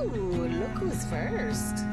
Ooh, look who's first.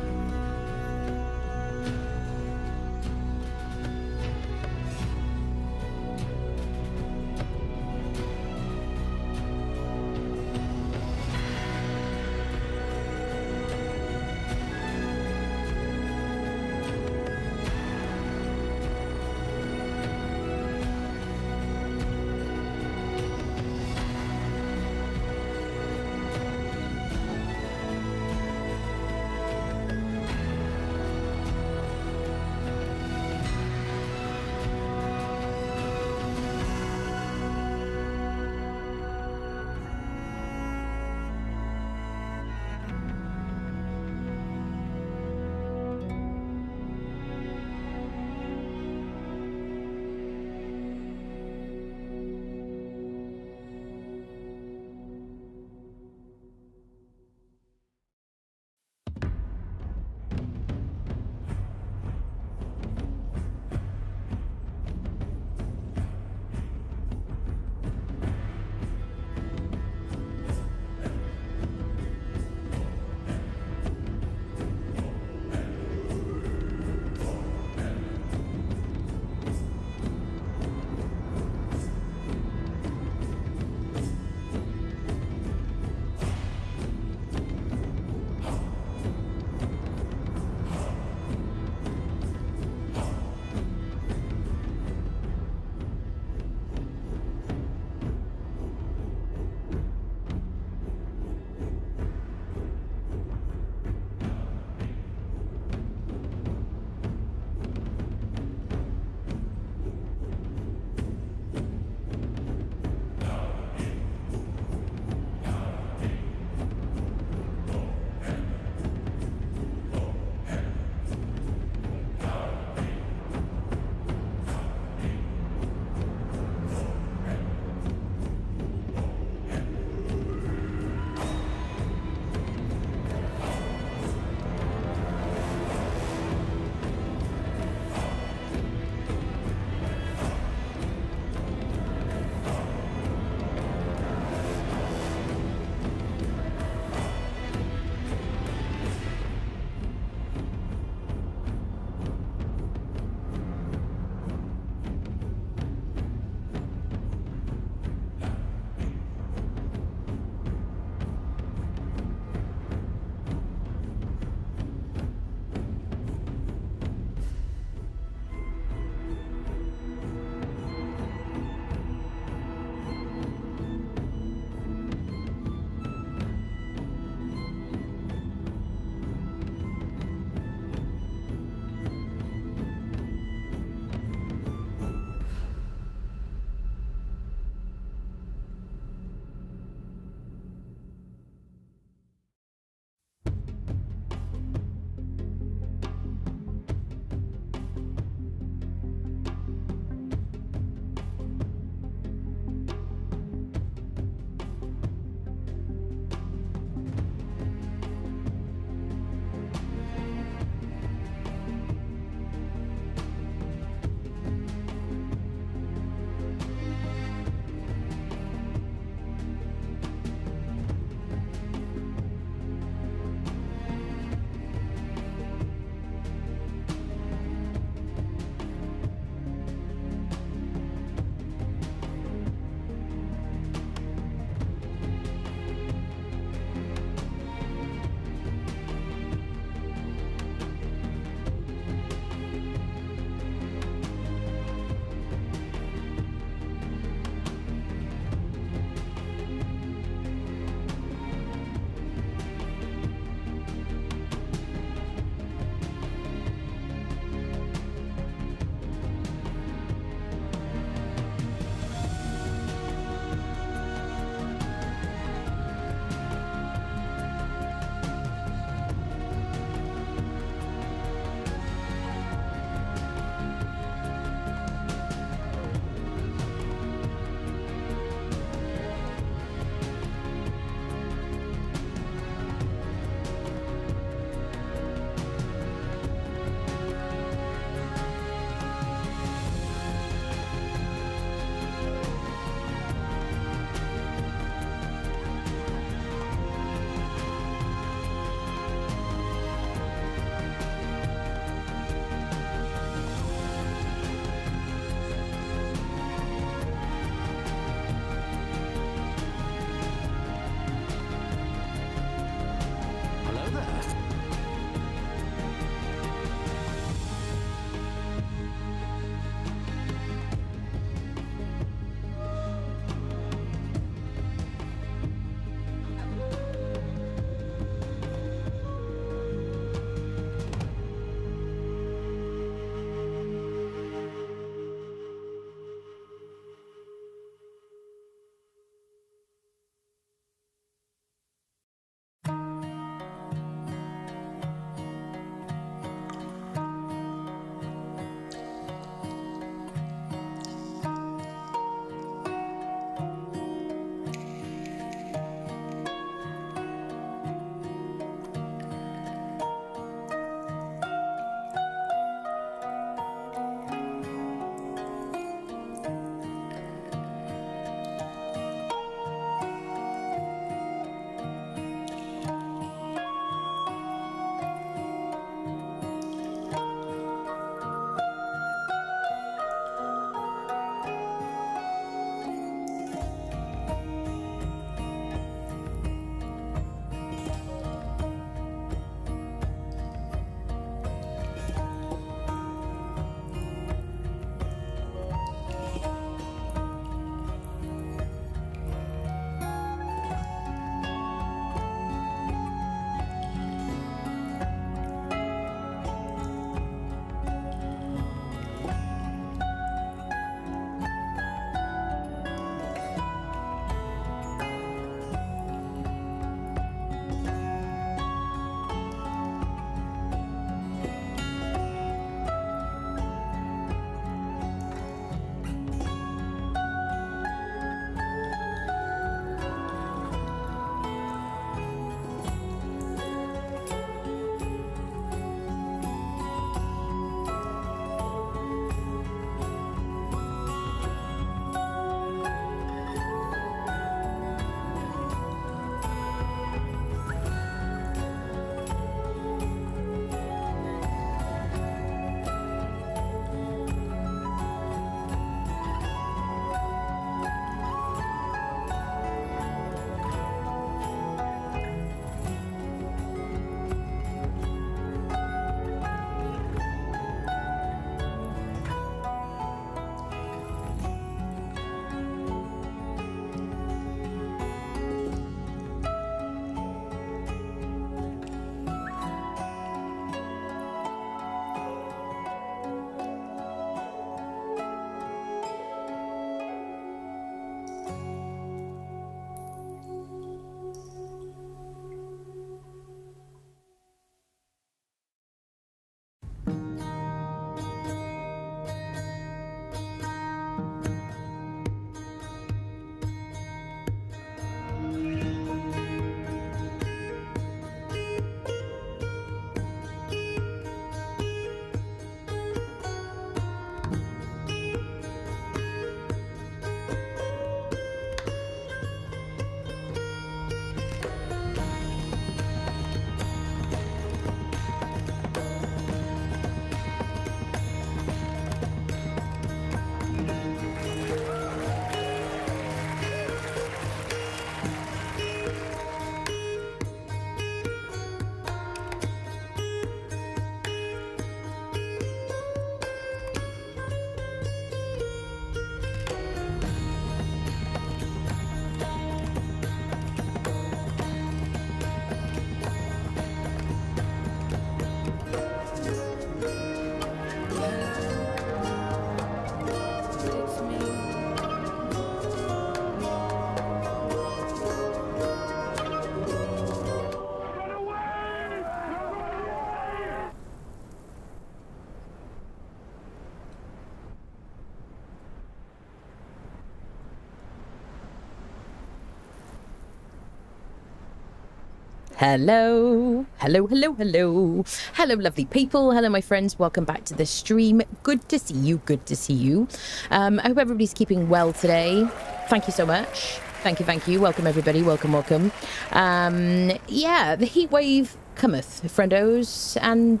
Hello, hello, lovely people. Hello, my friends. Welcome back to the stream. Good to see you. Good to see you. I hope everybody's keeping well today. Thank you so much. Thank you. Welcome, everybody. Welcome. Yeah, the heat wave cometh, friendos, and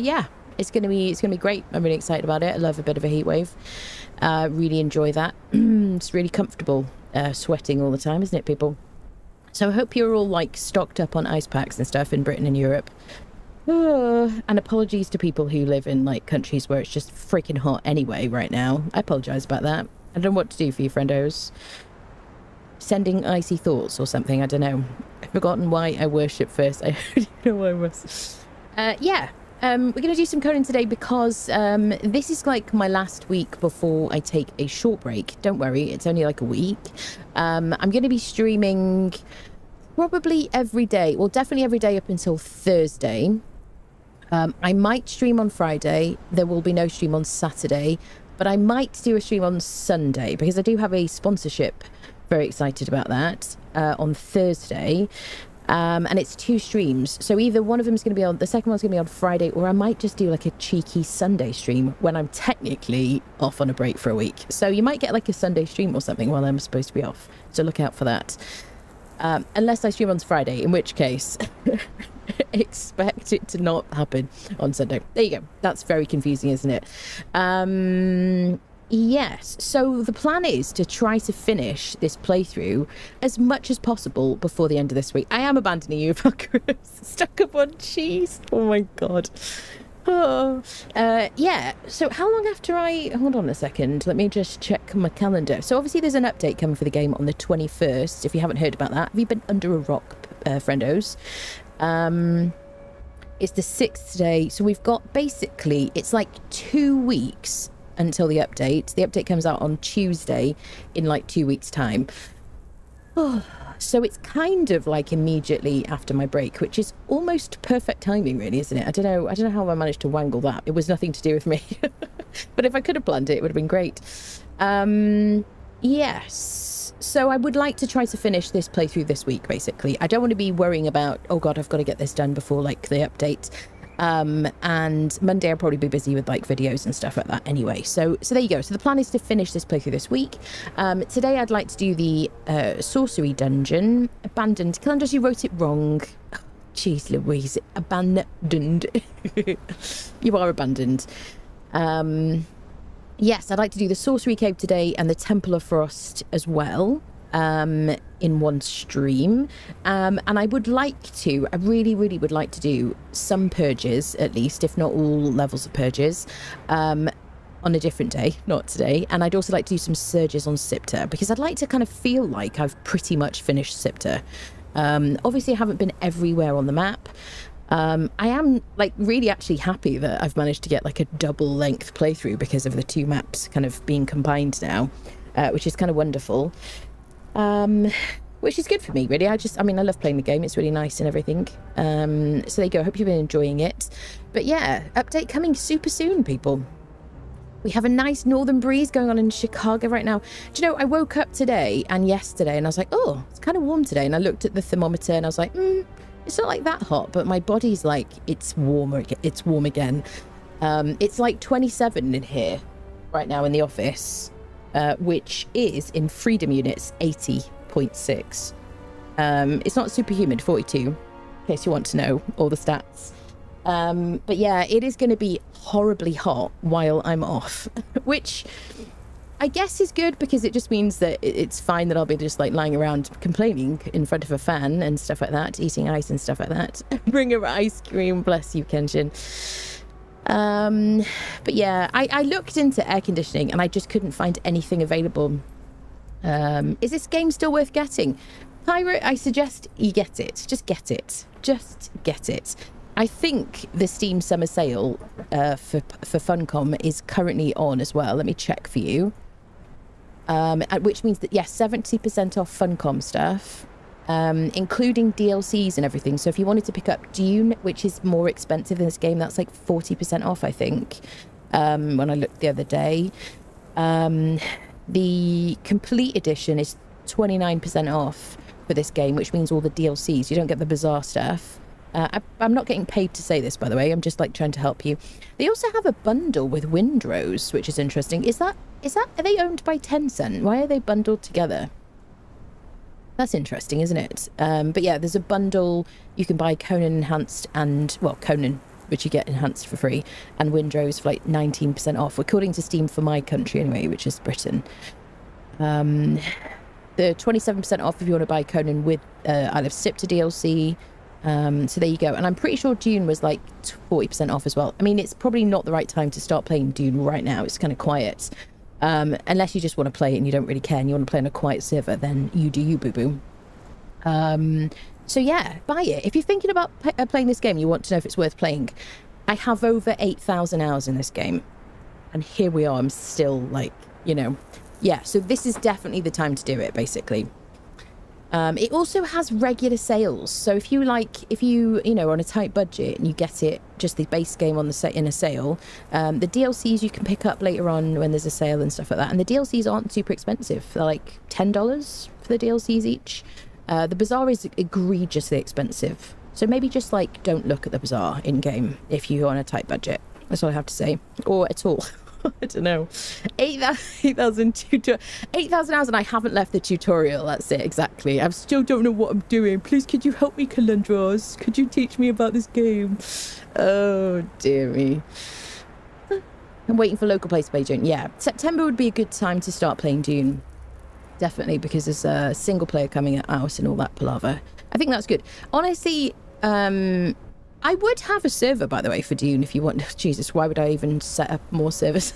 yeah, it's gonna be great. I'm really excited about it. I love a bit of a heat wave. Really enjoy that. It's really comfortable sweating all the time, isn't it, people? So I hope you're all like stocked up on ice packs and stuff in Britain and Europe. And apologies to people who live in like countries where it's just freaking hot anyway right now. I apologise about that. I don't know what to do for you, friendos. Sending icy thoughts or something, I don't know. I've forgotten why I worship first. I don't know why I was. Yeah. We're going to do some Conan today because this is like my last week before I take a short break. Don't worry, it's only like a week. I'm going to be streaming probably every day. Well, definitely every day up until Thursday. I might stream on Friday. There will be no stream on Saturday. But I might do a stream on Sunday because I do have a sponsorship. Very excited about that on Thursday. And it's 2 streams, so either one of them is going to be on, the second one's going to be on Friday, or I might just do like a cheeky Sunday stream when I'm technically off on a break for a week. So you might get like a Sunday stream or something while I'm supposed to be off, so look out for that. Unless I stream on Friday, in which case expect it to not happen on Sunday. There you go. That's very confusing, isn't it? Yes, so the plan is to try to finish this playthrough as much as possible before the end of this week. I am abandoning you, fuckers. Stuck up on cheese. Oh my god. Oh. Yeah, so how long after hold on a second, let me just check my calendar. So obviously there's an update coming for the game on the 21st, if you haven't heard about that. Have you been under a rock, friendos? It's the 6th today, so we've got basically, it's like 2 weeks until the update. The update comes out on Tuesday in like 2 weeks time. Oh, so it's kind of like immediately after my break, which is almost perfect timing, really, isn't it? I don't know how I managed to wangle that. It was nothing to do with me. But if I could have planned it, it would have been great. Yes, so I would like to try to finish this playthrough this week, basically. I don't want to be worrying about, oh god, I've got to get this done before like the update. And Monday I'll probably be busy with like videos and stuff like that anyway. So there you go. So the plan is to finish this playthrough this week. Today I'd like to do the Sorcery dungeon. Abandoned. Calandros, you wrote it wrong. Jeez Louise. Abandoned. You are abandoned. Yes, I'd like to do the Sorcery Cave today and the Temple of Frost as well. In one stream, and I really would like to do some purges, at least, if not all levels of purges, on a different day, not today. And I'd also like to do some surges on Siptah, because I'd like to kind of feel like I've pretty much finished Siptah. Obviously I haven't been everywhere on the map. I am like really actually happy that I've managed to get like a double length playthrough because of the 2 maps kind of being combined now, which is kind of wonderful. Which is good for me, really. I love playing the game. It's really nice and everything. So there you go. I hope you've been enjoying it. But yeah, update coming super soon, people. We have a nice northern breeze going on in Chicago right now. Do you know, I woke up today and yesterday and I was like, oh, it's kind of warm today. And I looked at the thermometer and I was like, it's not like that hot, but my body's like, it's warmer. It's warm again. It's like 27 in here right now in the office. Which is in freedom units 80.6. It's not super humid, 42, in case you want to know all the stats. But yeah, it is going to be horribly hot while I'm off, which I guess is good because it just means that it's fine that I'll be just like lying around complaining in front of a fan and stuff like that, eating ice and stuff like that. Bring her ice cream, bless you, Kenshin. But yeah, I looked into air conditioning and I just couldn't find anything available. Is this game still worth getting? Pirate, I suggest you get it. Just get it. Just get it. I think the Steam Summer Sale for Funcom is currently on as well. Let me check for you. Which means that, yes, 70% off Funcom stuff. Including DLCs and everything. So if you wanted to pick up Dune, which is more expensive than this game, that's like 40% off, I think, when I looked the other day. The complete edition is 29% off for this game, which means all the DLCs. You don't get the bizarre stuff. I'm not getting paid to say this, by the way. I'm just like trying to help you. They also have a bundle with Windrose, which is interesting. Are they owned by Tencent? Why are they bundled together? That's interesting, isn't it? But yeah, there's a bundle. You can buy Conan Enhanced and, well, Conan, which you get Enhanced for free, and Windrose for like 19% off, according to Steam for my country anyway, which is Britain. The 27% off if you want to buy Conan with Isle of Siptah DLC. So there you go. And I'm pretty sure Dune was like 40% off as well. I mean, it's probably not the right time to start playing Dune right now. It's kind of quiet. Unless you just want to play it and you don't really care and you want to play on a quiet server, then you do you, boo-boo. So yeah, buy it. If you're thinking about playing this game, you want to know if it's worth playing. I have over 8,000 hours in this game. And here we are. I'm still like, you know. Yeah, so this is definitely the time to do it, basically. It also has regular sales. So if you know, on a tight budget and you get it, just the base game on in a sale, the DLCs you can pick up later on when there's a sale and stuff like that. And the DLCs aren't super expensive. They're like $10 for the DLCs each. The Bazaar is egregiously expensive. So maybe just like don't look at the Bazaar in game if you're on a tight budget. That's all I have to say. Or at all. I don't know. 8,000 hours and I haven't left the tutorial. That's it, exactly. I still don't know what I'm doing. Please, could you help me, Calendros? Could you teach me about this game? Oh, dear me. I'm waiting for local players to play Dune. Yeah, September would be a good time to start playing Dune. Definitely, because there's a single player coming out and all that palaver. I think that's good. Honestly, I would have a server, by the way, for Dune if you want. Jesus, why would I even set up more servers?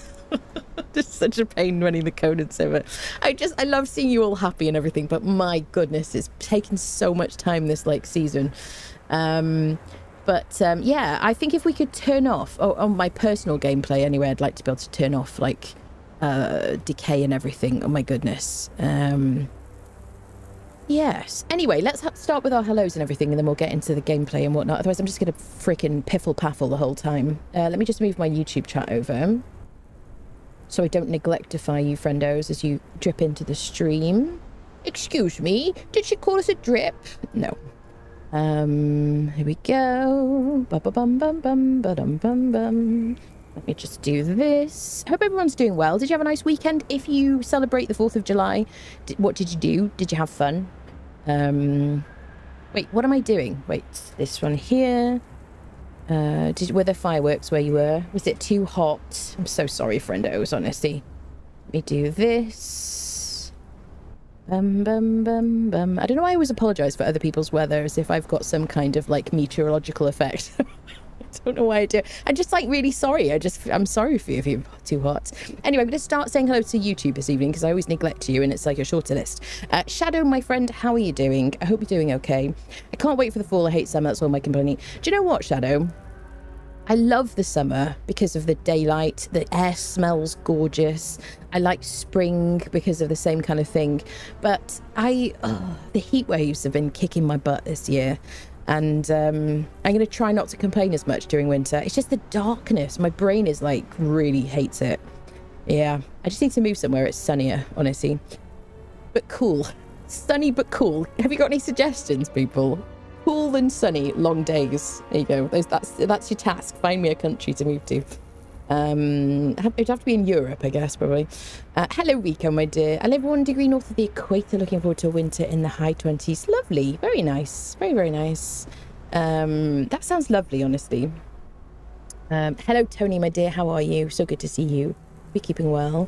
Just such a pain running the Conan server. I love seeing you all happy and everything, but my goodness, it's taken so much time this like season. Yeah, I think if we could turn off on my personal gameplay anyway, I'd like to be able to turn off like decay and everything. Oh my goodness. Yes. Anyway, let's start with our hellos and everything, and then we'll get into the gameplay and whatnot. Otherwise, I'm just going to freaking piffle-paffle the whole time. Let me just move my YouTube chat over so I don't neglectify you, friendos, as you drip into the stream. Excuse me, did she call us a drip? No. Here we go. Ba-ba-bum-bum-bum, Let me just do this. Hope everyone's doing well. Did you have a nice weekend? If you celebrate the 4th of July, what did you do? Did you have fun? Wait, what am I doing? Wait, this one here. Were there fireworks where you were? Was it too hot? I'm so sorry, friendos, honestly. Let me do this. Bum, bum, bum, bum. I don't know why I always apologise for other people's weather as if I've got some kind of, like, meteorological effect. I don't know why I do. I'm just like really sorry. I'm sorry for you if you're too hot. Anyway, I'm going to start saying hello to YouTube this evening because I always neglect you and it's like a shorter list. Shadow, my friend, how are you doing? I hope you're doing okay. I can't wait for the fall. I hate summer. That's all my complaining. Do you know what, Shadow? I love the summer because of the daylight. The air smells gorgeous. I like spring because of the same kind of thing. But the heat waves have been kicking my butt this year. And I'm going to try not to complain as much during winter. It's just the darkness. My brain is like really hates it. Yeah, I just need to move somewhere it's sunnier, honestly. But cool. Sunny but cool. Have you got any suggestions, people? Cool and sunny, long days. There you go. That's your task. Find me a country to move to. It'd have to be in Europe, I guess, probably. Hello, Rico, my dear. I live 1 degree north of the equator, looking forward to a winter in the high 20s. Lovely. Very nice. Very, very nice. That sounds lovely, honestly. Hello, Tony, my dear. How are you? So good to see you. Be keeping well.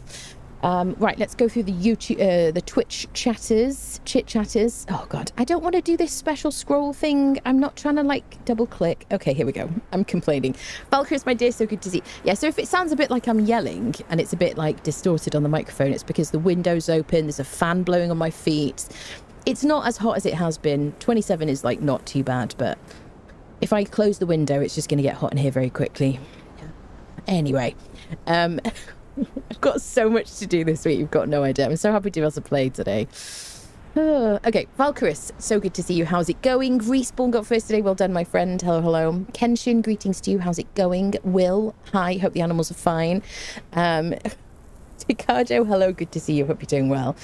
Right, let's go through the YouTube, the Twitch chit chatters. Oh God, I don't want to do this special scroll thing. I'm not trying to like double click. Okay, here we go. I'm complaining. Valkyrie, my dear, so good to see. Yeah, so if it sounds a bit like I'm yelling and it's a bit like distorted on the microphone, it's because the window's open. There's a fan blowing on my feet. It's not as hot as it has been. 27 is like not too bad, but if I close the window, it's just going to get hot in here very quickly. Anyway, I've got so much to do this week. You've got no idea. I'm so happy to be able to play today. Okay, Valkyris, so good to see you. How's it going? Respawn got first today. Well done, my friend. Hello, hello. Kenshin, greetings to you. How's it going? Will, hi. Hope the animals are fine. Ricardo, hello, good to see you. Hope you're doing well.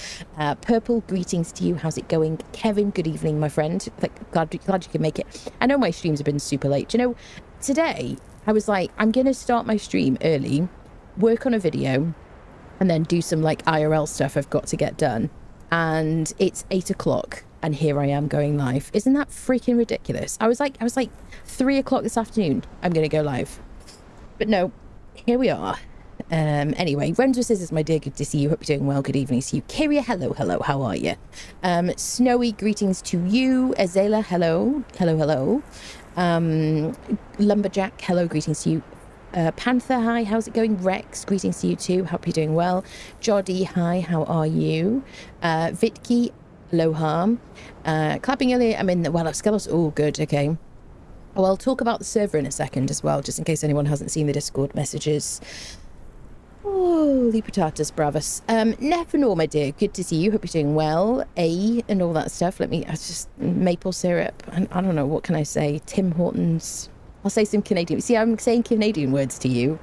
Purple, greetings to you. How's it going? Kevin, good evening, my friend. Glad you can make it. I know my streams have been super late. Do you know, today I was like, I'm going to start my stream early, work on a video, and then do some like IRL stuff I've got to get done. And it's 8 o'clock, and here I am going live. Isn't that freaking ridiculous? I was like 3 o'clock this afternoon, I'm going to go live. But no, here we are. Anyway, Renzo Scissors, my dear, good to see you. Hope you're doing well. Good evening to you. Kyria, hello, how are you? Snowy, greetings to you. Azela, hello. Lumberjack, hello, greetings to you. Panther, hi, how's it going? Rex, greetings to you too. Hope you're doing well. Joddy, hi, how are you? Vitki, aloha. Clapping earlier, I'm in the Well of Skelos. Oh, good, okay. Well, I'll talk about the server in a second as well, just in case anyone hasn't seen the Discord messages. Holy potatoes, bravas. Nefanor, my dear, good to see you. Hope you're doing well. And all that stuff. I just maple syrup. I don't know, what can I say? Tim Hortons. I'll say some Canadian. See, I'm saying Canadian words to you.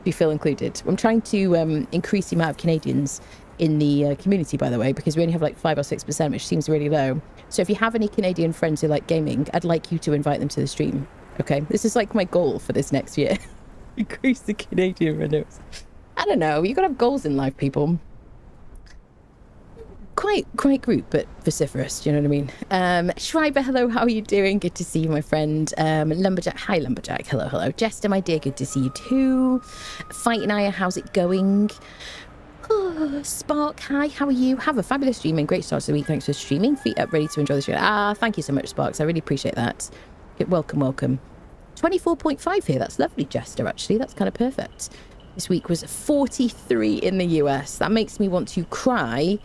If you feel included. I'm trying to increase the amount of Canadians in the community, by the way, because we only have like 5 or 6%, which seems really low. So if you have any Canadian friends who like gaming, I'd like you to invite them to the stream. Okay, this is like my goal for this next year. Increase the Canadian revenues. I don't know. You gotta have goals in life, people. Quite group, but vociferous. Do you know what I mean? Schreiber, hello. How are you doing? Good to see you, my friend. Lumberjack, hi, Lumberjack. Hello. Jester, my dear, good to see you too. Fight and I, how's it going? Oh, Spark, hi, how are you? Have a fabulous stream and great start to the week. Thanks for streaming. Feet up, ready to enjoy the stream. Thank you so much, Sparks. I really appreciate that. Welcome. 24.5 here. That's lovely, Jester, actually. That's kind of perfect. This week was 43 in the US. That makes me want to cry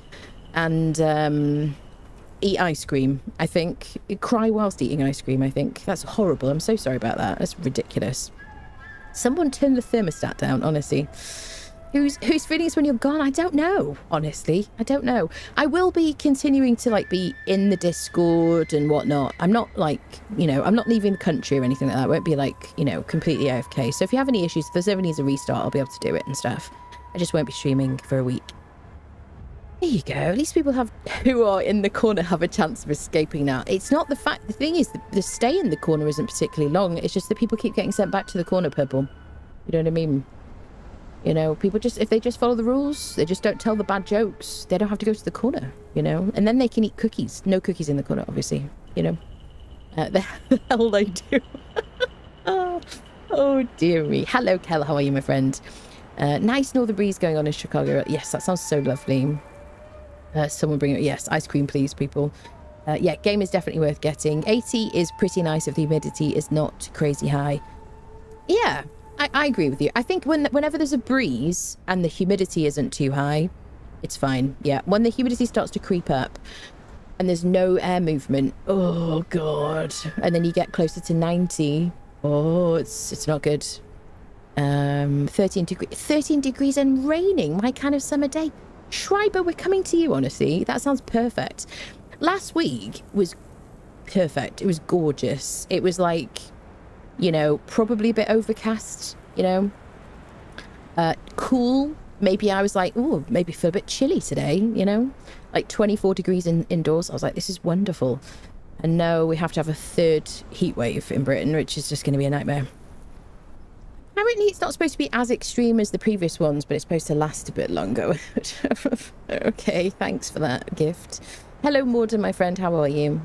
and eat ice cream, I think. Cry whilst eating ice cream, I think. That's horrible. I'm so sorry about that. That's ridiculous. Someone turn the thermostat down, honestly. Whose feelings when you're gone? I don't know, honestly. I don't know. I will be continuing to like be in the Discord and whatnot. I'm not like, I'm not leaving the country or anything like that. I won't be like, completely AFK. So if you have any issues, if the server needs a restart, I'll be able to do it and stuff. I just won't be streaming for a week. There you go. At least people who are in the corner have a chance of escaping now. It's not the fact. The thing is, the stay in the corner isn't particularly long. It's just that people keep getting sent back to the corner, Purple. You know what I mean? People if they just follow the rules, they just don't tell the bad jokes, they don't have to go to the corner, and then they can eat cookies. No cookies in the corner, obviously, the hell they do. oh dear me. Hello, Kel, how are you, my friend? Nice northern breeze going on in Chicago. Yes, that sounds so lovely. Someone bring it. Yes, ice cream, please, people. Yeah, game is definitely worth getting. 80 is pretty nice if the humidity is not crazy high. Yeah, I agree with you. I think whenever there's a breeze and the humidity isn't too high, it's fine. Yeah, when the humidity starts to creep up and there's no air movement, oh god, and then you get closer to 90, oh, it's not good. 13 degrees and raining, my kind of summer day. Schreiber, we're coming to you, honestly. That sounds perfect. Last week was perfect. It was gorgeous. It was like, probably a bit overcast, cool. Maybe I was like, oh, maybe feel a bit chilly today, like 24 degrees indoors. I was like, this is wonderful. And no, we have to have a third heat wave in Britain, which is just going to be a nightmare. Apparently it's not supposed to be as extreme as the previous ones, but it's supposed to last a bit longer. Okay, thanks for that gift. Hello, Morden, my friend. How are you?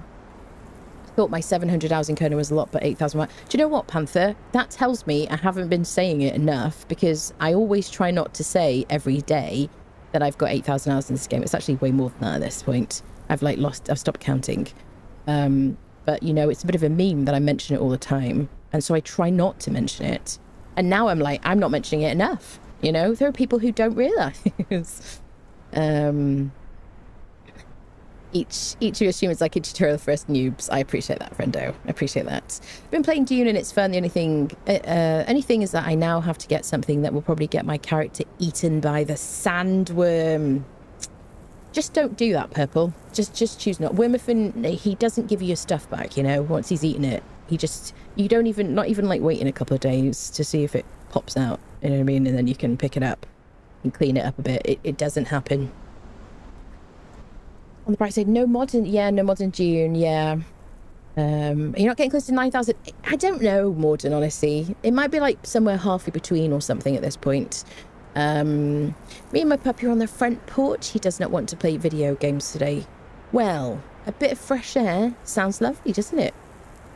Thought my 700 hours in Conan was a lot, but 8,000. Do you know what, Panther? That tells me I haven't been saying it enough, because I always try not to say every day that I've got 8,000 hours in this game. It's actually way more than that at this point. I've stopped counting. But it's a bit of a meme that I mention it all the time, and so I try not to mention it. And now I'm like, I'm not mentioning it enough. There are people who don't realise. Each of your streamers like a tutorial for us noobs. I appreciate that, friendo. I appreciate that. Been playing Dune and it's fun. The only thing is that I now have to get something that will probably get my character eaten by the sandworm. Just don't do that, Purple. Just choose not. Wormifin, he doesn't give you your stuff back, once he's eaten it. You don't even, not even like waiting a couple of days to see if it pops out, you know what I mean? And then you can pick it up. and clean it up a bit, it doesn't happen. On the bright side, no mod in June, yeah. You're not getting close to 9,000. I don't know, Morden, honestly. It might be like somewhere halfway between or something at this point. Me and my puppy are on the front porch. He does not want to play video games today. Well, a bit of fresh air sounds lovely, doesn't it?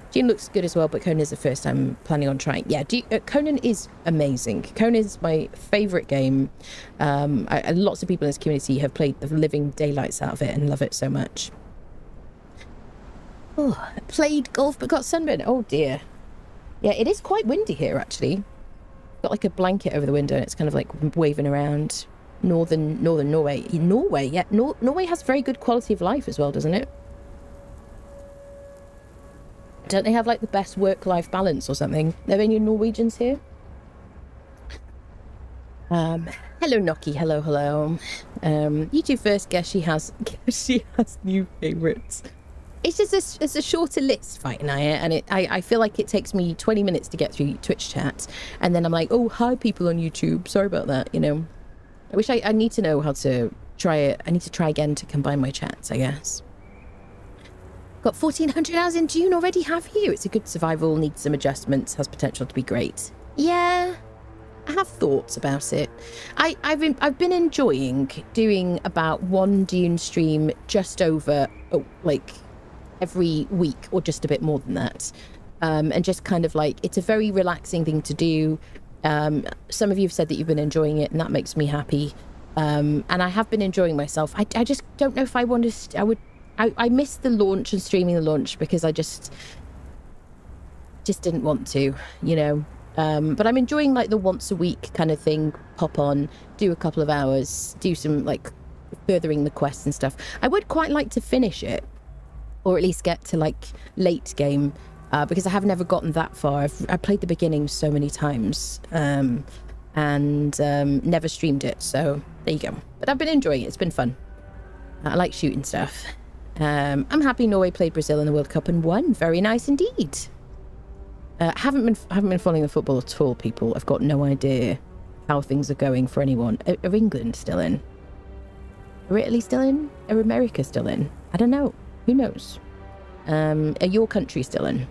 June looks good as well, but Conan is the first I'm planning on trying. Yeah, Conan is amazing. Conan is my favourite game. Lots of people in this community have played the living daylights out of it and love it so much. Oh, played golf but got sunburned. Oh dear. Yeah, it is quite windy here actually. Got like a blanket over the window and it's kind of like waving around. Northern Norway. Norway, yeah. Norway has very good quality of life as well, doesn't it? Don't they have like the best work-life balance or something? Are there any Norwegians here? Hello Noki, hello. You two first. Guess she has new favourites. It's just it's a shorter list, Fight Naya, and I feel like it takes me 20 minutes to get through Twitch chat, and then I'm like, oh hi people on YouTube, sorry about that, you know. I wish I need to know how to try it. I need to try again to combine my chats, I guess. Got 1,400 hours in June already, have you? It's a good survival, needs some adjustments, has potential to be great. Yeah, I have thoughts about it. I've been enjoying doing about one Dune stream just over, like, every week or just a bit more than that. And just kind of like, it's a very relaxing thing to do. Some of you have said that you've been enjoying it and that makes me happy. And I have been enjoying myself. I just don't know if I want to, I missed the launch and streaming the launch because I just didn't want to, you know. But I'm enjoying like the once a week kind of thing, pop on, do a couple of hours, do some like furthering the quests and stuff. I would quite like to finish it, or at least get to like late game, because I have never gotten that far. I played the beginning so many times and never streamed it, so there you go. But I've been enjoying it, it's been fun. I like shooting stuff. I'm happy Norway played Brazil in the World Cup and won. Very nice indeed. Haven't been following the football at all, people. I've got no idea how things are going for anyone. Are England still in? Are Italy still in? Are America still in? I don't know. Who knows? Are your country still in?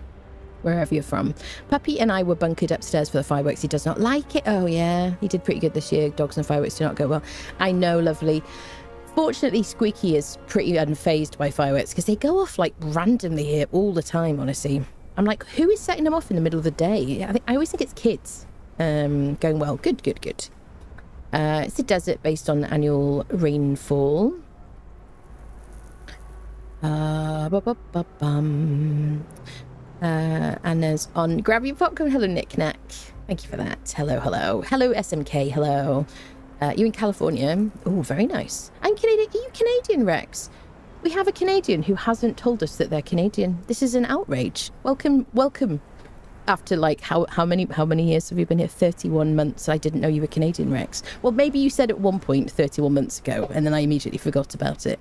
Wherever you're from. Puppy and I were bunkered upstairs for the fireworks. He does not like it. Oh yeah, he did pretty good this year. Dogs and fireworks do not go well. I know, lovely. Fortunately, Squeaky is pretty unfazed by fireworks because they go off like randomly here all the time, honestly. I'm like, who is setting them off in the middle of the day? I always think it's kids. Going well. Good. It's a desert based on annual rainfall. Anna's on Grab Your Popcorn. Hello, Knick Knack. Thank you for that. Hello. Hello, SMK. Hello. You in California? Oh, very nice. I'm Canadian. Are you Canadian, Rex? We have a Canadian who hasn't told us that they're Canadian. This is an outrage. Welcome. After like how many years have you been here? 31 months. I didn't know you were Canadian, Rex. Well, maybe you said at one point 31 months ago, and then I immediately forgot about it.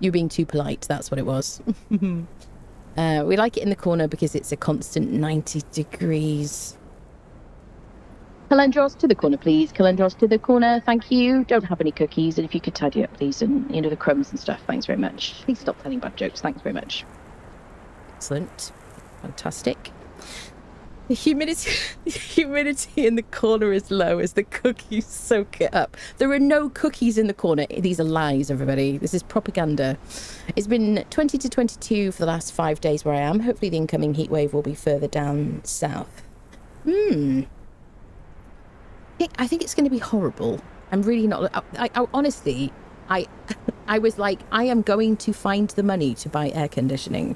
You being too polite. That's what it was. We like it in the corner because it's a constant 90 degrees. Calendros to the corner, please. Calendros to the corner. Thank you. Don't have any cookies. And if you could tidy up, please. And, you know, the crumbs and stuff. Thanks very much. Please stop telling bad jokes. Thanks very much. Excellent. Fantastic. The humidity in the corner is low as the cookies soak it up. There are no cookies in the corner. These are lies, everybody. This is propaganda. It's been 20 to 22 for the last 5 days where I am. Hopefully the incoming heat wave will be further down south. I think it's going to be horrible. I'm really not... I honestly, I was like, I am going to find the money to buy air conditioning.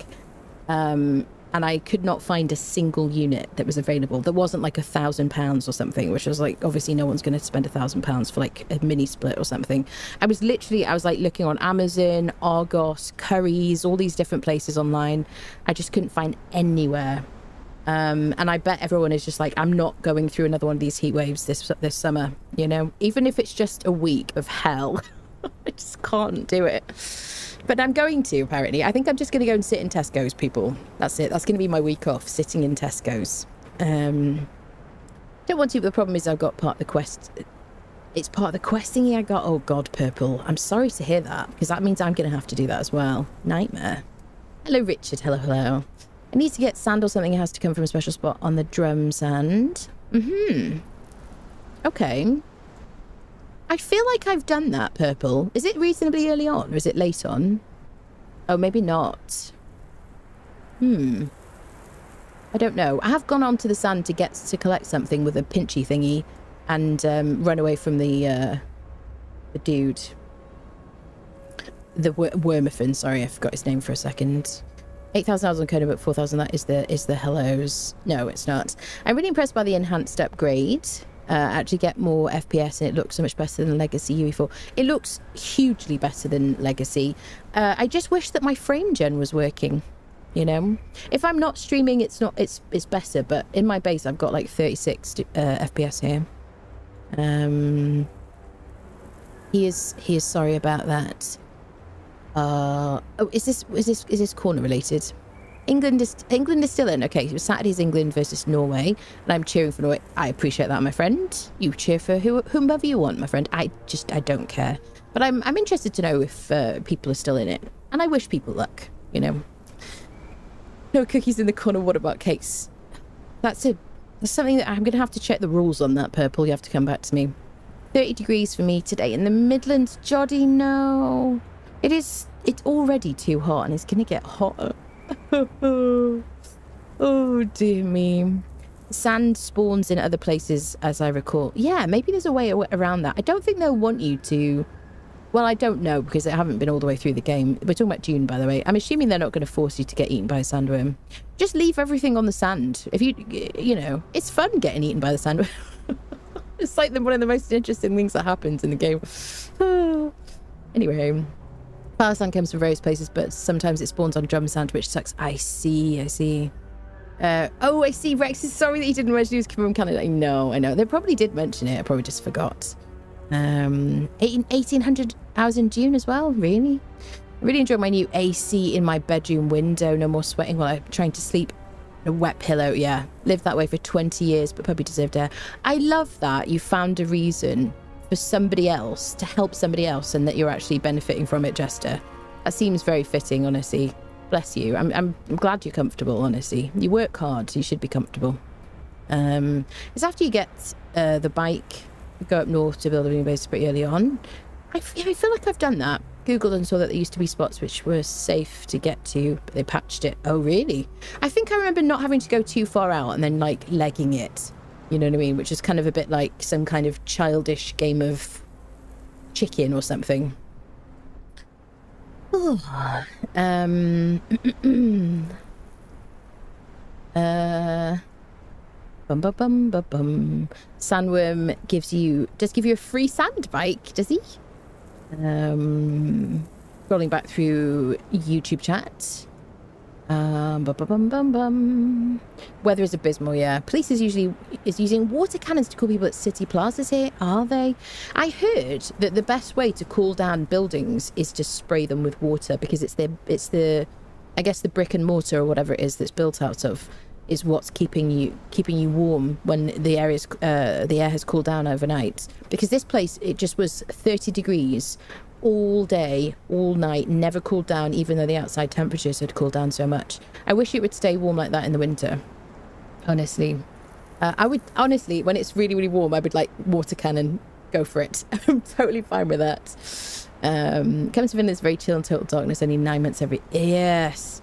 And I could not find a single unit that was available. There wasn't like £1,000 or something, which was like, obviously no one's going to spend £1,000 for like a mini split or something. I was like looking on Amazon, Argos, Currys, all these different places online. I just couldn't find anywhere. And I bet everyone is just like, I'm not going through another one of these heat waves this summer, you know, even if it's just a week of hell. I just can't do it. But I'm going to, apparently. I think I'm just going to go and sit in Tesco's, people. That's it. That's going to be my week off, sitting in Tesco's. Don't want to, but the problem is I've got part of the quest It's part of the questing I got. Oh God, Purple. I'm sorry to hear that, because that means I'm going to have to do that as well. Nightmare. Hello, Richard. Hello, hello. I need to get sand or something. It has to come from a special spot on the drum sand. Okay. I feel like I've done that, Purple. Is it reasonably early on, or is it late on? Oh, maybe not. I don't know. I have gone onto the sand to collect something with a pinchy thingy and run away from the dude. The Wormifin, sorry, I forgot his name for a second. 8,000 hours on Conan, but 4,000, that is the hellos. No, it's not. I'm really impressed by the enhanced upgrade. Actually get more FPS and it looks so much better than Legacy UE4. It looks hugely better than Legacy. I just wish that my frame gen was working, you know. If I'm not streaming, it's better, but in my base I've got like 36 FPS here. He is sorry about that. Oh, is this corner related? England is still in. Okay, so Saturday's England versus Norway, and I'm cheering for Norway. I appreciate that, my friend. You cheer for whomever you want, my friend. I don't care. But I'm interested to know if people are still in it, and I wish people luck. You know. No cookies in the corner. What about cakes? That's something that I'm gonna have to check the rules on. That, Purple. You have to come back to me. 30 degrees for me today in the Midlands. Joddy, no. It's already too hot, and it's gonna get hotter. Oh dear me. Sand spawns in other places, as I recall. Yeah, maybe there's a way around that. I don't think they'll want you to. Well, I don't know, because I haven't been all the way through the game. We're talking about June, by the way. I'm assuming they're not going to force you to get eaten by a sandworm. Just leave everything on the sand. If you know, it's fun getting eaten by the sandworm. It's like one of the most interesting things that happens in the game. Anyway. Power sand comes from various places, but sometimes it spawns on drum sand, which sucks. I see. Oh, I see. Rex is sorry that he didn't mention he was coming from Canada. I know. They probably did mention it. I probably just forgot. 1,800 hours in June as well. Really? I really enjoy my new AC in my bedroom window. No more sweating while I'm trying to sleep. A wet pillow. Yeah. Lived that way for 20 years, but probably deserved air. I love that you found a reason for somebody else to help somebody else, and that you're actually benefiting from it, Jester. That seems very fitting, honestly. Bless you. I'm glad you're comfortable, honestly. You work hard, so you should be comfortable. It's after you get the bike, you go up north to build a new base pretty early on. I feel like I've done that. Googled and saw that there used to be spots which were safe to get to, but they patched it. Oh, really? I think I remember not having to go too far out and then, like, legging it. You know what I mean? Which is kind of a bit like some kind of childish game of chicken or something. Bum bum bum bum bum. Sandworm does give you a free sand bike, does he? Scrolling back through YouTube chat. Weather is abysmal, yeah. Police is using water cannons to cool people at city plazas here, are they? I heard that the best way to cool down buildings is to spray them with water, because it's the I guess the brick and mortar or whatever it is that's built out of is what's keeping you warm when the air has cooled down overnight. Because this place, it just was 30 degrees all day, all night, never cooled down, even though the outside temperatures had cooled down so much. I wish it would stay warm like that in the winter, honestly. I would, honestly, when it's really, really warm, I would like water cannon, go for it. I'm totally fine with that. Comes to Finland is very chill and total darkness, only 9 months every... Yes.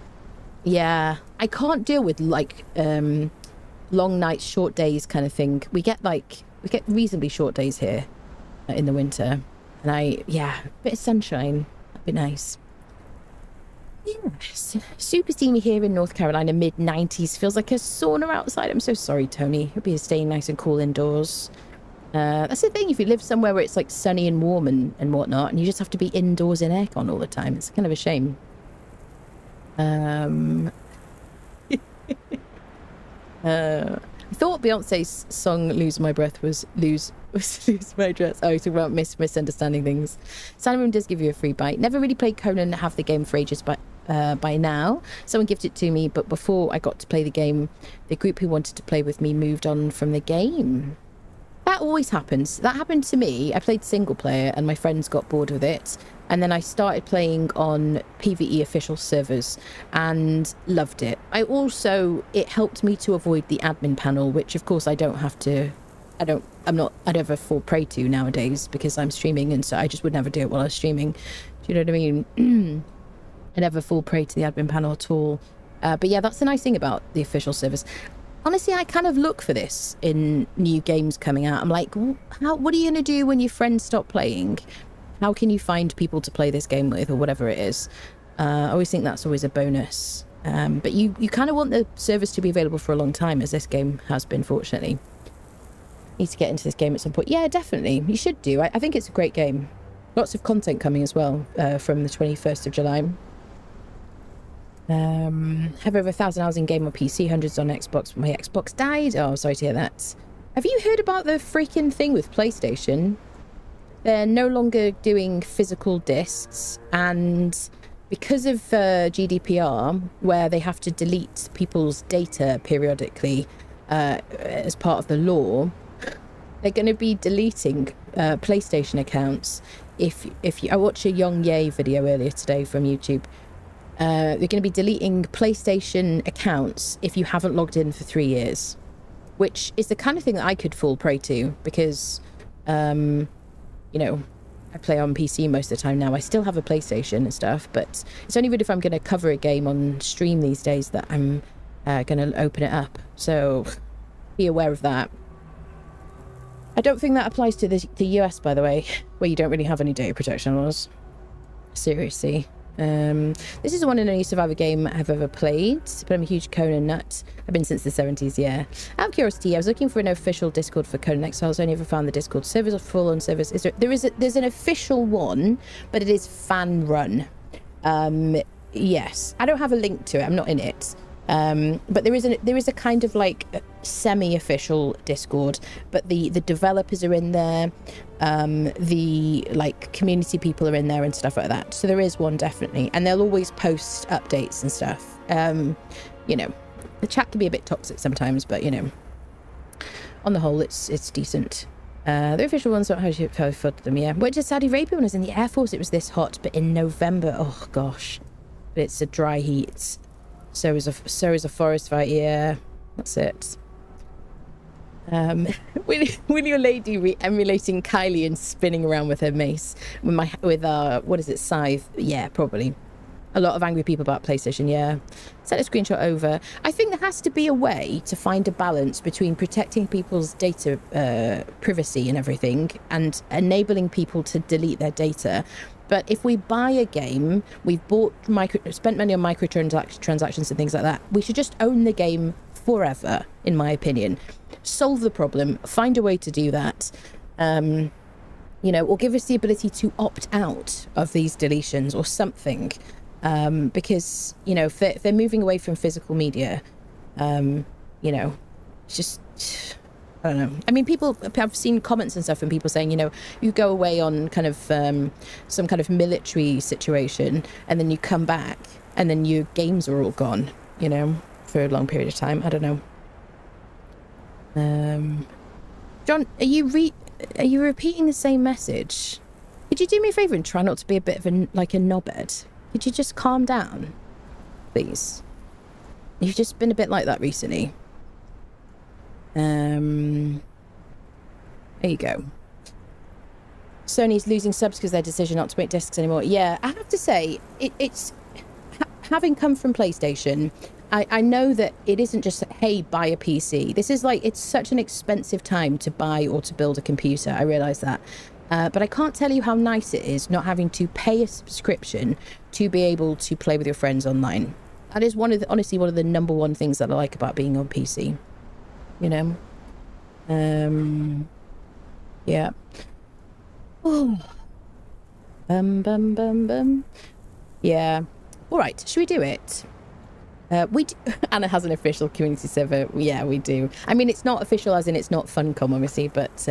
Yeah. I can't deal with like long nights, short days kind of thing. We get reasonably short days here in the winter. And a bit of sunshine. That'd be nice. Yes. Super steamy here in North Carolina, mid-90s. Feels like a sauna outside. I'm so sorry, Tony. Hope you're staying nice and cool indoors. That's the thing. If you live somewhere where it's like sunny and warm and whatnot, and you just have to be indoors in aircon all the time, it's kind of a shame. I thought Beyonce's song "Lose My Breath" was lose my dress. Oh, you're talking about misunderstanding things. Sandroom does give you a free bite. Never really played Conan, have the game for ages, but by now someone gifted it to me, but before I got to play the game, the group who wanted to play with me moved on from the game. That always happens. That happened to me. I played single player and my friends got bored with it. And then I started playing on PvE official servers and loved it. It helped me to avoid the admin panel, which of course I don't have to, I'd ever fall prey to nowadays because I'm streaming, and so I just would never do it while I was streaming. Do you know what I mean? I never fall prey to the admin panel at all. But yeah, that's the nice thing about the official servers. Honestly, I kind of look for this in new games coming out. I'm like, what are you going to do when your friends stop playing? How can you find people to play this game with, or whatever it is? I always think that's always a bonus. But you kind of want the servers to be available for a long time, as this game has been, fortunately. Need to get into this game at some point. Yeah, definitely. You should do. I think it's a great game. Lots of content coming as well from the 21st of July. Have over 1,000 hours in game on PC, hundreds on Xbox. My Xbox died. Oh, sorry to hear that. Have you heard about the freaking thing with PlayStation? They're no longer doing physical discs, and because of GDPR, where they have to delete people's data periodically as part of the law, they're going to be deleting PlayStation accounts. If you, I watched a Young Ye video earlier today from YouTube. They're going to be deleting PlayStation accounts if you haven't logged in for 3 years, which is the kind of thing that I could fall prey to because, you know, I play on PC most of the time now. I still have a PlayStation and stuff, but it's only really if I'm going to cover a game on stream these days that I'm going to open it up. So be aware of that. I don't think that applies to the US, by the way, where you don't really have any data protection laws. Seriously. This is the one and only survivor game I've ever played, but I'm a huge Conan nut. I've been since the 70s, yeah. Out of curiosity, I was looking for an official Discord for Conan Exiles. I only ever found the Discord servers are full on servers. There's an official one, but it is fan run. Yes, I don't have a link to it. I'm not in it. But there is a kind of like semi-official Discord, but the developers are in there, the like community people are in there and stuff like that. So there is one, definitely, and they'll always post updates and stuff. You know, the chat can be a bit toxic sometimes, but you know, on the whole, it's decent. The official ones don't have how fought them, yeah. Went to Saudi Arabia when I was in the Air Force. It was this hot, but in November, oh gosh, but it's a dry heat. So is a forest fire. Yeah, that's it. Will your lady emulating Kylie and spinning around with her mace with what is it, scythe? Yeah, probably. A lot of angry people about PlayStation. Yeah, send a screenshot over. I think there has to be a way to find a balance between protecting people's data privacy and everything, and enabling people to delete their data. But if we buy a game, we've spent money on microtransactions and things like that, we should just own the game forever, in my opinion. Solve the problem, find a way to do that, you know, or give us the ability to opt out of these deletions or something. Because, you know, if they're moving away from physical media, you know, it's just... I don't know. I mean, I've seen comments and stuff from people saying, you know, you go away on kind of some kind of military situation and then you come back and then your games are all gone, you know, for a long period of time. I don't know. John, are you repeating the same message? Could you do me a favour and try not to be a bit of a knobhead? Could you just calm down, please? You've just been a bit like that recently. There you go. Sony's losing subs because their decision not to make discs anymore. Yeah, I have to say, it's having come from PlayStation, I know that it isn't just, hey, buy a PC. This is like, it's such an expensive time to buy or to build a computer. I realise that. But I can't tell you how nice it is not having to pay a subscription to be able to play with your friends online. That is honestly one of the number one things that I like about being on PC. You know, yeah. Oh, bum. Yeah. All right. Should we do it? We do. Anna has an official community server. Yeah, we do. I mean, it's not official as in it's not Funcom, obviously, but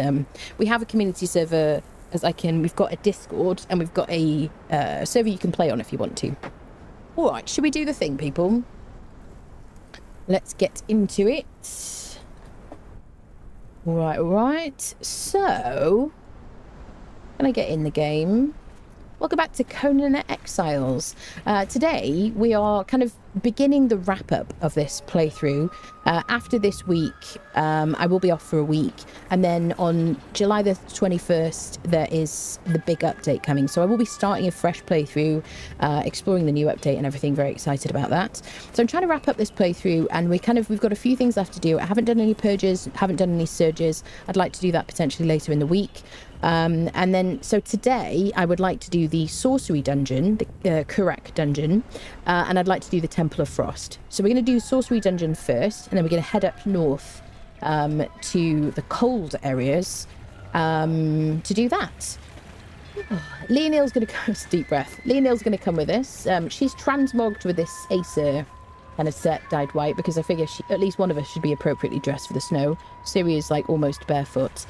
we have a community server. We've got a Discord and we've got a server you can play on if you want to. All right. Should we do the thing, people? Let's get into it. Right. So, can I get in the game? Welcome back to Conan Exiles. Today, we are kind of beginning the wrap-up of this playthrough. After this week, I will be off for a week. And then on July the 21st, there is the big update coming. So I will be starting a fresh playthrough, exploring the new update and everything. Very excited about that. So I'm trying to wrap up this playthrough, and we've got a few things left to do. I haven't done any purges, haven't done any surges. I'd like to do that potentially later in the week. And then, so today I would like to do the Sorcery dungeon, the Kurak dungeon, and I'd like to do the Temple of Frost. So we're going to do Sorcery dungeon first, and then we're going to head up north to the cold areas to do that. Leonil's going to go, deep breath. Leonil's going to come with us. She's transmogged with this Acer kind of set, dyed white, because I figure at least one of us should be appropriately dressed for the snow. Siri is like almost barefoot.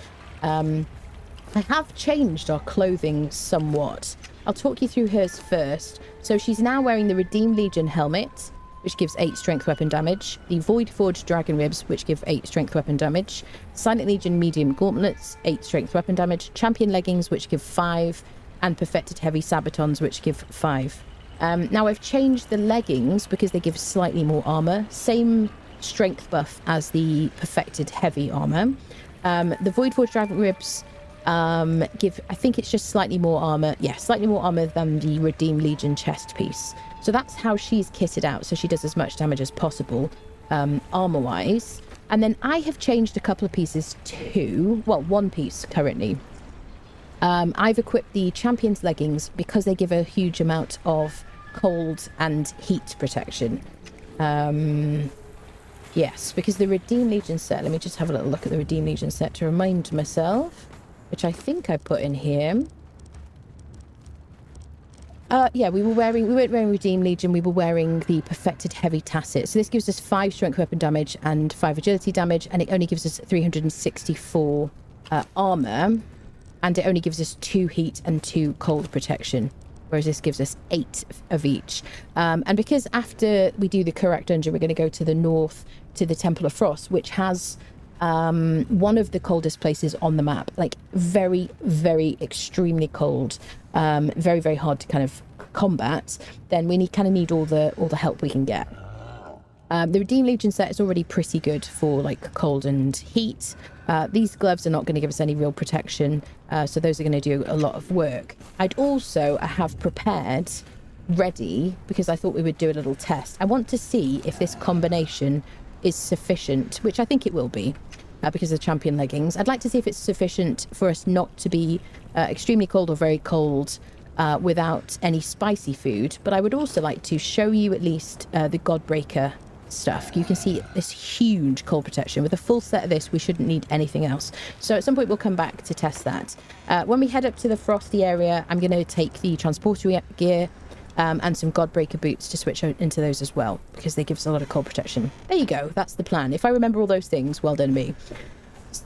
I have changed our clothing somewhat. I'll talk you through hers first. So she's now wearing the Redeemed Legion helmet, which gives 8 strength weapon damage. The Void Forged Dragon Ribs, which give 8 strength weapon damage. Silent Legion medium gauntlets, 8 strength weapon damage. Champion leggings, which give 5. And Perfected Heavy Sabatons, which give 5. Now I've changed the leggings because they give slightly more armor. Same strength buff as the Perfected Heavy armor. The Void Forged Dragon Ribs give, I think it's just slightly more armor. Yeah, slightly more armor than the Redeemed Legion chest piece. So that's how she's kitted out, so she does as much damage as possible, armor wise. And then I have changed a couple of pieces too. Well, one piece currently. I've equipped the Champion's leggings because they give a huge amount of cold and heat protection. Yes, because the Redeemed Legion set, let me just have a little look at the Redeemed Legion set to remind myself, which I think I put in here. Yeah, we weren't wearing Redeemed Legion, we were wearing the Perfected Heavy Tacit. So this gives us 5 strength weapon damage and 5 agility damage, and it only gives us 364 armor, and it only gives us 2 heat and 2 cold protection, whereas this gives us 8 of each. And because after we do the Kurak dungeon, we're going to go to the north to the Temple of Frost, which has one of the coldest places on the map, like very, very extremely cold, very, very hard to kind of combat. Then we need all the help we can get. The Redeemed Legion set is already pretty good for like cold and heat. These gloves are not going to give us any real protection, so those are going to do a lot of work. I'd also have prepared ready, because I thought we would do a little test. I want to see if this combination is sufficient, which I think it will be, because of the champion leggings. I'd like to see if it's sufficient for us not to be extremely cold or very cold without any spicy food. But I would also like to show you at least the Godbreaker stuff. You can see this huge cold protection. With a full set of this, we shouldn't need anything else. So at some point we'll come back to test that. When we head up to the frosty area, I'm going to take the transporter gear and some Godbreaker boots to switch into those as well, because they give us a lot of cold protection. There you go, that's the plan. If I remember all those things, well done me.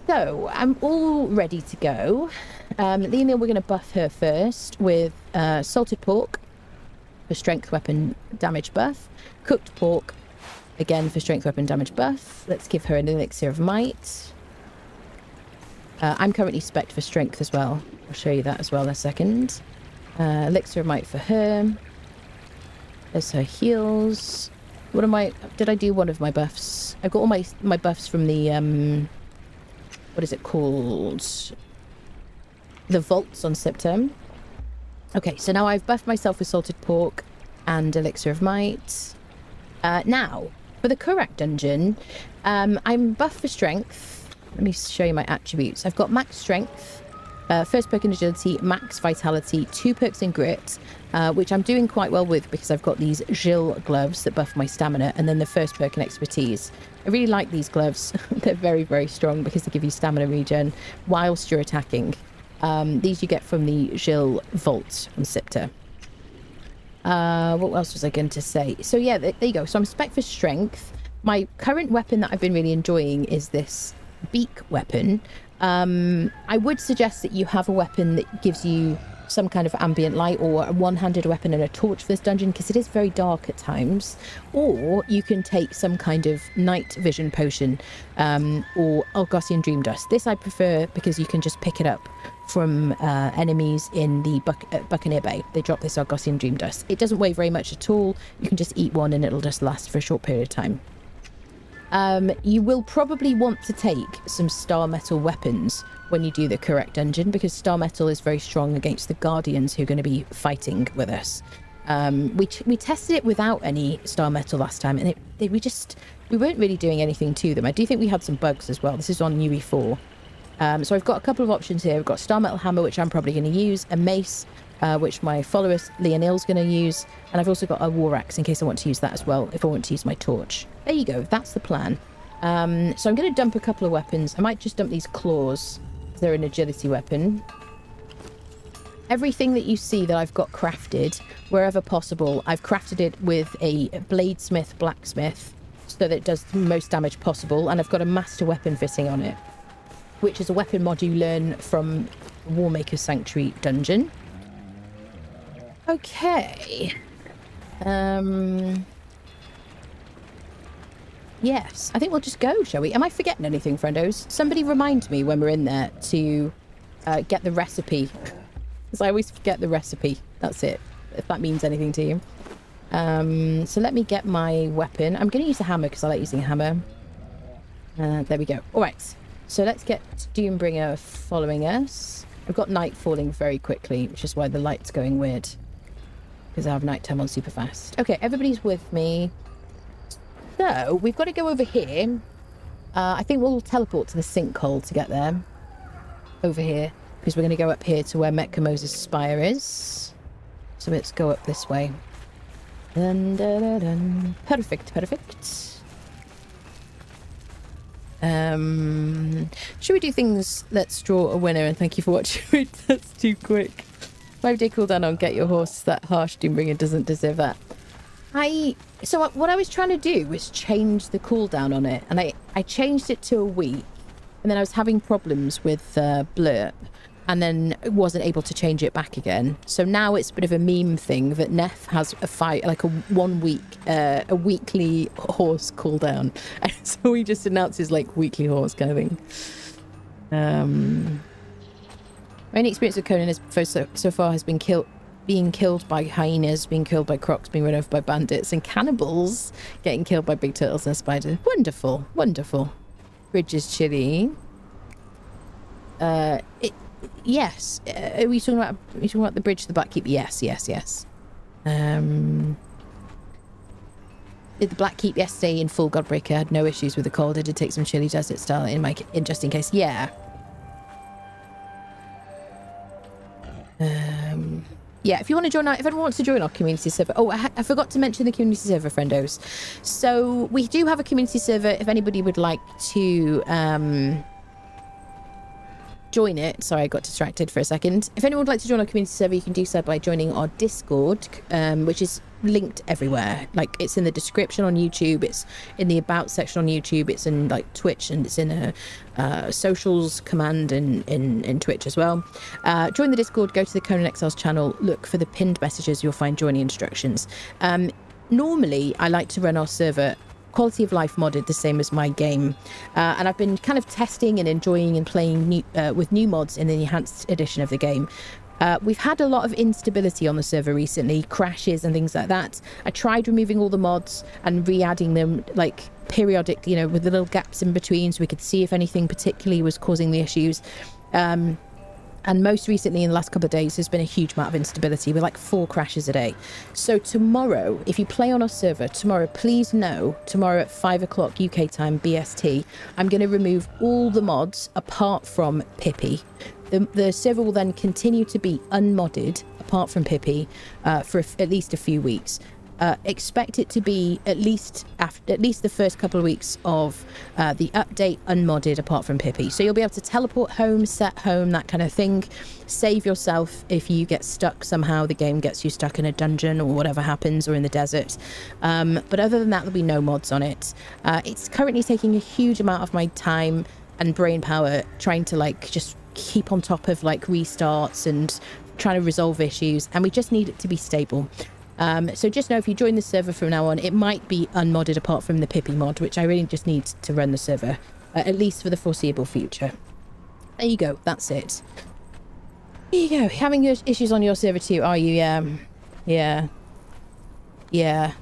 So I'm all ready to go. Leonil, we're going to buff her first with salted pork for strength weapon damage buff, cooked pork again for strength weapon damage buff. Let's give her an elixir of might. I'm currently spec'd for strength as well. I'll show you that as well in a second. Elixir of might for her. There's her heals. Did I do one of my buffs? I've got all my buffs from the what is it called? The vaults on Siptah. Okay, so now I've buffed myself with salted pork and elixir of might. Now, for the Kurak dungeon, I'm buffed for strength. Let me show you my attributes. I've got max strength, first perk in agility, max vitality, 2 perks in grit, which I'm doing quite well with because I've got these Gil gloves that buff my stamina, and then the first perk in expertise. I really like these gloves. They're very, very strong because they give you stamina regen whilst you're attacking. These you get from the Gil vault on Siptah. What else was I going to say? So yeah, there you go. So I'm spec for strength. My current weapon that I've been really enjoying is this beak weapon. I would suggest that you have a weapon that gives you some kind of ambient light or a one-handed weapon and a torch for this dungeon because it is very dark at times, or you can take some kind of night vision potion or Algosian dream dust. This I prefer because you can just pick it up from enemies in the Buccaneer Bay. They drop this Algosian dream dust. It doesn't weigh very much at all. You can just eat one and it'll just last for a short period of time. You will probably want to take some star metal weapons when you do the Kurak dungeon, because star metal is very strong against the guardians who are going to be fighting with us. We tested it without any star metal last time, and we weren't really doing anything to them. I do think we had some bugs as well. This is on UE4. So I've got a couple of options here. We've got star metal hammer, which I'm probably going to use, a mace, which my follower Leonil's going to use, and I've also got a war axe in case I want to use that as well, if I want to use my torch. There you go, that's the plan. So I'm going to dump a couple of weapons. I might just dump these claws. They're an agility weapon. Everything that you see that I've got crafted, wherever possible, I've crafted it with a bladesmith blacksmith so that it does the most damage possible, and I've got a master weapon fitting on it, which is a weapon mod you learn from Warmaker's Sanctuary dungeon. Okay. Yes, I think we'll just go, shall we? Am I forgetting anything, friendos? Somebody remind me when we're in there to get the recipe. Because I always forget the recipe. That's it, if that means anything to you. So let me get my weapon. I'm going to use the hammer because I like using a hammer. There we go. All right. So let's get Doombringer following us. I've got night falling very quickly, which is why the light's going weird. Because I have nighttime on super fast. Okay, everybody's with me. So, we've got to go over here. I think we'll teleport to the sinkhole to get there. Over here. Because we're going to go up here to where Mecha-Moses' spire is. So let's go up this way. Dun, dun, dun, dun. Perfect, perfect. Should we do things? Let's draw a winner and thank you for watching. That's too quick. 5-day cooldown on get your horse. That harsh Doombringer doesn't deserve that. So what I was trying to do was change the cooldown on it, and I changed it to a week, and then I was having problems with Blurp, and then wasn't able to change it back again. So now it's a bit of a meme thing that Neff has a fight, like a 1 week, a weekly horse cooldown. And so he just announces like weekly horse kind of thing. My only experience with Conan so far has been being killed by hyenas, being killed by crocs, being run over by bandits, and cannibals getting killed by big turtles and spiders. Wonderful, wonderful. Bridge is chilly. Yes. Are we talking about the bridge to the Blackkeep? Yes, yes, yes. Did the Blackkeep yesterday in full Godbreaker? I had no issues with the cold. I did take some chilly desert style in just in case. Yeah. Yeah, if you want to join if anyone wants to join our community server. Oh, I forgot to mention the community server, friendos. So we do have a community server if anybody would like to join it. Sorry, I got distracted for a second. If anyone would like to join our community server, you can do so by joining our Discord, which is linked everywhere. Like, it's in the description on YouTube, it's in the about section on YouTube, it's in like Twitch, and it's in a socials command in Twitch as well. Join the Discord, go to the Conan Exiles channel, look for the pinned messages, you'll find joining instructions. Normally I like to run our server quality of life modded the same as my game, and I've been kind of testing and enjoying and playing with new mods in the enhanced edition of the game. We've had a lot of instability on the server recently, crashes and things like that. I tried removing all the mods and re-adding them like periodically, you know, with the little gaps in between so we could see if anything particularly was causing the issues. And most recently, in the last couple of days, there's been a huge amount of instability with like 4 crashes a day. So tomorrow, if you play on our server, tomorrow, please know, tomorrow at 5 o'clock UK time, BST, I'm going to remove all the mods apart from Pippi. The server will then continue to be unmodded, apart from Pippi, for at least a few weeks. Expect it to be at least the first couple of weeks of the update unmodded apart from Pippi. So you'll be able to teleport home, set home, that kind of thing. Save yourself if you get stuck somehow, the game gets you stuck in a dungeon or whatever happens, or in the desert. But other than that, there'll be no mods on it. It's currently taking a huge amount of my time and brain power trying to like just keep on top of like restarts and trying to resolve issues, and we just need it to be stable. So just know if you join the server from now on, it might be unmodded apart from the Pippi mod, which I really just need to run the server, at least for the foreseeable future. There you go. That's it. There you go. Having issues on your server too, are you? Yeah.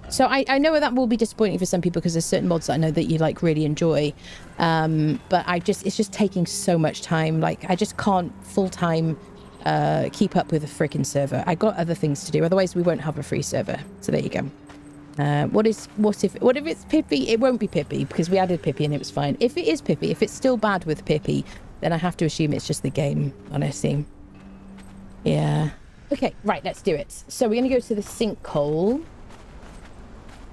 So I know that will be disappointing for some people because there's certain mods that I know that you like really enjoy. But it's just taking so much time. Like I just can't full-time keep up with a freaking server. I got other things to do. Otherwise we won't have a free server. So there you go. What if it's Pippi? It won't be Pippi because we added Pippi and it was fine. If it is Pippi, if it's still bad with Pippi, then I have to assume it's just the game, honestly. Yeah. Okay, right, let's do it. So we're going to go to the sinkhole.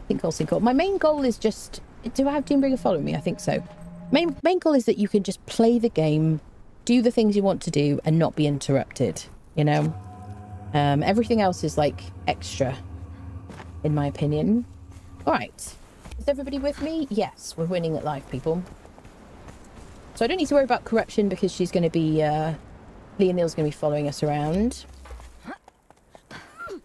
Sinkhole. My main goal is just... Do I have Doombringer following me? I think so. Main goal is that you can just play the game, do the things you want to do, and not be interrupted, you know? Everything else is, like, extra, in my opinion. All right. Is everybody with me? Yes, we're winning at live, people. So I don't need to worry about corruption because she's going to be... Leonil's going to be following us around.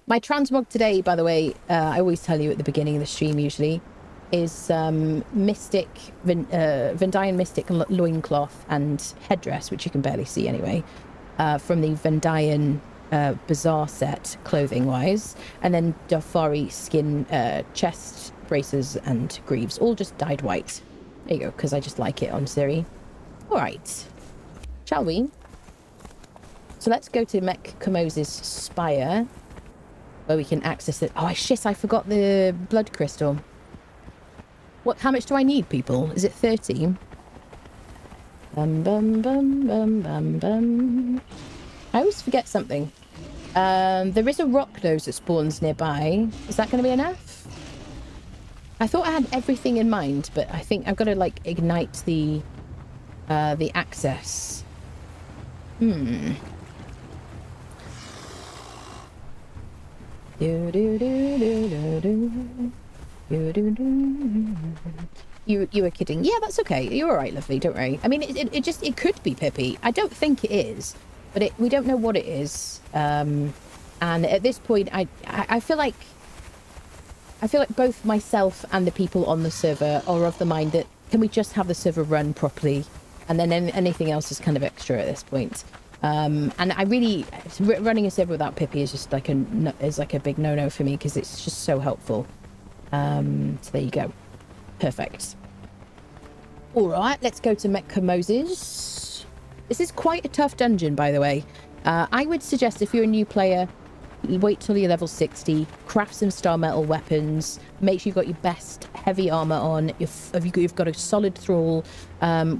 My transmog today, by the way, I always tell you at the beginning of the stream usually, is Mystic, Vendian Mystic loincloth and headdress, which you can barely see anyway, from the Vendian Bazaar set, clothing-wise. And then Darfari skin chest braces and greaves, all just dyed white. There you go, because I just like it on Siri. All right. Shall we? So let's go to Mek Kamoz's spire, where we can access it. Oh, shit, I forgot the blood crystal. How much do I need, people? Is it 30? Bum, bum, bum, bum, bum, bum. I always forget something. There is a rock nose that spawns nearby. Is that going to be enough? I thought I had everything in mind, but I think I've got to, like, ignite the access. You were kidding. Yeah, that's okay. You're all right, lovely. Don't worry. I mean, it could be Pippi. I don't think it is, but we don't know what it is. And at this point, I feel like both myself and the people on the server are of the mind that can we just have the server run properly, and then anything else is kind of extra at this point. And I really, running a server without Pippi is just like a big no-no for me because it's just so helpful. So there you go. Perfect. All right, let's go to Mek Kamoz's. This is quite a tough dungeon, by the way. I would suggest if you're a new player, wait till you're level 60, craft some star metal weapons, make sure you've got your best heavy armor on, you've got a solid thrall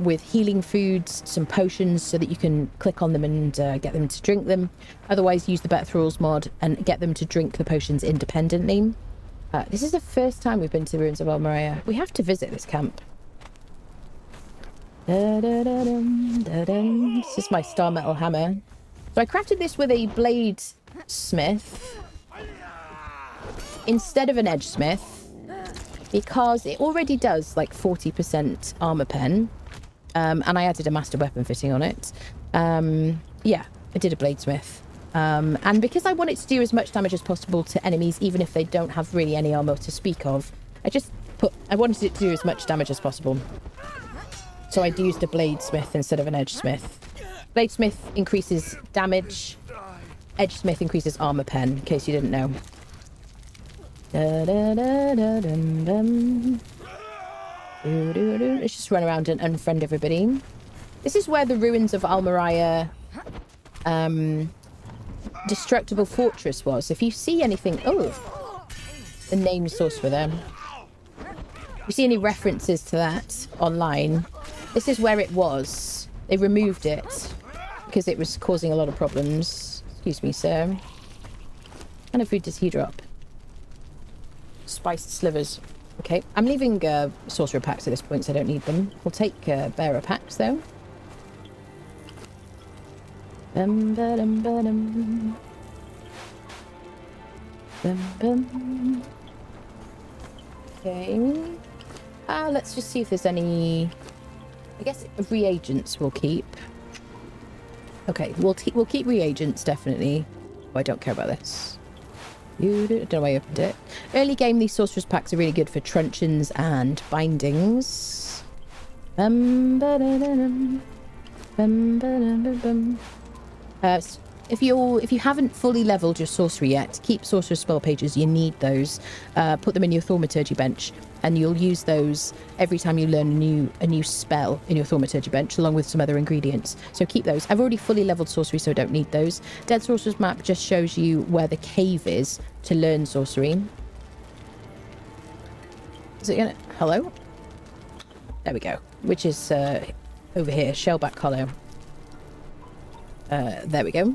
with healing foods, some potions so that you can click on them and get them to drink them. Otherwise, use the Better Thralls mod and get them to drink the potions independently. This is the first time we've been to the ruins of Almeria. We have to visit this camp. This is my star metal hammer. So I crafted this with a blade smith instead of an edge smith because it already does like 40% armor pen, and I added a master weapon fitting on it. Yeah, I did a bladesmith, and because I want it to do as much damage as possible to enemies even if they don't have really any armor to speak of, I wanted it to do as much damage as possible, so I used a bladesmith instead of an edge smith. Bladesmith increases damage, edge smith increases armor pen, in case you didn't know. Let's just run around and unfriend everybody. This is where the ruins of Almeria destructible fortress was. If you see anything... Oh! The name source for them. If you see any references to that online, this is where it was. They removed it because it was causing a lot of problems. Excuse me, sir. What kind of food does he drop? Spiced slivers. Okay, I'm leaving sorcerer packs at this point, so I don't need them. We'll take bearer packs, though. Okay. Let's just see if there's any... I guess reagents we'll keep. Okay, we'll keep reagents, definitely. I don't care about this. I don't know why I opened it. Early game, these sorcerer's packs are really good for truncheons and bindings. If you haven't fully leveled your sorcery yet, keep sorcerer spell pages. You need those. Put them in your thaumaturgy bench, and you'll use those every time you learn a new spell in your thaumaturgy bench, along with some other ingredients. So keep those. I've already fully leveled sorcery, so I don't need those. Dead Sorcerer's Map just shows you where the cave is to learn sorcery. Is it gonna... Hello? There we go. Which is over here, Shellback Hollow. There we go.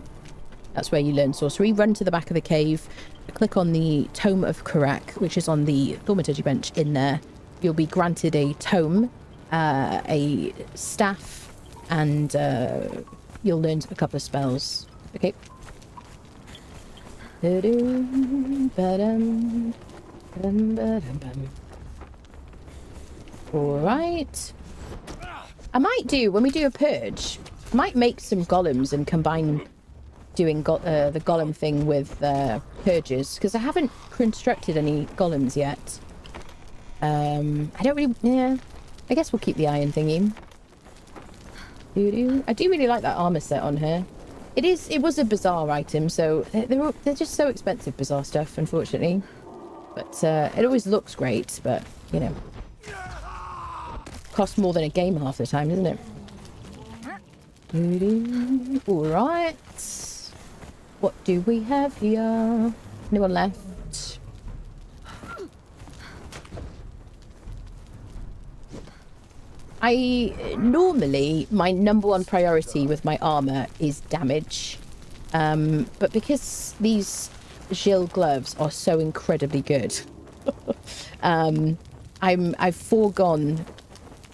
That's where you learn sorcery. Run to the back of the cave, click on the Tome of Kurak, which is on the thaumaturgy bench in there. You'll be granted a tome, a staff, and you'll learn a couple of spells. Okay. Alright. I might do, when we do a purge, I might make some golems and combine doing the golem thing with purges, because I haven't constructed any golems yet. I don't really... Yeah, I guess we'll keep the iron thingy. I do really like that armor set on her. It was a bizarre item, so they're just so expensive, bizarre stuff, unfortunately. But it always looks great, but, you know. Costs more than a game half the time, doesn't it? Alright. What do we have here? Anyone left? Normally, my #1 priority with my armor is damage. But because these Gil gloves are so incredibly good, I've foregone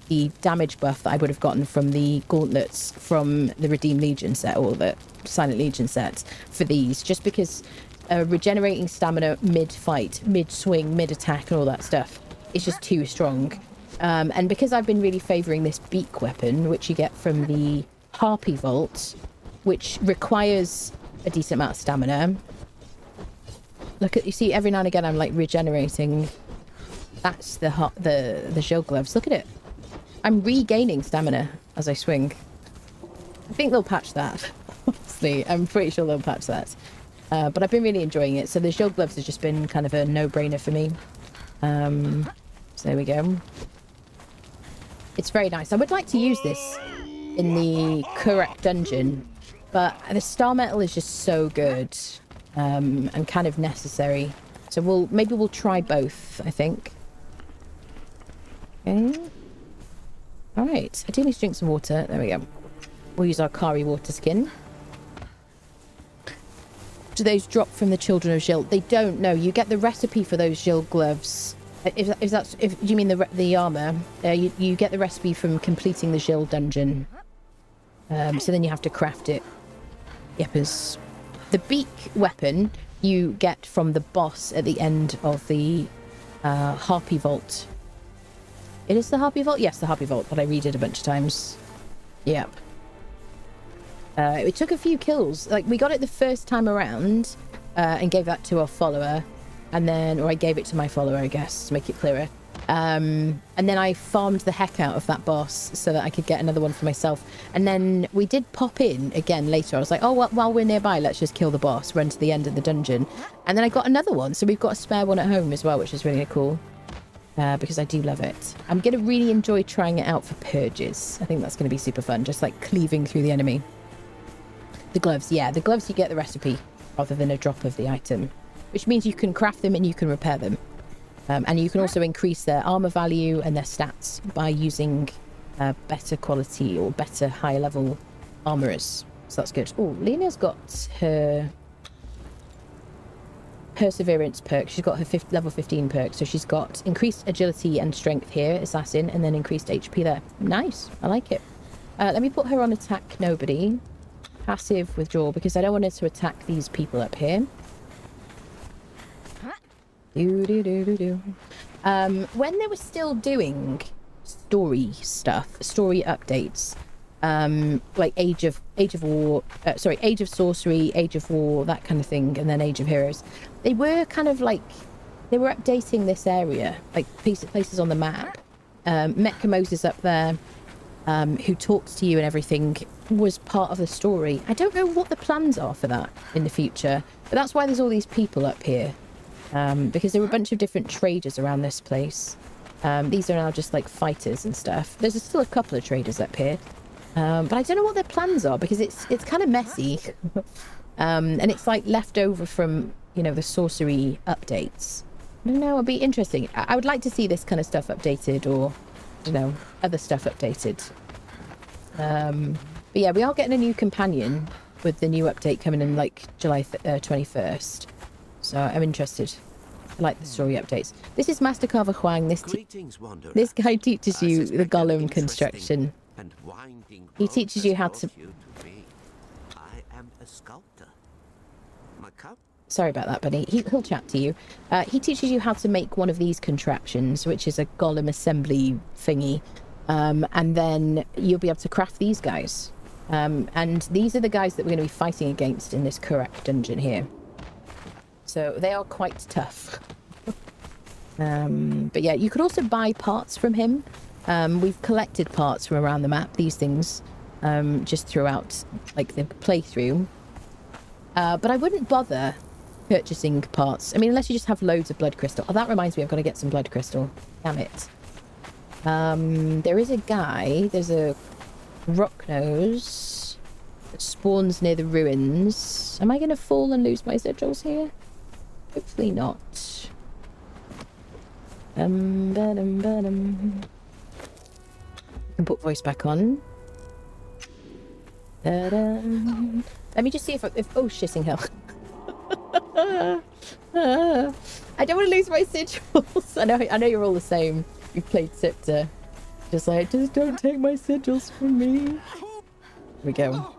the damage buff that I would have gotten from the gauntlets from the Redeemed Legion set, or the Silent Legion set, for these, just because regenerating stamina mid-fight, mid-swing, mid-attack and all that stuff is just too strong. And because I've been really favouring this beak weapon, which you get from the Harpy Vault, which requires a decent amount of stamina. Look at, you see, every now and again I'm like regenerating. That's the shield gloves. Look at it. I'm regaining stamina as I swing. I think they'll patch that. Honestly, I'm pretty sure they'll patch that. But I've been really enjoying it. So the shield gloves has just been kind of a no-brainer for me. So there we go. It's very nice. I would like to use this in the Kurak dungeon, but the star metal is just so good and kind of necessary. So maybe we'll try both, I think. Okay. All right. I do need to drink some water. There we go. We'll use our Kari water skin. Do those drop from the Children of Gil? They don't. No, you get the recipe for those Gil gloves. If you mean the armor, you get the recipe from completing the Gil dungeon. So then you have to craft it. Yepers. The beak weapon you get from the boss at the end of the Harpy Vault. It is the Harpy Vault? Yes, the Harpy Vault, but I read it a bunch of times. Yep. It took a few kills. Like, we got it the first time around and gave that to our follower. And then, or I gave it to my follower, I guess, to make it clearer. And then I farmed the heck out of that boss so that I could get another one for myself. And then we did pop in again later. I was like, oh, well, while we're nearby, let's just kill the boss, run to the end of the dungeon. And then I got another one. So we've got a spare one at home as well, which is really cool. Because I do love it. I'm going to really enjoy trying it out for purges. I think that's going to be super fun. Just like cleaving through the enemy. The gloves, yeah. The gloves, you get the recipe rather than a drop of the item. Which means you can craft them and you can repair them. And you can also increase their armor value and their stats by using better quality or better higher level armorers. So that's good. Oh, Lena's got her Perseverance perk. She's got her level 15 perk. So she's got increased agility and strength here, assassin, and then increased HP there. Nice. I like it. Let me put her on attack nobody. Passive withdraw, because I don't want her to attack these people up here. When they were still doing story stuff, story updates, like Age of War, Age of Sorcery, Age of War, that kind of thing, and then Age of Heroes. They were kind of like, they were updating this area, like places on the map. Metka Moses up there, who talks to you and everything, was part of the story. I don't know what the plans are for that in the future, but that's why there's all these people up here, because there were a bunch of different traders around this place. These are now just like fighters and stuff. There's still a couple of traders up here. But I don't know what their plans are, because it's kind of messy. And it's like left over from, you know, the sorcery updates. I don't know, it'll be interesting. I would like to see this kind of stuff updated, or, you know, other stuff updated. But yeah, we are getting a new companion with the new update coming in like July 21st. So I'm interested. I like the story updates. This is Master Carver Huang. This guy teaches you the golem construction. He teaches you how to... I am a sculptor. Sorry about that, buddy. He'll chat to you. He teaches you how to make one of these contraptions, which is a golem assembly thingy. And then you'll be able to craft these guys. And these are the guys that we're going to be fighting against in this Kurak dungeon here. So they are quite tough. But yeah, you could also buy parts from him. We've collected parts from around the map, these things, just throughout like the playthrough. But I wouldn't bother purchasing parts. I mean, unless you just have loads of blood crystal. Oh, that reminds me, I've got to get some blood crystal. Damn it. There is a guy, there's a rock nose that spawns near the ruins. Am I going to fall and lose my sigils here? Hopefully not. Can put voice back on. Let me just see if oh, shitting hell. I don't want to lose my sigils. I know you're all the same. You've played Siptah. Just like, just don't take my sigils from me. Here we go.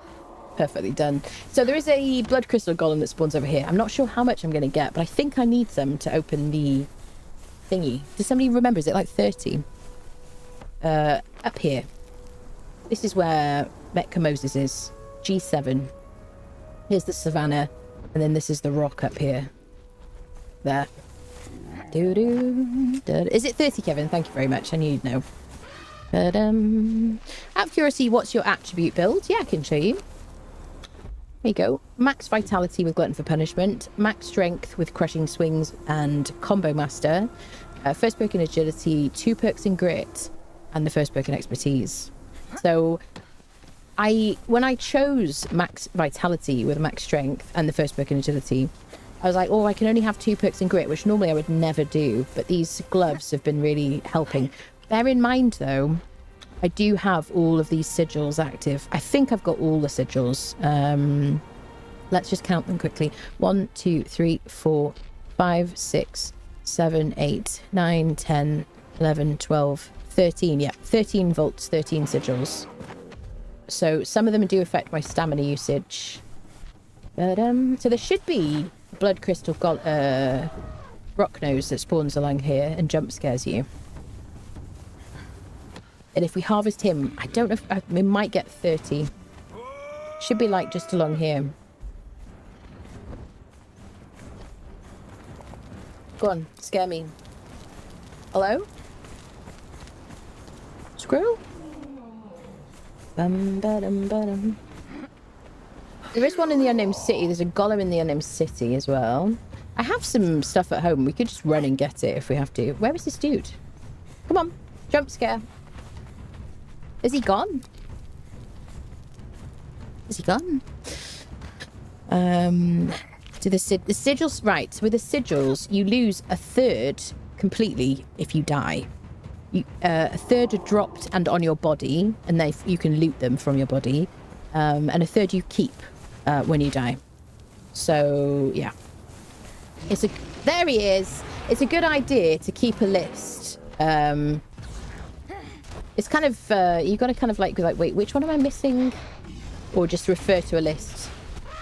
Perfectly done. So there is a blood crystal golem that spawns over here. I'm not sure how much I'm going to get, but I think I need some to open the thingy. Does somebody remember? Is it like 30? Up here. This is where Metka Moses is. G7. Here's the savannah. And then this is the rock up here. There. Is it 30, Kevin? Thank you very much. I knew you'd know. Out of curiosity, what's your attribute build? Yeah, I can show you. There you go. Max vitality with glutton for punishment. Max strength with crushing swings and combo master. First perk in agility. 2 perks in grit. And the first perk in expertise. So when I chose max vitality with max strength and the first perk in agility, I was like, oh, I can only have 2 perks in grit, which normally I would never do. But these gloves have been really helping. Bear in mind, though, I do have all of these sigils active. I think I've got all the sigils. Let's just count them quickly. 1, 2, 3, 4, 5, 6, 7, 8, 9, 10, 11, 12, 13. Yeah, 13 volts, 13 sigils. So some of them do affect my stamina usage. But, so there should be blood crystal rock nose that spawns along here and jump scares you. And if we harvest him, I don't know if we might get 30. Should be like just along here. Go on, scare me. Hello? Squirrel? Bum. There is one in the Unnamed City. There's a golem in the Unnamed City as well. I have some stuff at home. We could just run and get it if we have to. Where is this dude? Come on, jump scare. Is he gone? Is he gone? So the sigils, right, so with the sigils, you lose a third completely if you die. A third are dropped and on your body, and you can loot them from your body. And a third you keep when you die. So, yeah. There he is. It's a good idea to keep a list. It's kind of, you've got to kind of like, wait, which one am I missing? Or just refer to a list,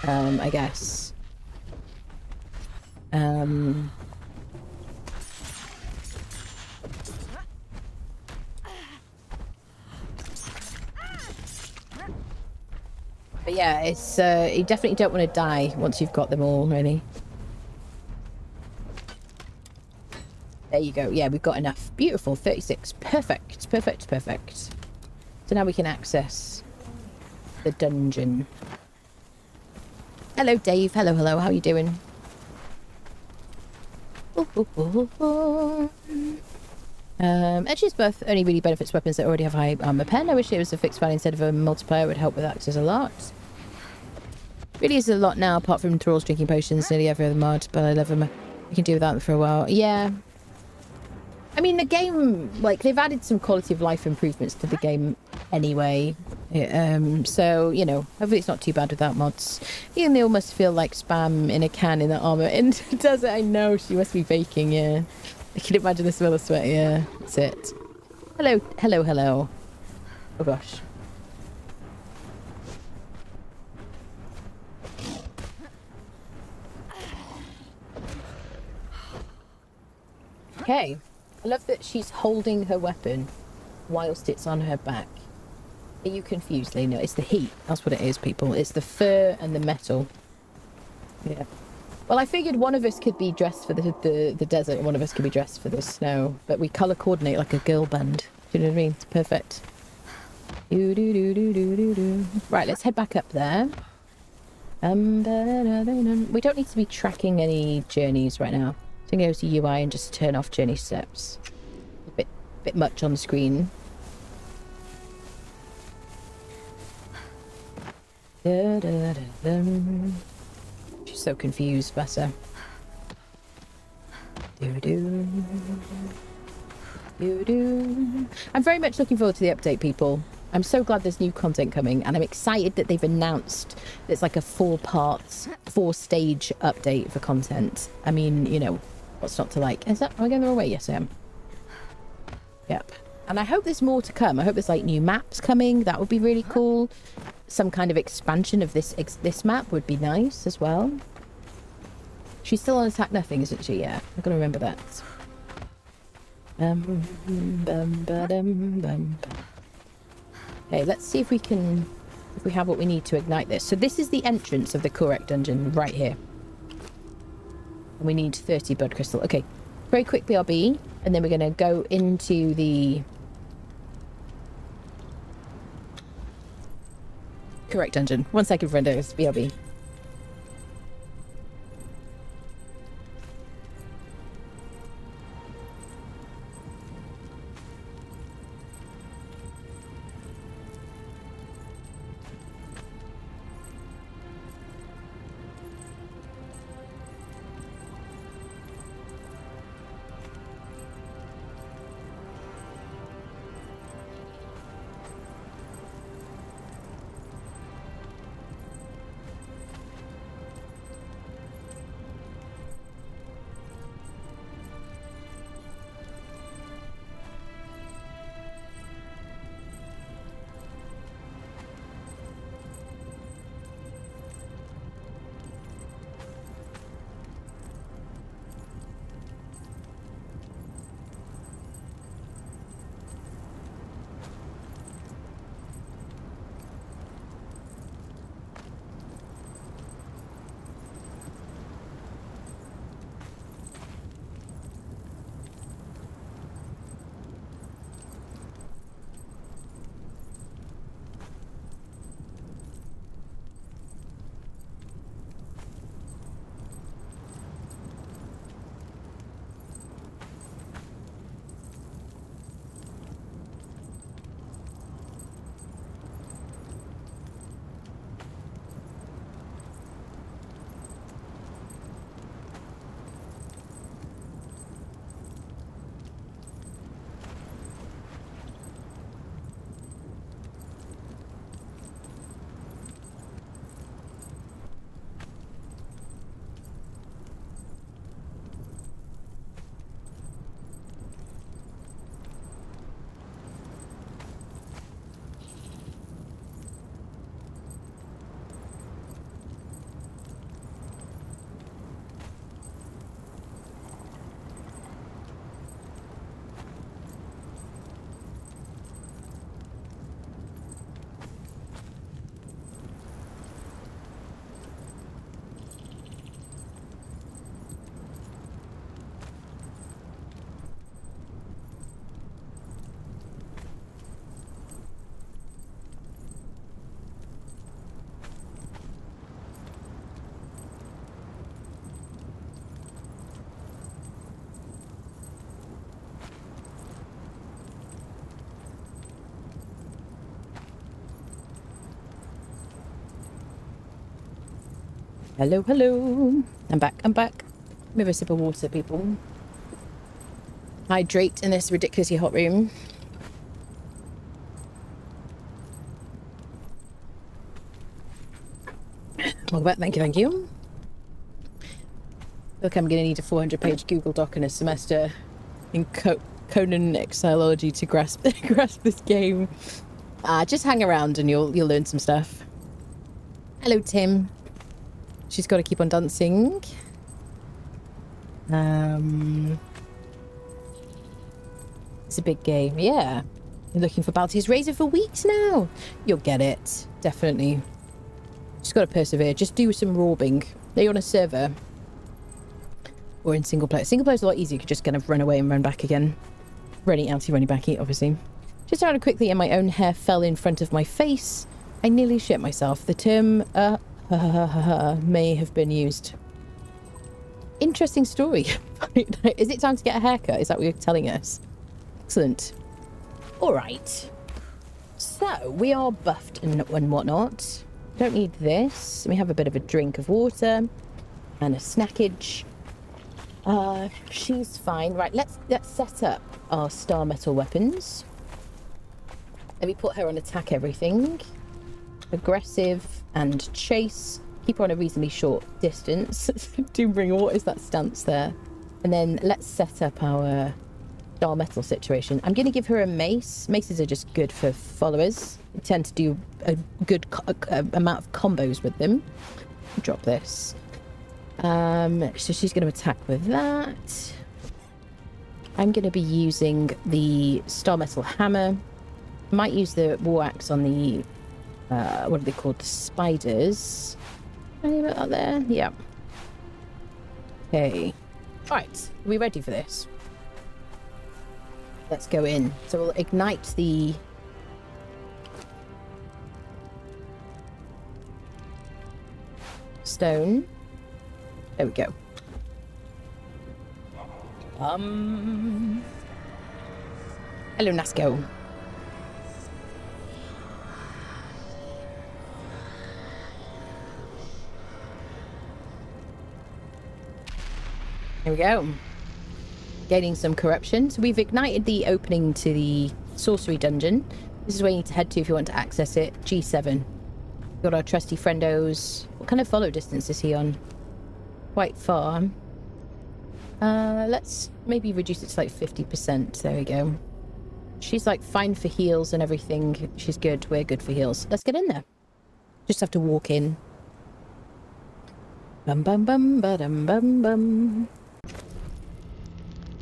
I guess. But yeah, it's you definitely don't want to die once you've got them all, really. There you go. Yeah, we've got enough. Beautiful. 36. Perfect. Perfect. Perfect. So now we can access the dungeon. Hello, Dave. Hello, hello. How are you doing? Edge's buff only really benefits weapons that already have high armor pen. I wish it was a fixed value instead of a multiplier. It would help with access a lot. Really is a lot now, apart from Thrall's drinking potions, nearly every other mod, but I love them. You can do without them for a while. Yeah. I mean, the game, like, they've added some quality of life improvements to the game anyway. So, you know, hopefully it's not too bad without mods. Even they almost feel like spam in a can in the armor. And does it? I know, she must be baking, yeah. I can imagine the smell of sweat, yeah. That's it. Hello, hello, hello. Oh, gosh. Okay. I love that she's holding her weapon whilst it's on her back. Are you confused, Lena? It's the heat. That's what it is, people. It's the fur and the metal. Yeah. Well, I figured one of us could be dressed for the desert and one of us could be dressed for the snow. But we colour coordinate like a girl band. Do you know what I mean? It's perfect. Right, let's head back up there. We don't need to be tracking any journeys right now. So I'm going to go to UI and just turn off journey steps. A bit much on the screen. She's so confused, bless her. I'm very much looking forward to the update, people. I'm so glad there's new content coming, and I'm excited that they've announced that it's like a 4-stage update for content. I mean, you know, what's not to like? Am I going the wrong way? Yes, I am. Yep. And I hope there's more to come. I hope there's like new maps coming. That would be really cool. Some kind of expansion of this map would be nice as well. She's still on attack nothing, isn't she? Yeah, I'm gonna remember that. Okay, let's see if we have what we need to ignite this. So this is the entrance of the Kurak dungeon right here. And we need 30 blood crystal. Okay, very quick BRB, and then we're gonna go into the Kurak dungeon. 1 second, friendos. BRB. Hello, hello. I'm back, I'm back. Maybe a sip of water, people. Hydrate in this ridiculously hot room. Welcome back, thank you, thank you. Look, I'm going to need a 400-page Google Doc in a semester in Conan Exiles Ue5 to grasp this game. Just hang around and you'll learn some stuff. Hello, Tim. She's got to keep on dancing. It's a big game, yeah. You're looking for Balti's Razor for weeks now. You'll get it, definitely. Just got to persevere. Just do some robbing. Are you on a server? Or in single player? Single player's a lot easier. You could just kind of run away and run back again. Running outy, running backy, obviously. Just around quickly and my own hair fell in front of my face. I nearly shit myself. The term may have been used. Interesting story. Is it time to get a haircut? Is that what you're telling us? Excellent. Alright. So, we are buffed and whatnot. Don't need this. We have a bit of a drink of water. And a snackage. She's fine. Right, let's set up our star metal weapons. Let me put her on attack everything. Aggressive and chase. Keep her on a reasonably short distance. Doombringer, what is that stance there? And then let's set up our star metal situation. I'm going to give her a mace. Maces are just good for followers. We tend to do a good amount of combos with them. Drop this. So she's going to attack with that. I'm going to be using the star metal hammer. Might use the war axe on the what are they called? The spiders. Any of it out there? Yeah. Okay. Right. Are we ready for this? Let's go in. So we'll ignite the stone. There we go. Hello, Nasco. There we go. Gaining some corruption. So we've ignited the opening to the sorcery dungeon. This is where you need to head to if you want to access it. G7. Got our trusty friendos. What kind of follow distance is he on? Quite far. Let's maybe reduce it to like 50%. There we go. She's like fine for heals and everything. She's good. We're good for heals. Let's get in there. Just have to walk in. Bum bum bum ba dum bum bum.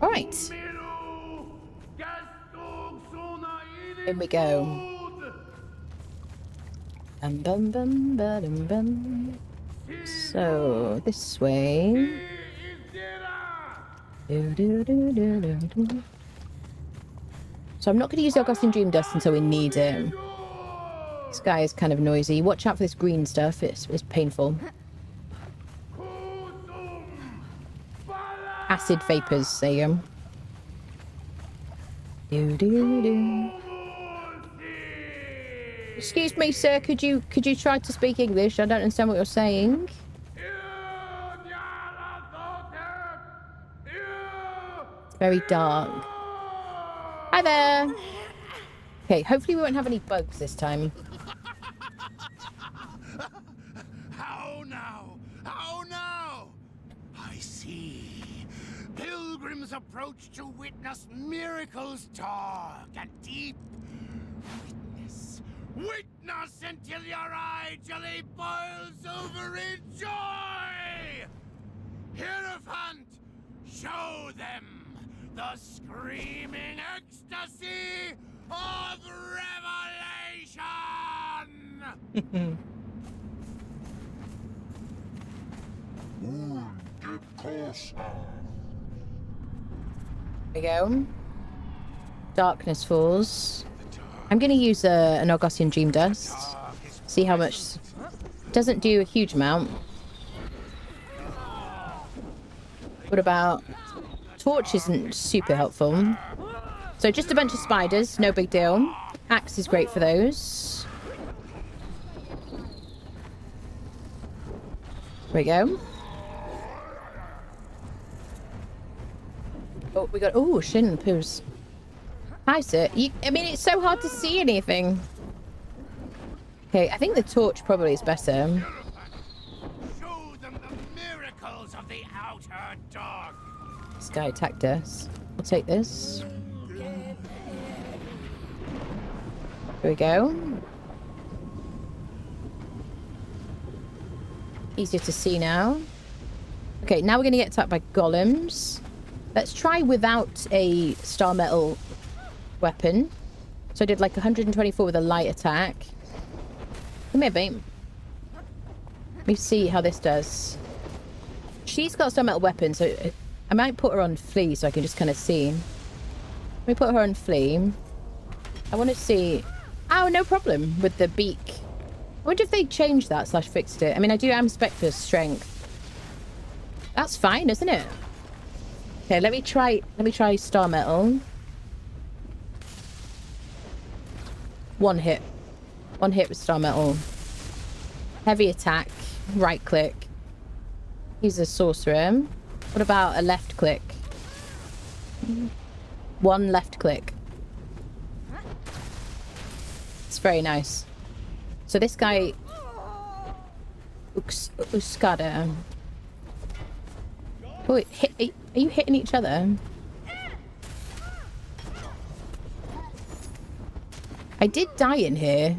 All right. In we go. Bum bum bum ba dum bum. So this way. So I'm not going to use the Augustin Dream Dust until we need it. This guy is kind of noisy. Watch out for this green stuff. It's painful. Acid vapors. There you go. Excuse me, sir. Could you try to speak English? I don't understand what you're saying. It's very dark. Hi there. Okay, hopefully we won't have any bugs this time. How now? How now? I see. Pilgrims approach to witness miracles dark and deep. Witness until your eye jelly boils over in joy! Hierophant, show them the screaming ecstasy of revelation! There we go. Darkness falls. I'm going to use an Augustin Dream Dust. See how much. Doesn't do a huge amount. What about... Torch isn't super helpful. So just a bunch of spiders, no big deal. Axe is great for those. we go. Oh, we got... Oh, shin poos. Hi, sir. I mean, it's so hard to see anything. Okay, I think the torch probably is better. Show them the miracles of the outer dark. This guy attacked us. We'll take this. Here we go. Easier to see now. Okay, now we're going to get attacked by golems. Let's try without a star metal weapon. So I did like 124 with a light attack. Come here, babe. Let me see how this does. She's got a star metal weapon, so I might put her on flea so I can just kind of see. Let me put her on flea. I want to see... Oh, no problem with the beak. I wonder if they changed that / fixed it. I mean, I do am spec for strength. That's fine, isn't it? Okay, let me try star metal. One hit with star metal. Heavy attack, right click. He's a sorcerer. What about a left click? One left click. It's very nice. So this guy, Uskada. Oh, are you hitting each other? I did die in here.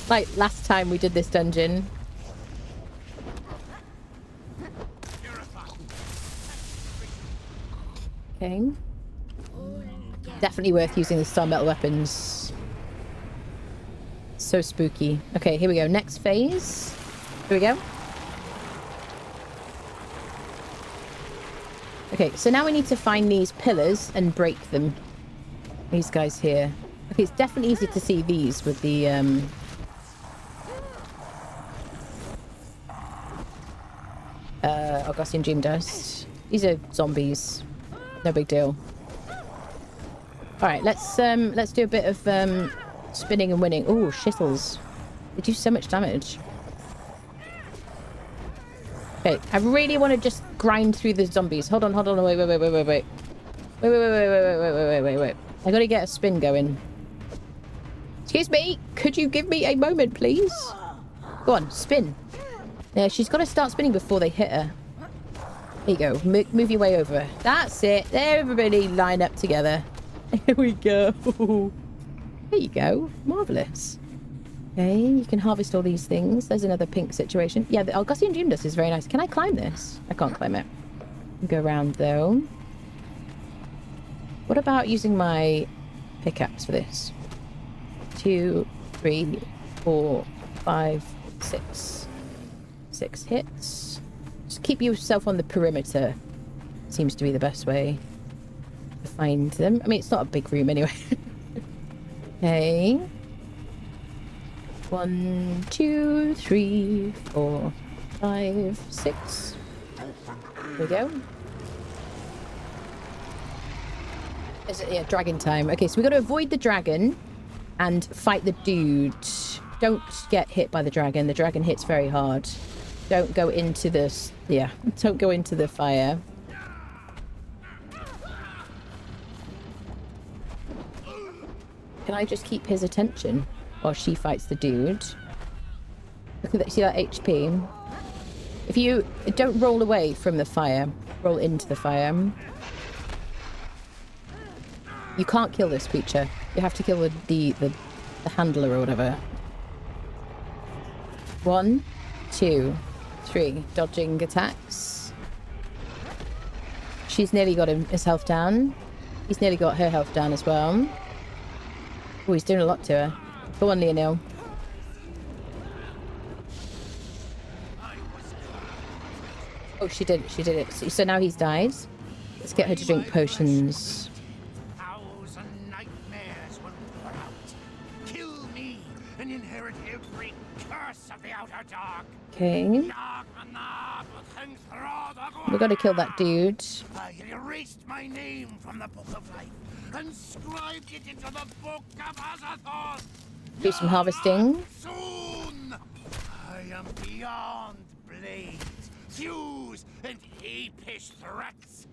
Like last time we did this dungeon. Okay. Definitely worth using the star metal weapons. So spooky. Okay, here we go. Next phase. Here we go. Okay, so now we need to find these pillars and break them. These guys here. Okay, it's definitely easy to see these with the Augustin Dream Dust. These are zombies. No big deal. Alright, let's do a bit of spinning and winning. Oh, shittles. They do so much damage. Okay, I really want to just grind through the zombies. Hold on, wait. Wait. I gotta get a spin going. Excuse me, could you give me a moment, please? Go on, spin. Yeah, she's got to start spinning before they hit her. There you go. Move your way over. That's it. Everybody line up together. Here we go. There you go. Marvellous. Okay, you can harvest all these things. There's another pink situation. Yeah, the Algossian Dream Dust is very nice. Can I climb this? I can't climb it. Go around, though. What about using my pickaxe for this? 2, 3, 4, 5, 6. 6 hits. Just keep yourself on the perimeter. Seems to be the best way to find them. I mean, it's not a big room anyway. Okay. 1, 2, 3, 4, 5, 6. There we go. Is it, yeah, dragon time. Okay, so we've got to avoid the dragon and fight the dude. Don't get hit by the dragon. The dragon hits very hard. Don't go into this. Yeah, don't go into the fire. Can I just keep his attention while she fights the dude? Look at that. See that HP? If you don't roll away from the fire, roll into the fire. You can't kill this creature. You have to kill the handler or whatever. 1, 2, 3. Dodging attacks. She's nearly got his health down. He's nearly got her health down as well. Oh, he's doing a lot to her. Go on, Leonil. Oh, she did it. So now he's died. Let's get her to drink potions. Okay. We've got to kill that dude. I erased my name from the book of life and scribed it into the book of Azathoth. Do some harvesting. Soon, I am beyond blades fuse and apish threats.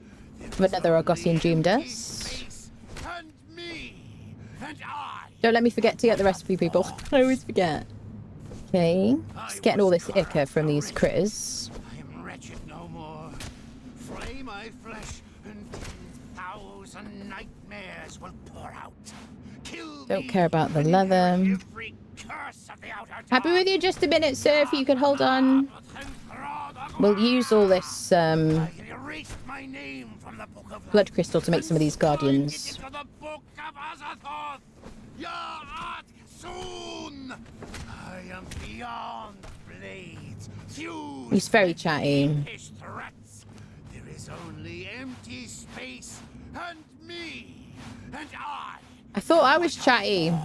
Another Argosian Dream Dust. Don't let me forget to get the recipe, people. I always forget. Okay, just getting all this ichor from these critters. I am wretched no more. Flay my flesh, and 10,000 nightmares will pour out. Kill Don't me, care about the and leather. inherit every curse of the outer Happy with dark. you just a minute, sir, if you could hold on. We'll use all this I erased my name from the book of blood life crystal to make some of these and scribed guardians. it into the book of Azathoth. Ya'at soon. I am beyond blades. Fused He's very and chatty. apish threats. There is only empty space and me and I thought I was chatty. I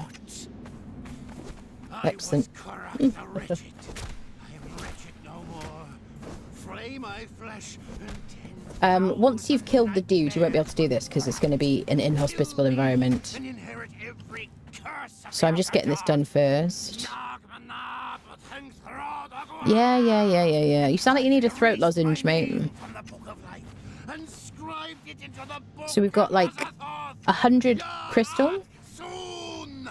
Excellent. was Kurak the wretched. I am wretched no more. Flay my flesh and 10,000 Once you've killed the dude, you won't be able to do this because it's going to be an inhospitable environment. and inherit every curse of So I'm the just outer getting this dark. done first. Yeah. You sound like you need a throat lozenge, mate. So we've got like 100 crystal. Soon,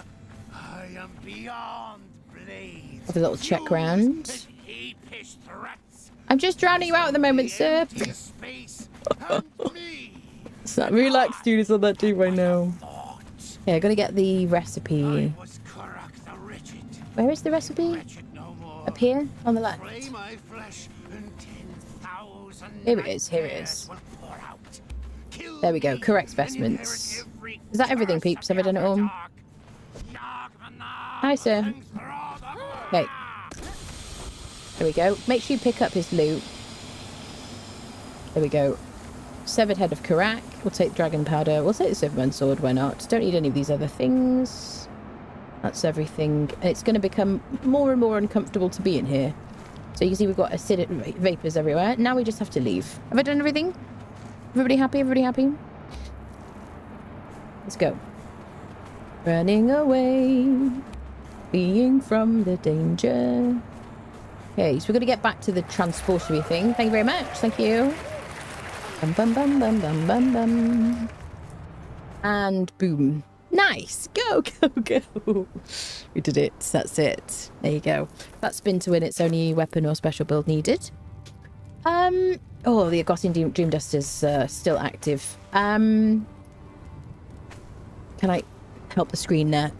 I am beyond blades. Have a little check round. and apish threats. I'm just drowning you out at the moment, sir. Empty space and me. It's not relax, dude. It's not that deep right now. Thought Yeah, gotta get the recipe. I was Kurak the wretched. Where is the recipe? Wretched no more. Up here on the left. Flay my flesh and 10,000 Here it is, here it nightmares is. will pour out. Kill There we go, me correct and vestments. inherit every Is that everything, curse peeps? of Have I done it the all? dark. Hi, sir. Okay. There we go. Make sure you pick up his loot. There we go. Severed head of Kurak. We'll take dragon powder. We'll take the Silverman sword. Why not? Don't need any of these other things. That's everything. And it's going to become more and more uncomfortable to be in here. So you can see we've got acidic vapors everywhere. Now we just have to leave. Have I done everything? Everybody happy? Everybody happy? Let's go. Running away. Fleeing from the danger. Okay, so we're going to get back to the transportery thing. Thank you very much. Thank you. Bum, bum, bum, bum, bum, bum, bum. And boom. Nice. Go, go, go. We did it. That's it. There you go. That spin to win. It's only weapon or special build needed. Oh, the Argosian Dream Dust is still active. Can I help the screen there?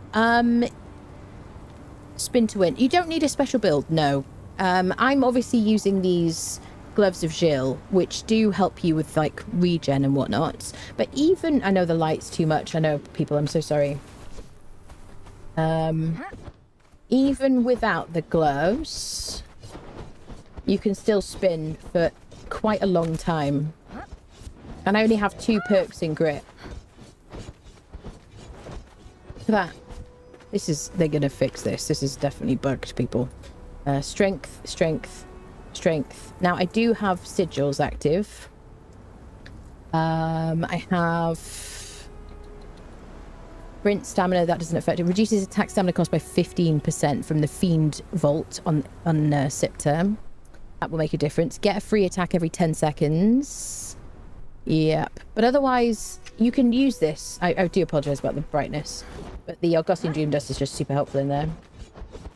Spin to win. You don't need a special build. No. I'm obviously using these gloves of Jill, which do help you with like regen and whatnot. But even, I know the light's too much. I know, people, I'm so sorry. Even without the gloves, you can still spin for quite a long time. And I only have 2 perks in grit. Look at that. This is, they're gonna fix this. This is definitely bugged, people. Strength, strength, strength. Now I do have sigils active. I have sprint stamina. That doesn't affect it. Reduces attack stamina cost by 15% from the Fiend Vault on Siptah. That will make a difference. Get a free attack every 10 seconds. Yep. But otherwise, you can use this. I do apologize about the brightness, but the Argosian Dream Dust is just super helpful in there.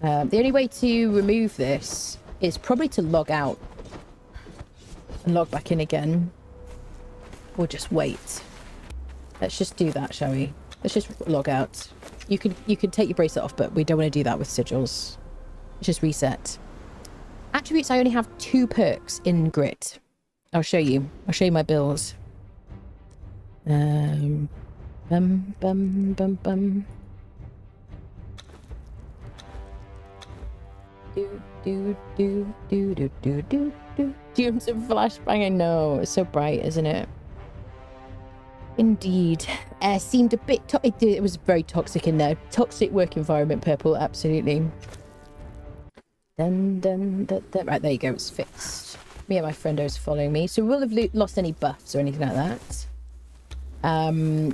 The only way to remove this is probably to log out and log back in again, or just wait. Let's just do that, shall we? Let's just log out. You can take your bracelet off, but we don't want to do that with sigils. Let's just reset. Attributes, I only have 2 perks in grit. I'll show you my builds. Bum bum bum bum. Do. Dunes and flashbang, I know. It's so bright, isn't it? Indeed. Seemed a bit... It was very toxic in there. Toxic work environment, purple, absolutely. Dun, dun, dun, dun. Right, there you go. It's fixed. Me and my friendo's following me. So we'll have lost any buffs or anything like that.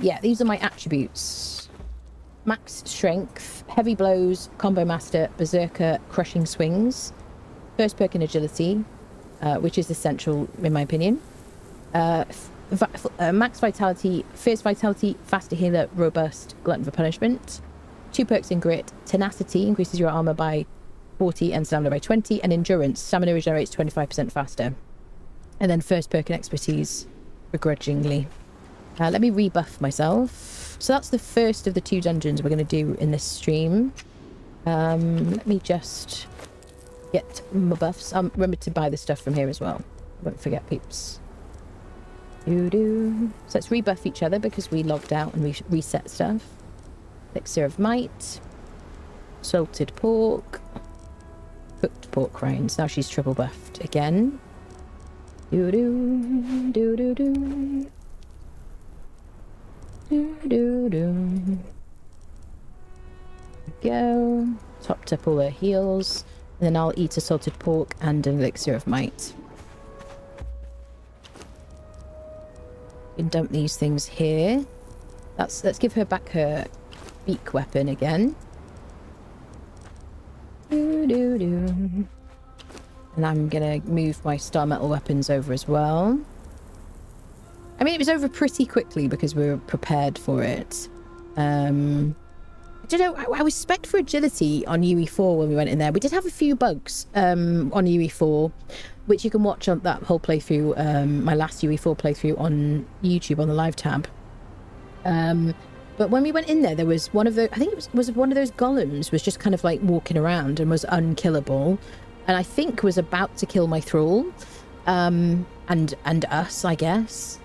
Yeah, these are my attributes. Max strength, heavy blows, combo master, berserker, crushing swings. First perk in agility. which is essential in my opinion. Max vitality, fierce vitality, faster healer, robust, glutton for punishment. 2 perks in grit. Tenacity increases your armor by 40 and stamina by 20, and endurance, stamina regenerates 25% faster. And then first perk in expertise, begrudgingly. Let me rebuff myself. So that's the first of the 2 dungeons we're going to do in this stream. Let me just get my buffs. Remember to buy the stuff from here as well. Won't forget, peeps. So let's rebuff each other because we logged out and reset stuff. Elixir of Might. Salted pork. Cooked pork rinds. Now she's triple buffed again. Go. Topped up all her heals. And then I'll eat a salted pork and an elixir of might. You can dump these things here. Let's give her back her beak weapon again. And I'm gonna move my star metal weapons over as well. I mean, it was over pretty quickly because we were prepared for it. I don't know, I was spec'd for agility on UE4 when we went in there. We did have a few bugs on UE4, which you can watch on that whole playthrough, my last UE4 playthrough on YouTube on the live tab. But when we went in there was one of the, I think it was one of those golems was just kind of like walking around and was unkillable. And I think was about to kill my thrall, and us, I guess.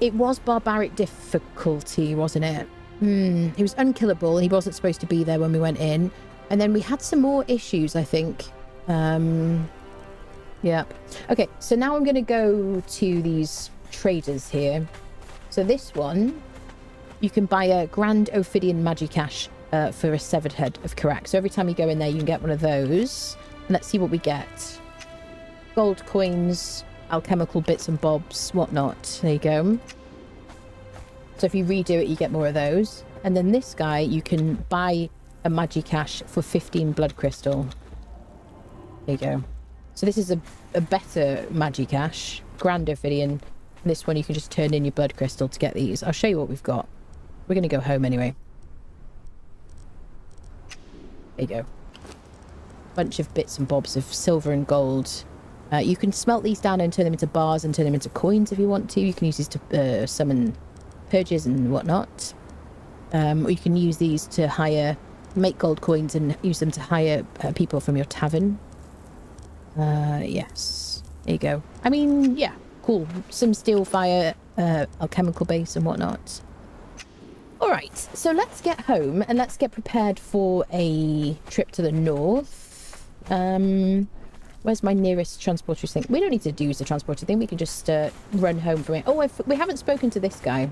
It was barbaric difficulty, wasn't it? He was unkillable and he wasn't supposed to be there when we went in. And then we had some more issues, I think. Yeah. Okay, so now I'm going to go to these traders here. So this one, you can buy a Grand Ophidian Magicash for a severed head of Kurak. So every time you go in there, you can get one of those. And let's see what we get. Gold coins, alchemical bits and bobs, whatnot. There you go. So if you redo it, you get more of those. And then this guy, you can buy a Magicash for 15 blood crystal. There you go. So this is a better Magicash, Grand Ophidian. This one you can just turn in your blood crystal to get these. I'll show you what we've got. We're going to go home anyway. There you go. Bunch of bits and bobs of silver and gold. You can smelt these down and turn them into bars and turn them into coins if you want to. You can use these to summon purges and whatnot. Or you can use these to hire, make gold coins and use them to hire people from your tavern. Yes. There you go. I mean, yeah, cool. Some steel fire, alchemical base and whatnot. All right, so let's get home and let's get prepared for a trip to the north. Where's my nearest transporter thing? We don't need to use the transporter thing. We can just run home from it. Oh, we haven't spoken to this guy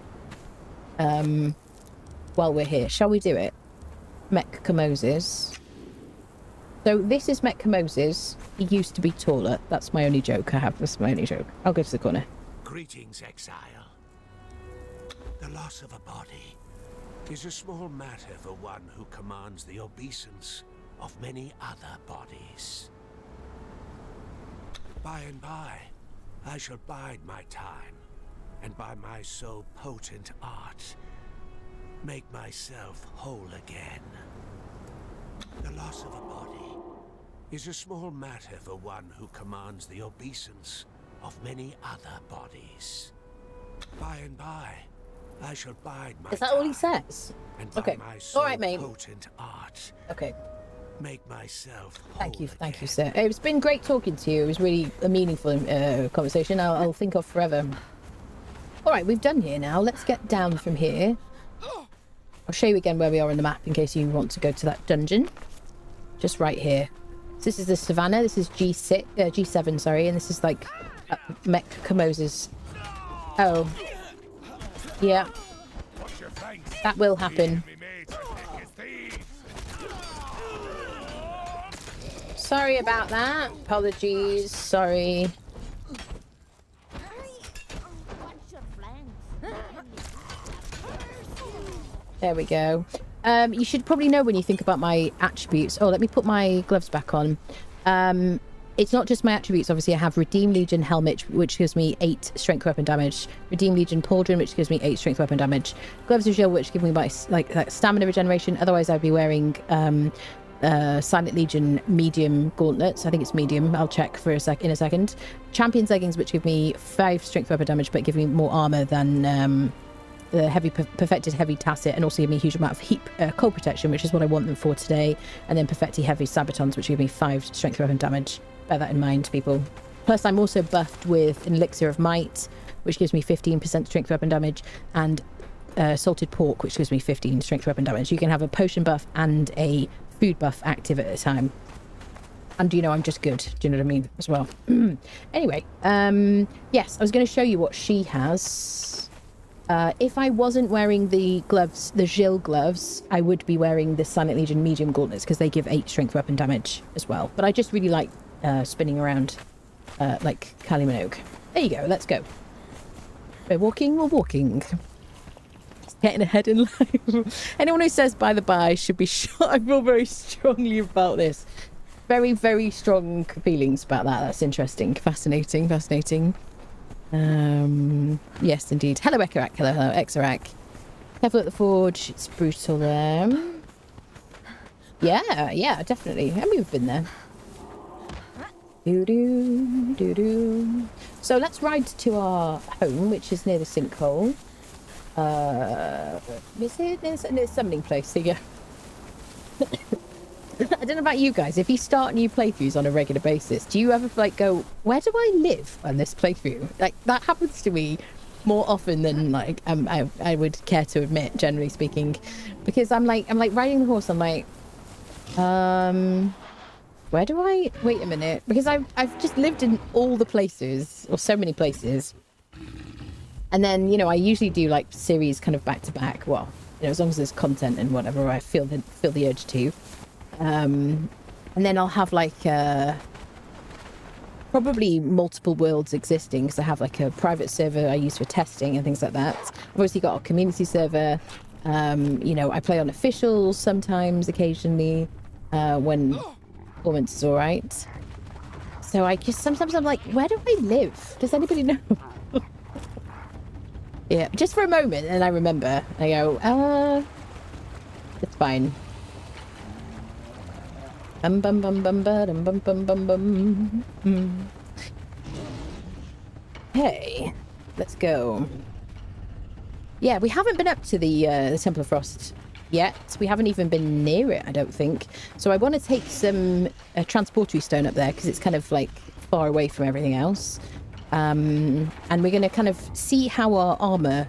while we're here. Shall we do it? Mech Moses. So this is Mech Moses. He used to be taller. That's my only joke I have. That's my only joke. I'll go to the corner. Greetings, exile. The loss of a body is a small matter for one who commands the obeisance of many other bodies. By and by, I shall bide my time, and by my so potent art, make myself whole again. The loss of a body is a small matter for one who commands the obeisance of many other bodies. By and by, I shall bide my time. Is that all he says? And okay. by my so all right, mate. potent art, okay. make myself whole Thank you, again. sir. It's been great talking to you. It was really a meaningful conversation. I'll think of forever. All right, we've done here now. Let's get down from here. I'll show you again where we are on the map in case you want to go to that dungeon. Just right here. So this is the savannah. This is G7, sorry, and this is like Mech Moses. Oh, yeah. That will happen. Sorry about that. Apologies. Sorry. There we go. You should probably know when you think about my attributes. Oh, let me put my gloves back on. It's not just my attributes. Obviously, I have Redeem Legion Helmet, which gives me 8 strength weapon damage. Redeem Legion Pauldron, which gives me 8 strength weapon damage. Gloves of Jill, which give me like stamina regeneration. Otherwise, I'd be wearing Silent Legion Medium Gauntlets. I think it's medium. I'll check for in a second. Champion's Leggings, which give me 5 strength weapon damage, but give me more armor than the Perfected Heavy Tacit, and also give me a huge amount of heat cold protection, which is what I want them for today. And then Perfected Heavy Sabatons, which give me 5 strength weapon damage. Bear that in mind, people. Plus, I'm also buffed with an Elixir of Might, which gives me 15% strength weapon damage, and Salted Pork, which gives me 15 strength weapon damage. You can have a potion buff and a food buff active at a time. And, you know, I'm just good. Do you know what I mean? As well. Anyway, yes, I was going to show you what she has. If I wasn't wearing the gloves, the Jill gloves, I would be wearing the Silent Legion Medium Gauntlets because they give 8 strength weapon damage as well. But I just really like spinning around like Kylie Minogue. There you go, let's go. We're walking. Just getting ahead in life. Anyone who says by the by should be shot. I feel very strongly about this. Very, very strong feelings about that. That's interesting. Fascinating. Yes, indeed. Hello, Ekarak. Hello, Exarak. Careful at the forge. It's brutal there. Yeah, definitely. I mean, we've been there. Doo-doo. So let's ride to our home, which is near the sinkhole. Is it? There's a summoning place. There you go. I don't know about you guys. If you start new playthroughs on a regular basis, do you ever like go, where do I live on this playthrough? Like that happens to me more often than like I would care to admit, generally speaking, because I'm like riding the horse. I'm like, where do I wait a minute? Because I've just lived in all the places, or so many places, and then you know I usually do like series kind of back to back. Well, you know, as long as there's content and whatever, I feel the urge to. And then I'll have like probably multiple worlds existing because I have like a private server I use for testing and things like that. I've obviously got a community server. You know, I play on officials sometimes, occasionally, when performance is all right. So I just sometimes I'm like, where do I live? Does anybody know? Yeah, just for a moment, and I remember. I go, it's fine. Bum bum bum bum bum bum bum bum bum. Hey, let's go. Yeah, we haven't been up to the Temple of Frost yet. We haven't even been near it, I don't think. So I want to take some transportory stone up there because it's kind of like far away from everything else. And we're going to kind of see how our armor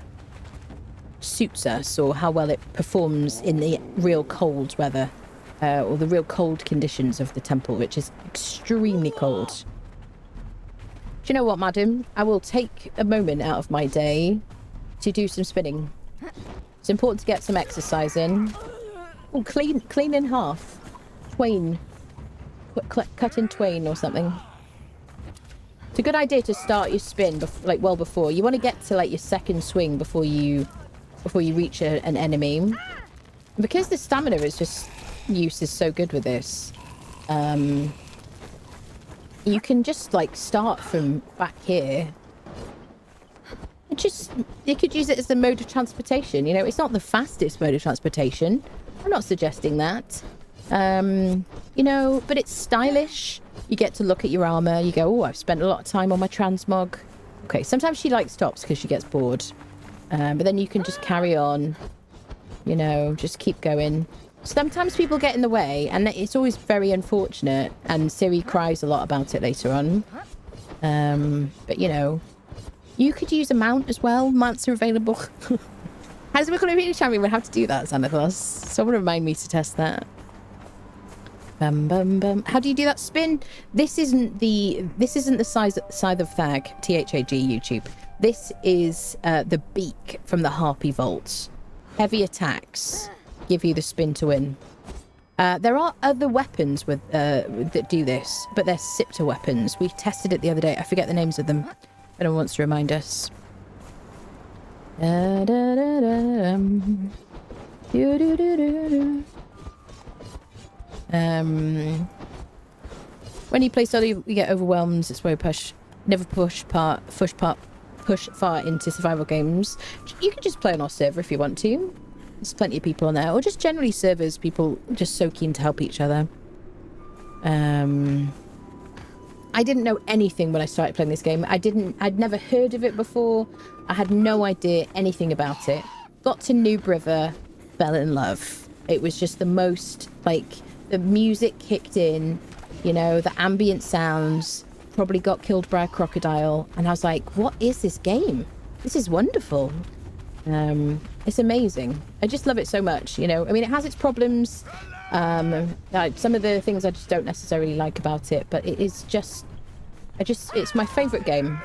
suits us or how well it performs in the real cold weather. Or the real cold conditions of the temple, which is extremely cold. Do you know what, madam? I will take a moment out of my day to do some spinning. It's important to get some exercise in. Oh, clean in half. Twain. Cut in twain or something. It's a good idea to start your spin well before. You want to get to like your second swing before you reach an enemy. And because the stamina is just... use is so good with this, you can just like start from back here. You could use it as the mode of transportation. You know, it's not the fastest mode of transportation. I'm not suggesting that. You know, but it's stylish. You get to look at your armor. You go, oh, I've spent a lot of time on my transmog. Okay, sometimes she like stops because she gets bored, but then you can just carry on. You know, just keep going. Sometimes people get in the way, and it's always very unfortunate, and Siri cries a lot about it later on. But, you know, you could use a mount as well. Mounts are available. As we're going to be champion, we'll have to do that, Santa Claus. Someone remind me to test that. Bum, bum, bum. How do you do that spin? This isn't the Scythe of Thag, THAG YouTube. This is the beak from the Harpy Vault. Heavy attacks give you the spin to win. There are other weapons with that do this, but they're Siptah weapons. We tested it the other day. I forget the names of them. If anyone wants to remind us. When you play solo, you get overwhelmed. It's why never push far into survival games. You can just play on our server if you want to. There's plenty of people on there, or just generally servers, people just so keen to help each other. I didn't know anything when I started playing this game. I'd never heard of it before. I had no idea anything about it. Got to Noob River, fell in love. It was just the most, like, the music kicked in, you know, the ambient sounds, probably got killed by a crocodile, and I was like, what is this game? This is wonderful. It's amazing. I just love it so much, you know. I mean, it has its problems. Some of the things I just don't necessarily like about it, but it is just, it's my favourite game.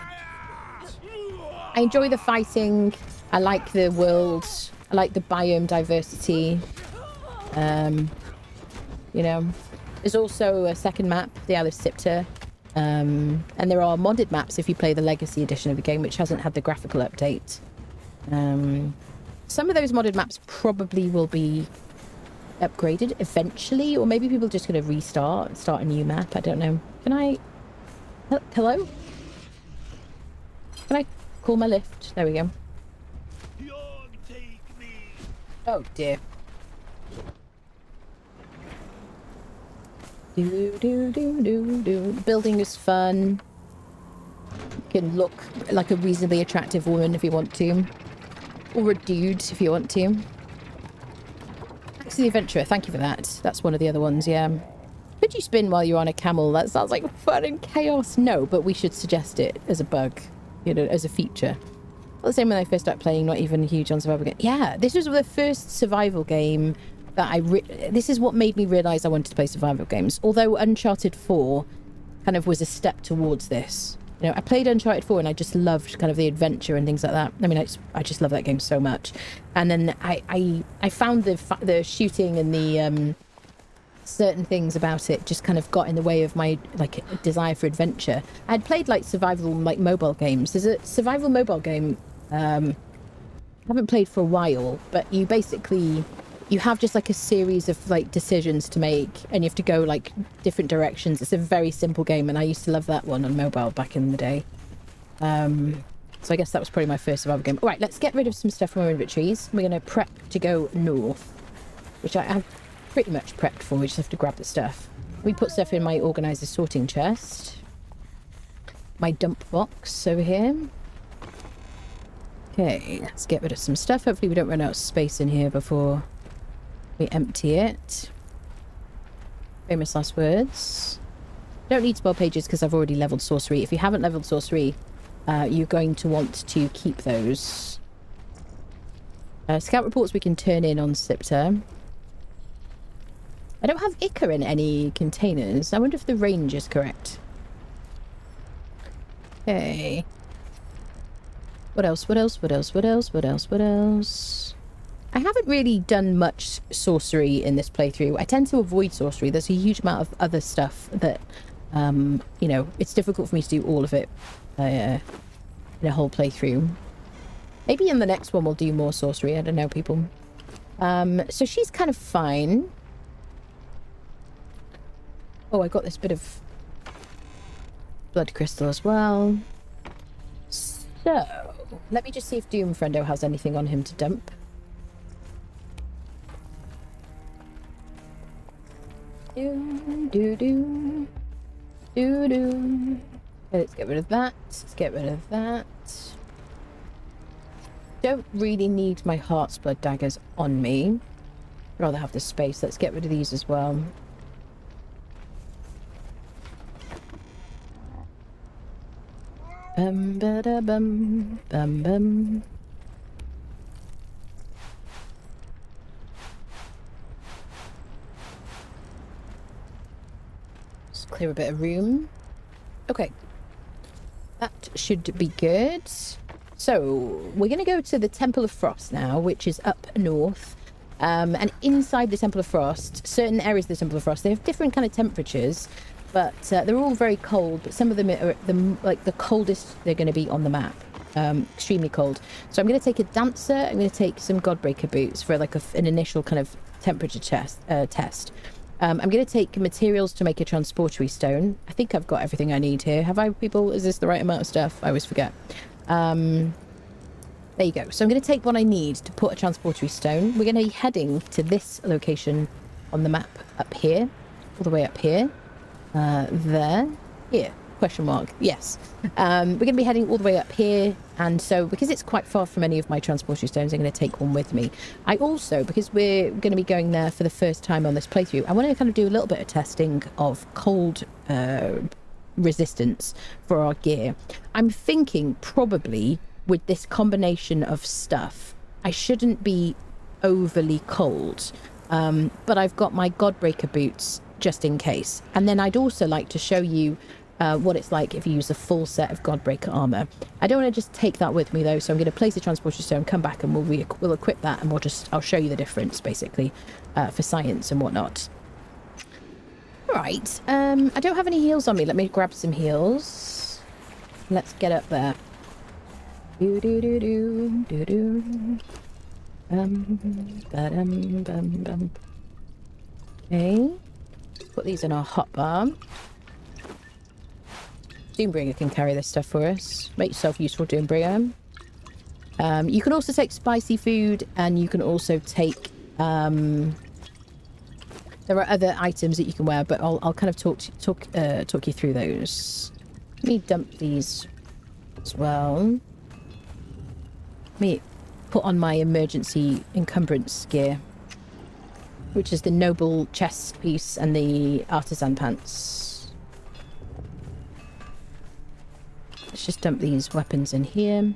I enjoy the fighting. I like the world. I like the biome diversity. You know, there's also a second map, the Isle of Siptah. And there are modded maps if you play the Legacy edition of the game, which hasn't had the graphical update. Some of those modded maps probably will be upgraded eventually, or maybe people are just going to restart and start a new map. I don't know. Can I... Hello? Can I call my lift? There we go. Oh dear. Building is fun. You can look like a reasonably attractive woman if you want to. Or a dude if you want to. Axe the Adventurer, thank you for that. That's one of the other ones, yeah. Could you spin while you're on a camel? That sounds like fun and chaos. No, but we should suggest it as a bug, you know, as a feature. Well, the same when I first started playing, not even huge on survival game. Yeah, this was the first survival game that this is what made me realise I wanted to play survival games. Although Uncharted 4 kind of was a step towards this. You know, I played Uncharted 4 and I just loved kind of the adventure and things like that. I mean, I just love that game so much. And then I found the shooting and the certain things about it just kind of got in the way of my like desire for adventure. I had played like survival like mobile games. There's a survival mobile game I haven't played for a while, but you have just like a series of like decisions to make and you have to go like different directions. It's a very simple game and I used to love that one on mobile back in the day. So I guess that was probably my first survival game. All right, let's get rid of some stuff from our inventories. We're going to prep to go north, which I have pretty much prepped for. We just have to grab the stuff. We put stuff in my organizer sorting chest. My dump box over here. Okay, let's get rid of some stuff. Hopefully we don't run out of space in here before we empty it. Famous last words. Don't need spell pages because I've already leveled sorcery. If you haven't leveled sorcery, you're going to want to keep those. Scout reports we can turn in on Siptah. I don't have Ica in any containers. I wonder if the range is correct. Okay. What else? What else? What else? What else? What else? What else? I haven't really done much sorcery in this playthrough. I tend to avoid sorcery. There's a huge amount of other stuff that, you know, it's difficult for me to do all of it in a whole playthrough. Maybe in the next one we'll do more sorcery. I don't know, people. So she's kind of fine. Oh, I got this bit of blood crystal as well. So, let me just see if Doom Friendo has anything on him to dump. Okay, let's get rid of that. Let's get rid of that. Don't really need my heart's blood daggers on me. I'd rather have the space. Let's get rid of these as well. Bum ba da bum bum bum. Just clear a bit of room. Okay. That should be good. So, we're going to go to the Temple of Frost now, which is up north. And inside the Temple of Frost, certain areas of the Temple of Frost, they have different kind of temperatures, but they're all very cold, but some of them are the coldest they're going to be on the map. Extremely cold. So I'm going to take a dancer, I'm going to take some Godbreaker boots for like an initial kind of temperature test. I'm going to take materials to make a transportory stone. I think I've got everything I need here. Have I, people? Is this the right amount of stuff? I always forget. There you go. So I'm going to take what I need to put a transportory stone. We're going to be heading to this location on the map up here. All the way up here. There. Here. Question mark. Yes. We're going to be heading all the way up here. And so, because it's quite far from any of my transporting stones, I'm going to take one with me. I also, because we're going to be going there for the first time on this playthrough, I want to kind of do a little bit of testing of cold resistance for our gear. I'm thinking probably with this combination of stuff, I shouldn't be overly cold. But I've got my Godbreaker boots just in case. And then I'd also like to show you what it's like if you use a full set of Godbreaker armor. I don't want to just take that with me though, so I'm going to place the transporter stone, come back, and we'll equip that, and I'll show you the difference basically for science and whatnot. Right, I don't have any heals on me. Let me grab some heals. Let's get up there. Do do do do do do. Okay, put these in our hotbar. Doombringer can carry this stuff for us. Make yourself useful, Doombringer. You can also take spicy food, and you can also take... there are other items that you can wear, but I'll kind of talk you through those. Let me dump these as well. Let me put on my emergency encumbrance gear, which is the noble chest piece and the artisan pants. Let's just dump these weapons in here.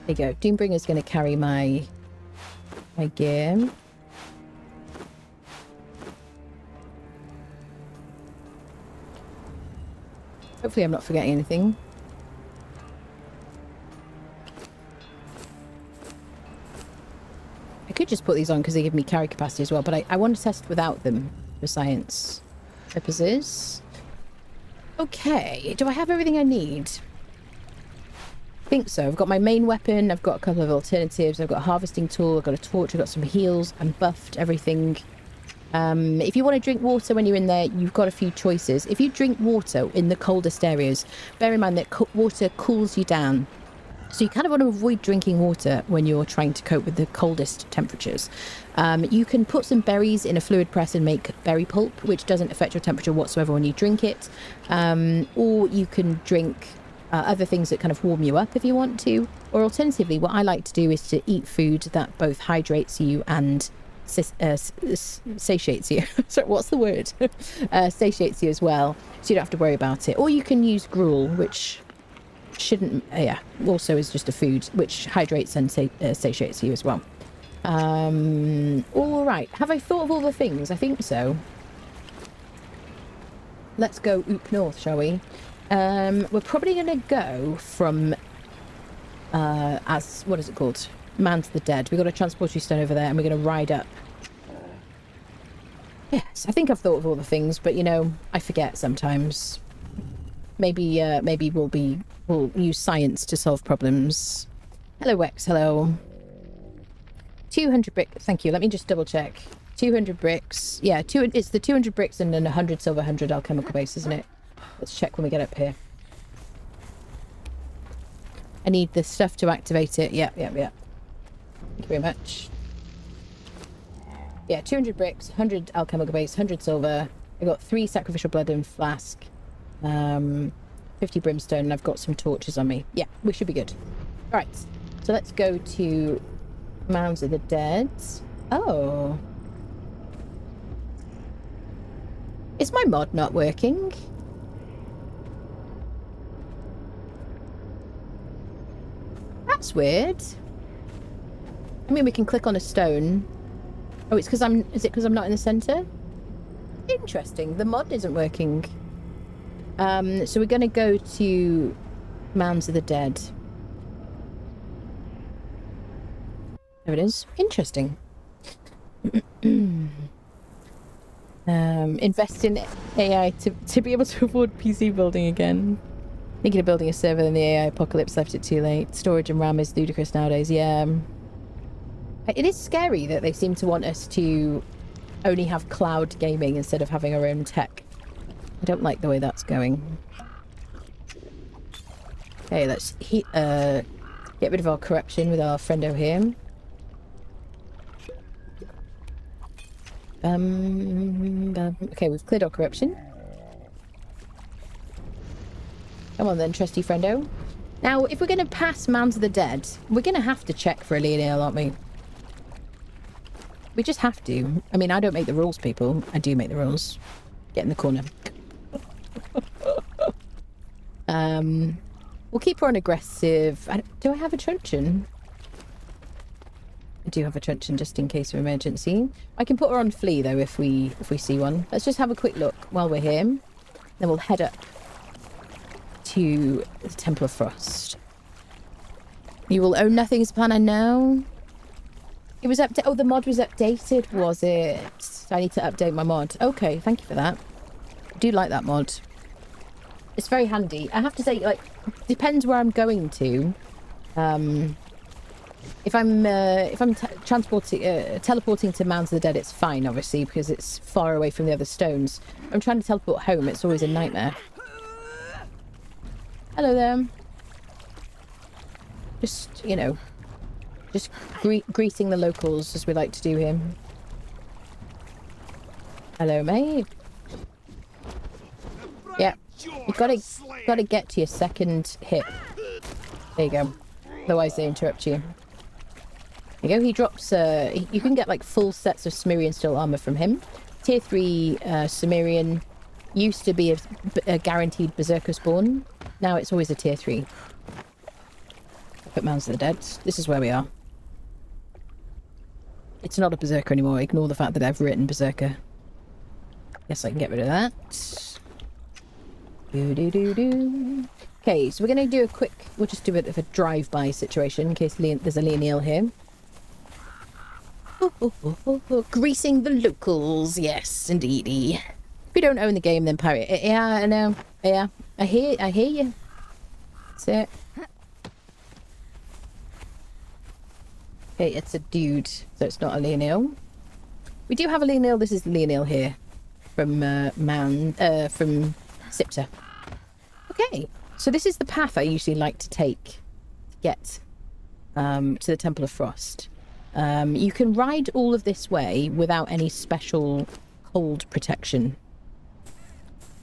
There you go. Doombringer's going to carry my gear. Hopefully I'm not forgetting anything. I could just put these on because they give me carry capacity as well, but I want to test without them for science purposes. Okay, do I have everything I need? I think so. I've got my main weapon, I've got a couple of alternatives, I've got a harvesting tool, I've got a torch, I've got some heals, I'm buffed, everything. If you want to drink water when you're in there, you've got a few choices. If you drink water in the coldest areas, bear in mind that water cools you down. So you kind of want to avoid drinking water when you're trying to cope with the coldest temperatures. You can put some berries in a fluid press and make berry pulp, which doesn't affect your temperature whatsoever when you drink it. Or you can drink other things that kind of warm you up if you want to. Or alternatively, what I like to do is to eat food that both hydrates you and satiates you. Sorry, what's the word? Satiates you as well, so you don't have to worry about it. Or you can use gruel, which... shouldn't, also is just a food which hydrates and satiates you as well. All right, have I thought of all the things? I think so. Let's go oop north, shall we? We're probably going to go from what is it called, Man to the Dead. We've got a transportory stone over there, and we're going to ride up. Yes, I think I've thought of all the things, but you know, I forget sometimes. Maybe we'll use science to solve problems. Hello, Wex. Hello. 200 bricks. Thank you. Let me just double check. 200 bricks. Yeah, it's the 200 bricks and then 100 silver, 100 alchemical base, isn't it? Let's check when we get up here. I need the stuff to activate it. Yeah. Thank you very much. Yeah, 200 bricks, 100 alchemical base, 100 silver. I've got 3 sacrificial blood and flask. 50 brimstone, and I've got some torches on me. Yeah, we should be good. Right, so let's go to Mounds of the Dead. Oh. Is my mod not working? That's weird. I mean, we can click on a stone. Oh, it's because is it because I'm not in the center? Interesting, the mod isn't working. So we're going to go to Mounds of the Dead. There it is. Interesting. Invest in AI to be able to afford PC building again. Thinking of building a server, then the AI apocalypse left it too late. Storage and RAM is ludicrous nowadays. Yeah. It is scary that they seem to want us to only have cloud gaming instead of having our own tech. I don't like the way that's going. Okay, let's get rid of our corruption with our friendo here. Okay, we've cleared our corruption. Come on then, trusty friendo. Now, if we're going to pass Mounds of the Dead, we're going to have to check for a Leonel, aren't we? We just have to. I mean, I don't make the rules, people. I do make the rules. Get in the corner. We'll keep her on aggressive. Do I have a truncheon? I do have a truncheon just in case of emergency. I can put her on flee though if we see one. Let's just have a quick look while we're here. Then we'll head up to the Temple of Frost. You will own nothing as plan, I know. It was updated. Oh, the mod was updated, was it? So I need to update my mod. Okay, thank you for that. I do like that mod. It's very handy. I have to say, like, depends where I'm going to. If I'm teleporting to Mounds of the Dead, it's fine, obviously, because it's far away from the other stones. I'm trying to teleport home. It's always a nightmare. Hello there. Just, you know, just greeting the locals as we like to do here. Hello, mate. Yeah, you've gotta get to your second hit. There you go. Otherwise they interrupt you. There you go. He drops. You can get like full sets of Cimmerian steel armor from him. Tier 3 Cimmerian used to be a guaranteed Berserker spawn. Now it's always a tier 3. Put Mounds of the Dead. This is where we are. It's not a Berserker anymore. Ignore the fact that I've written Berserker. Guess I can get rid of that. Okay, so we're going to do a quick... We'll just do a bit of a drive-by situation in case there's a Leonel here. Greasing the locals. Yes, indeedy. If you don't own the game, then pirate. Yeah, I know. Yeah, I hear you. That's it. Okay, it's a dude, so it's not a Leonel. We do have a Leonel. This is the Leonel here from from Siptah. Okay, so this is the path I usually like to take to get to the Temple of Frost. You can ride all of this way without any special cold protection.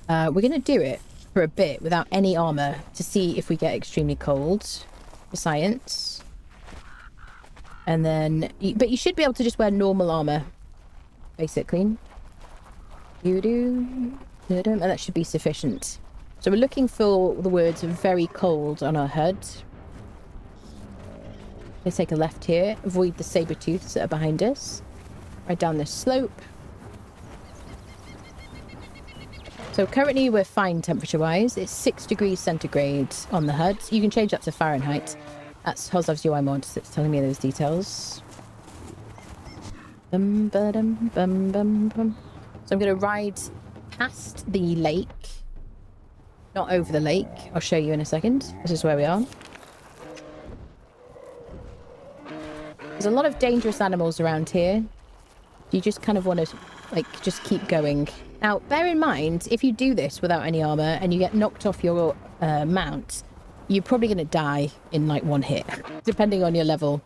We're going to do it for a bit without any armor to see if we get extremely cold for science. And then, but you should be able to just wear normal armor, basically. And that should be sufficient. So we're looking for the words very cold on our HUD. Let's take a left here. Avoid the saber-tooths that are behind us. Right down this slope. So currently we're fine temperature-wise. It's 6 degrees centigrade on the HUD. You can change that to Fahrenheit. That's Hozav's UI mod that's telling me those details. So I'm going to ride past the lake. Not over the lake. I'll show you in a second. This is where we are. There's a lot of dangerous animals around here. You just kind of want to, like, just keep going. Now, bear in mind, if you do this without any armor and you get knocked off your mount, you're probably going to die in, like, one hit, depending on your level.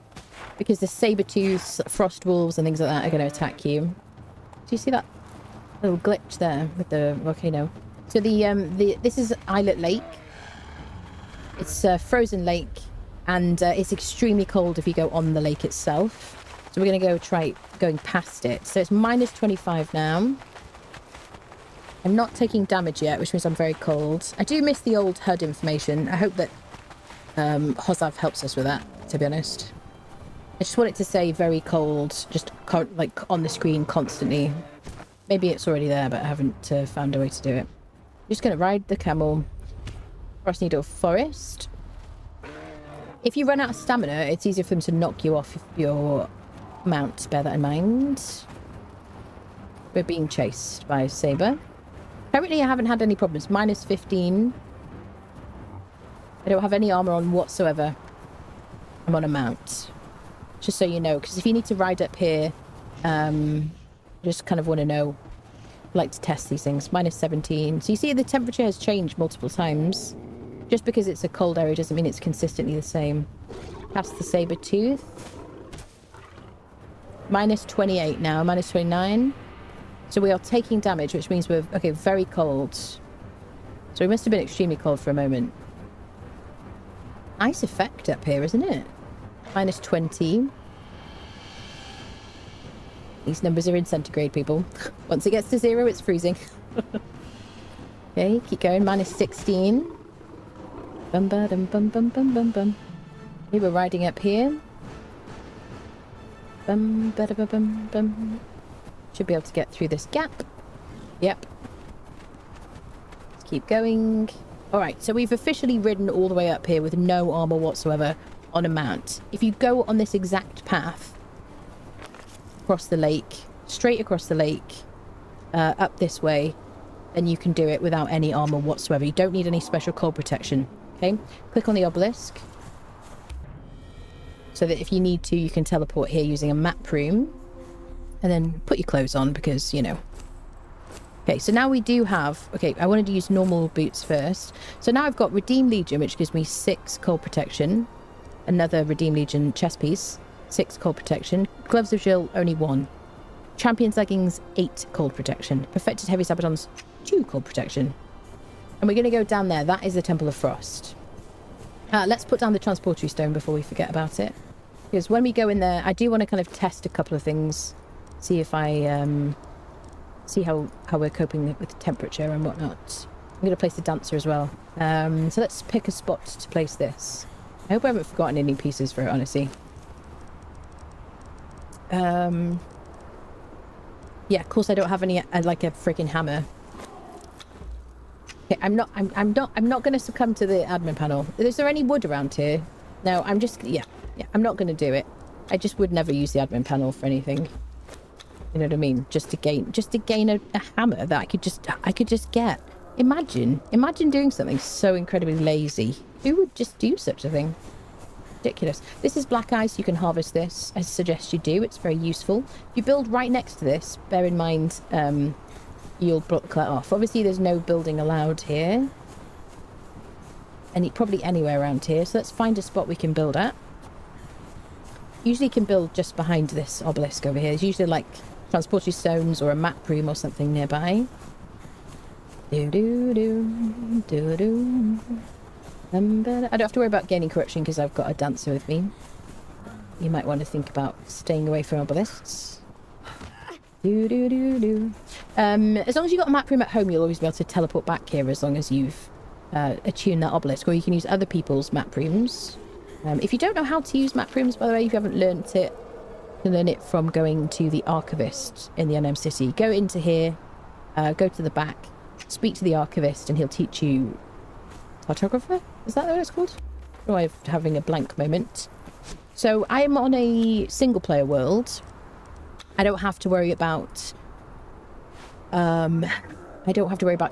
Because the saber-tooths, frost wolves, and things like that are going to attack you. Do you see that little glitch there with the volcano? So this is Islet Lake. It's a frozen lake, and it's extremely cold if you go on the lake itself. So we're going to go try going past it. So it's minus 25 now. I'm not taking damage yet, which means I'm very cold. I do miss the old HUD information. I hope that Hozav helps us with that, to be honest. I just want it to say very cold, just like on the screen constantly. Maybe it's already there, but I haven't found a way to do it. I'm just going to ride the camel across Needle Forest. If you run out of stamina, it's easier for them to knock you off your mount. Bear that in mind. We're being chased by a saber. Currently, I haven't had any problems. Minus 15. I don't have any armor on whatsoever. I'm on a mount. Just so you know, because if you need to ride up here, just kind of want to know. I like to test these things. Minus 17. So you see the temperature has changed multiple times. Just because it's a cold area doesn't mean it's consistently the same. That's the saber tooth. Minus 28 now. Minus 29. So we are taking damage, which means we're, okay, very cold. So we must have been extremely cold for a moment. Nice effect up here, isn't it? Minus 20. These numbers are in centigrade, people. Once it gets to 0, it's freezing. Okay, keep going. Minus 16. Bum ba dum bum bum bum bum bum. Okay, we're riding up here. Bum ba da ba bum bum. Should be able to get through this gap. Yep. Let's keep going. Alright, so we've officially ridden all the way up here with no armor whatsoever on a mount. If you go on this exact path across the lake, straight across the lake, up this way, then you can do it without any armor whatsoever. You don't need any special cold protection. Okay, click on the obelisk so that if you need to, you can teleport here using a map room, and then put your clothes on because, you know. Okay, so now we do have... Okay, I wanted to use normal boots first. So now I've got Redeem Legion, which gives me 6 cold protection. Another Redeem Legion chest piece, 6 cold protection. Gloves of Jill, only 1. Champion's Leggings, 8 cold protection. Perfected Heavy Sabatons, 2 cold protection. And we're going to go down there. That is the Temple of Frost. Let's put down the Transportory Stone before we forget about it. Because when we go in there, I do want to kind of test a couple of things. See if I... see how we're coping with the temperature and whatnot. I'm going to place the dancer as well. So let's pick a spot to place this. I hope I haven't forgotten any pieces for it, honestly. Yeah, of course I don't have any like a freaking hammer. Okay, I'm not going to succumb to the admin panel. Is there any wood around here? No, I'm just yeah, I'm not going to do it. I just would never use the admin panel for anything. You know what I mean? Just to gain a hammer that I could just get. Imagine doing something so incredibly lazy. Who would just do such a thing? Ridiculous. This is black ice. You can harvest this. I suggest you do. It's very useful. If you build right next to this, bear in mind you'll block that off. Obviously, there's no building allowed here. Probably anywhere around here. So let's find a spot we can build at. Usually you can build just behind this obelisk over here. There's usually like transporting stones or a map room or something nearby. I don't have to worry about gaining corruption because I've got a dancer with me. You might want to think about staying away from obelisks. As long as you've got a map room at home, you'll always be able to teleport back here as long as you've attuned that obelisk, or you can use other people's map rooms. If you don't know how to use map rooms, by the way, if you haven't learnt it, you can learn it from going to the archivist in the Unknown City. Go into here, go to the back, speak to the archivist, and he'll teach you cartographer? Is that what it's called? Oh, I'm having a blank moment. So I am on a single player world. I don't have to worry about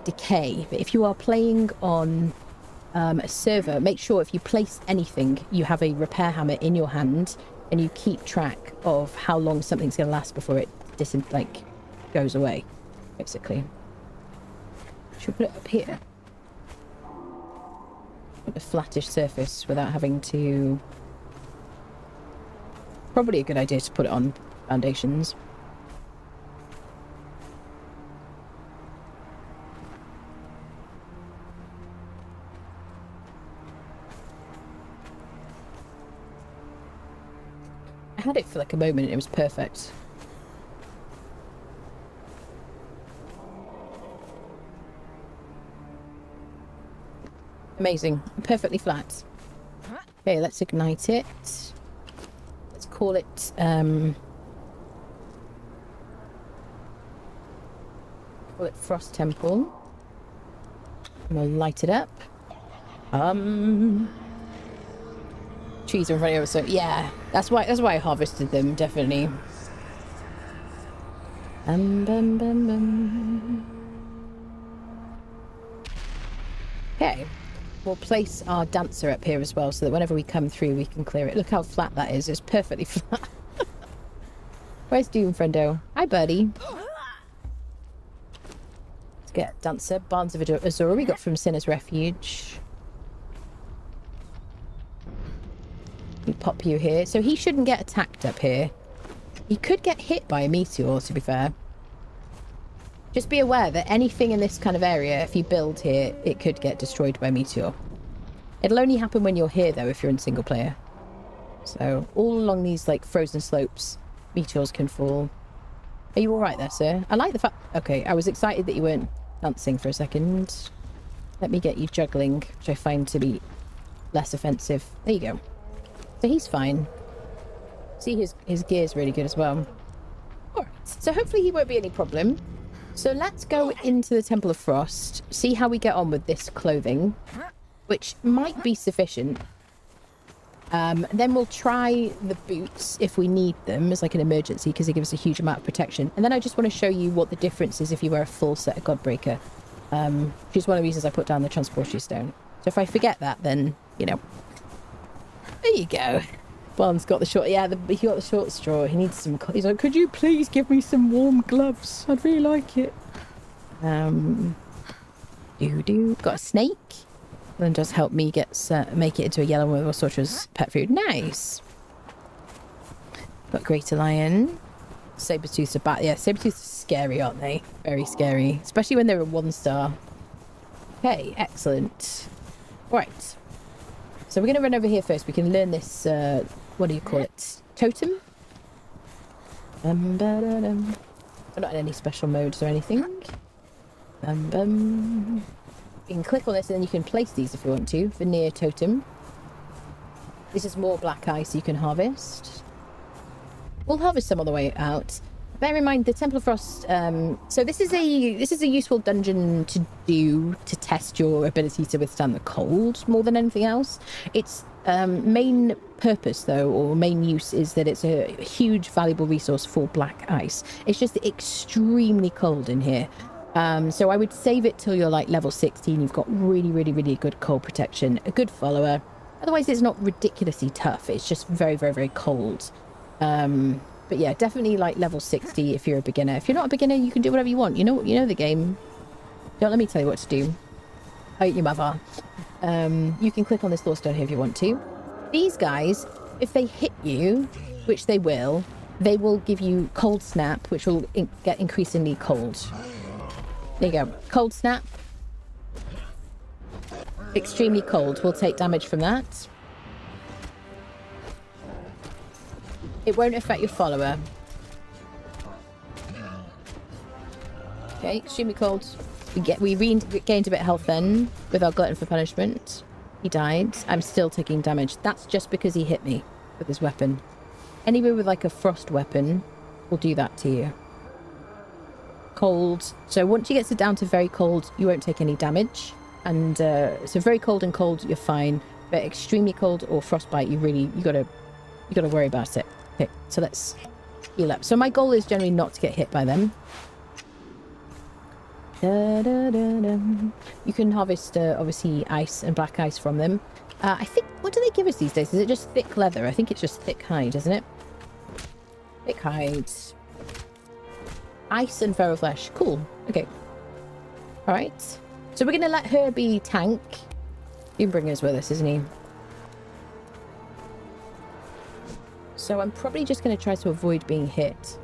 decay. But if you are playing on a server, make sure if you place anything, you have a repair hammer in your hand, and you keep track of how long something's going to last before it goes away, basically. Should we put it up here? A flattish surface without having to... Probably a good idea to put it on foundations. I had it for like a moment and it was perfect. Amazing. Perfectly flat. Okay, let's ignite it. Let's call it Frost Temple. And we'll light it up. Trees are in front of us, so yeah. That's why I harvested them, definitely. Okay. we'll place our dancer up here as well, so that whenever we come through, we can clear it. Look how flat that is. It's perfectly flat. Where's Doom, friendo? Hi, buddy. Let's get dancer. Barns of Azura we got from Sinner's Refuge. We pop you here. So he shouldn't get attacked up here. He could get hit by a meteor, to be fair. Just be aware that anything in this kind of area, if you build here, it could get destroyed by a meteor. It'll only happen when you're here, though, if you're in single player. So, all along these, like, frozen slopes, meteors can fall. Are you alright there, sir? I like the fact... Okay, I was excited that you weren't dancing for a second. Let me get you juggling, which I find to be less offensive. There you go. So he's fine. See, his gear's really good as well. Alright, so hopefully he won't be any problem. So let's go into the Temple of Frost, see how we get on with this clothing, which might be sufficient. Then we'll try the boots if we need them as like an emergency, because they give us a huge amount of protection. And then I just want to show you what the difference is if you wear a full set of Godbreaker, which is one of the reasons I put down the Transporter Stone. So if I forget that, then, you know. There you go. Barnes got the short, he got the short straw. He needs some, he's like, could you please give me some warm gloves? I'd really like it. Got a snake. Then does help me make it into a yellow one with Sorcerer's pet food. Nice. Got Greater Lion. Sabertooth's a bat. Yeah, Sabertooth's are scary, aren't they? Very scary. Especially when they're a 1-star. Okay, excellent. Right. So we're going to run over here first. We can learn this, what do you call it? Totem? We're not in any special modes or anything. You can click on this and then you can place these if you want to. Veneer Totem. This is more black ice you can harvest. We'll harvest some on the way out. Bear in mind the Temple of Frost. So this is a useful dungeon to do to test your ability to withstand the cold more than anything else. Its main purpose, though, or main use, is that it's a huge valuable resource for black ice. It's just extremely cold in here. So I would save it till you're like level 16. You've got really, really, really good cold protection, a good follower. Otherwise, it's not ridiculously tough. It's just very, very, very cold. But yeah, definitely like level 60 if you're a beginner. If you're not a beginner, you can do whatever you want. You know the game. Don't let me tell you what to do. I hate your mother. You can click on this Thorstone here if you want to. These guys, if they hit you, which they will give you Cold Snap, which will get increasingly cold. There you go. Cold Snap. Extremely cold. We'll take damage from that. It won't affect your follower. Okay, extremely cold. We regained a bit of health then with our Glutton for Punishment. He died. I'm still taking damage. That's just because he hit me with his weapon. Anywhere with like a frost weapon will do that to you. Cold. So once you get down to very cold, you won't take any damage. And so very cold and cold, you're fine. But extremely cold or frostbite, you gotta worry about it. Okay, so let's heal up. So my goal is generally not to get hit by them. You can harvest obviously ice and black ice from them. I think, what do they give us these days? Is it just thick leather? I think it's just thick hide, isn't it? Thick hide. Ice and feral flesh. Cool. Okay. Alright. So we're going to let her be tank. You can bring us with us, isn't he? So I'm probably just going to try to avoid being hit.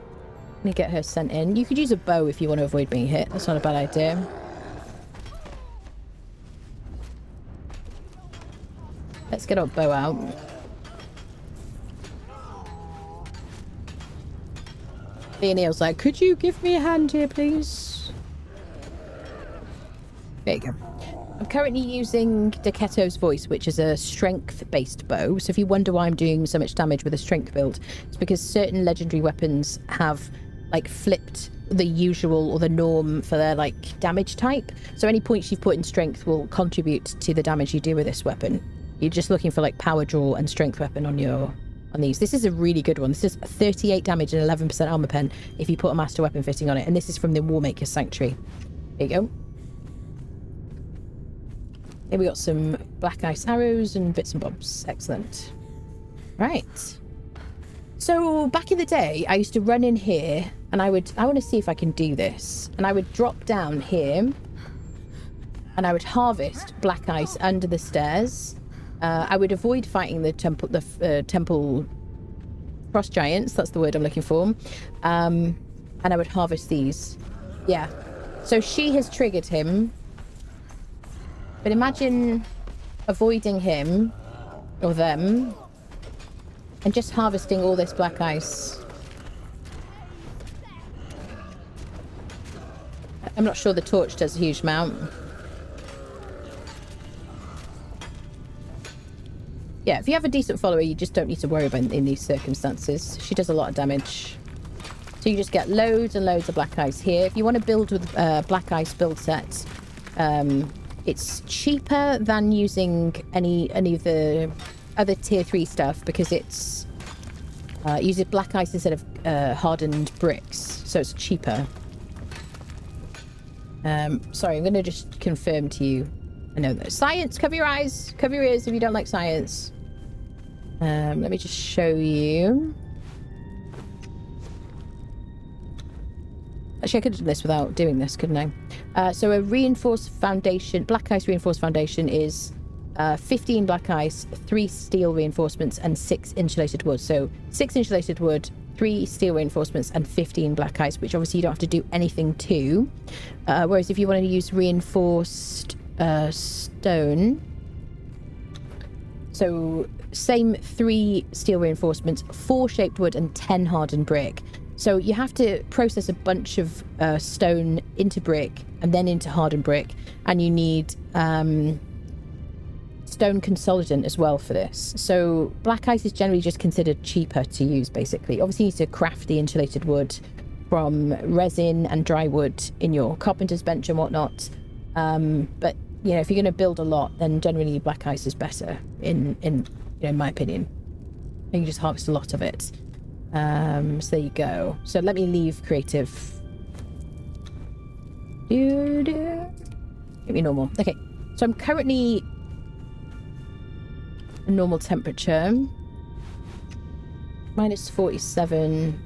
Let me get her sent in. You could use a bow if you want to avoid being hit. That's not a bad idea. Let's get our bow out. Neil's like, could you give me a hand here, please? There you go. I'm currently using Deketo's Voice, which is a strength-based bow. So if you wonder why I'm doing so much damage with a strength build, it's because certain legendary weapons have, like, flipped the usual or the norm for their, like, damage type. So any points you've put in strength will contribute to the damage you do with this weapon. You're just looking for, like, power draw and strength weapon on these. This is a really good one. This is 38 damage and 11% armor pen if you put a master weapon fitting on it. And this is from the Warmaker's Sanctuary. There you go. Here we got some black ice arrows and bits and bobs. Excellent. Right. So back in the day, I used to run in here and I want to see if I can do this. And I would drop down here and I would harvest black ice under the stairs. I would avoid fighting the temple frost giants. That's the word I'm looking for. And I would harvest these. Yeah. So she has triggered him. But imagine avoiding him or them and just harvesting all this black ice. I'm not sure the torch does a huge amount. Yeah, if you have a decent follower, you just don't need to worry about in these circumstances. She does a lot of damage. So you just get loads and loads of black ice here. If you want to build with black ice build set, it's cheaper than using any of the other tier 3 stuff because it's uses black ice instead of hardened bricks, so it's cheaper. Sorry, I'm going to just confirm to you. I know that science. Cover your eyes, cover your ears if you don't like science. Let me just show you. Actually, I could have done this without doing this, couldn't I? So a reinforced foundation, black ice reinforced foundation is 15 black ice, 3 steel reinforcements, and 6 insulated wood. So 6 insulated wood, 3 steel reinforcements, and 15 black ice, which obviously you don't have to do anything to. Whereas if you want to use reinforced stone, so same 3 steel reinforcements, 4 shaped wood, and 10 hardened brick. So you have to process a bunch of stone into brick and then into hardened brick, and you need stone consolidant as well for this. So black ice is generally just considered cheaper to use, basically. Obviously you need to craft the insulated wood from resin and dry wood in your carpenter's bench and whatnot. But you know, if you're going to build a lot, then generally black ice is better in my opinion. You can just harvest a lot of it. So there you go. So let me leave creative. Give me normal. Okay. So I'm currently normal temperature. Minus 47.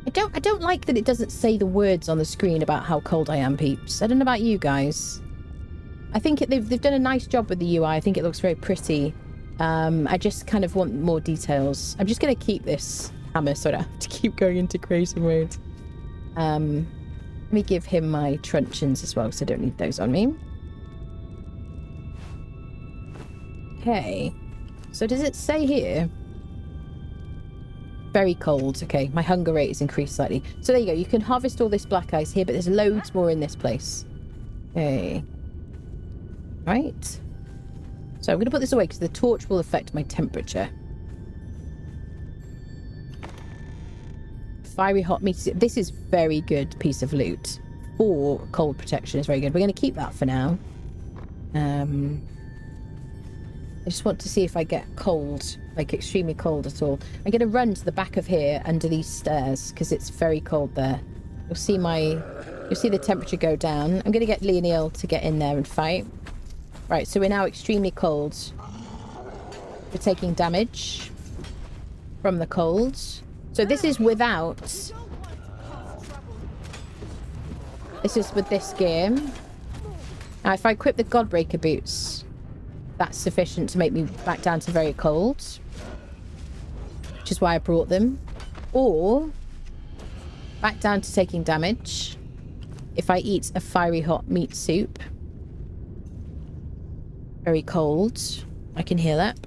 I don't like that it doesn't say the words on the screen about how cold I am, peeps. I don't know about you guys. I think they've done a nice job with the UI. I think it looks very pretty. I just kind of want more details. I'm just going to keep this hammer so I don't have to keep going into crazy mode. Let me give him my truncheons as well, because I don't need those on me. Okay. So does it say here? Very cold. Okay, my hunger rate is increased slightly. So there you go. You can harvest all this black ice here, but there's loads more in this place. Okay. Right. So I'm going to put this away because the torch will affect my temperature. Fiery hot meat. This is very good piece of loot. 4 cold protection is very good. We're going to keep that for now. I just want to see if I get cold, like extremely cold at all. I'm going to run to the back of here under these stairs because it's very cold there. You'll see the temperature go down. I'm going to get Leonil to get in there and fight. Right, so we're now extremely cold. We're taking damage from the cold. So this is without... This is with this gear. Now, if I equip the Godbreaker boots, that's sufficient to make me back down to very cold. Which is why I brought them. Or back down to taking damage if I eat a fiery hot meat soup. Very cold. I can hear that.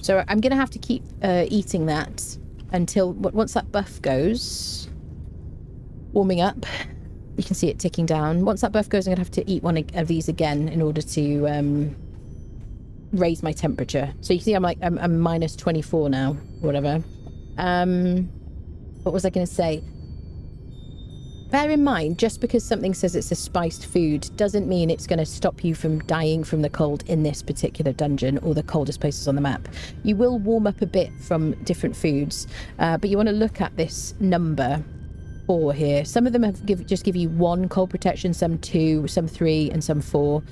So I'm going to have to keep eating that until once that buff goes. Warming up. You can see it ticking down. Once that buff goes, I'm going to have to eat one of these again in order to raise my temperature. So you see I'm minus 24 now, or whatever. What was I going to say? Bear in mind, just because something says it's a spiced food doesn't mean it's going to stop you from dying from the cold in this particular dungeon or the coldest places on the map. You will warm up a bit from different foods, but you want to look at this number 4 here. Some of them have just give you 1 cold protection, some 2, some 3, and some 4.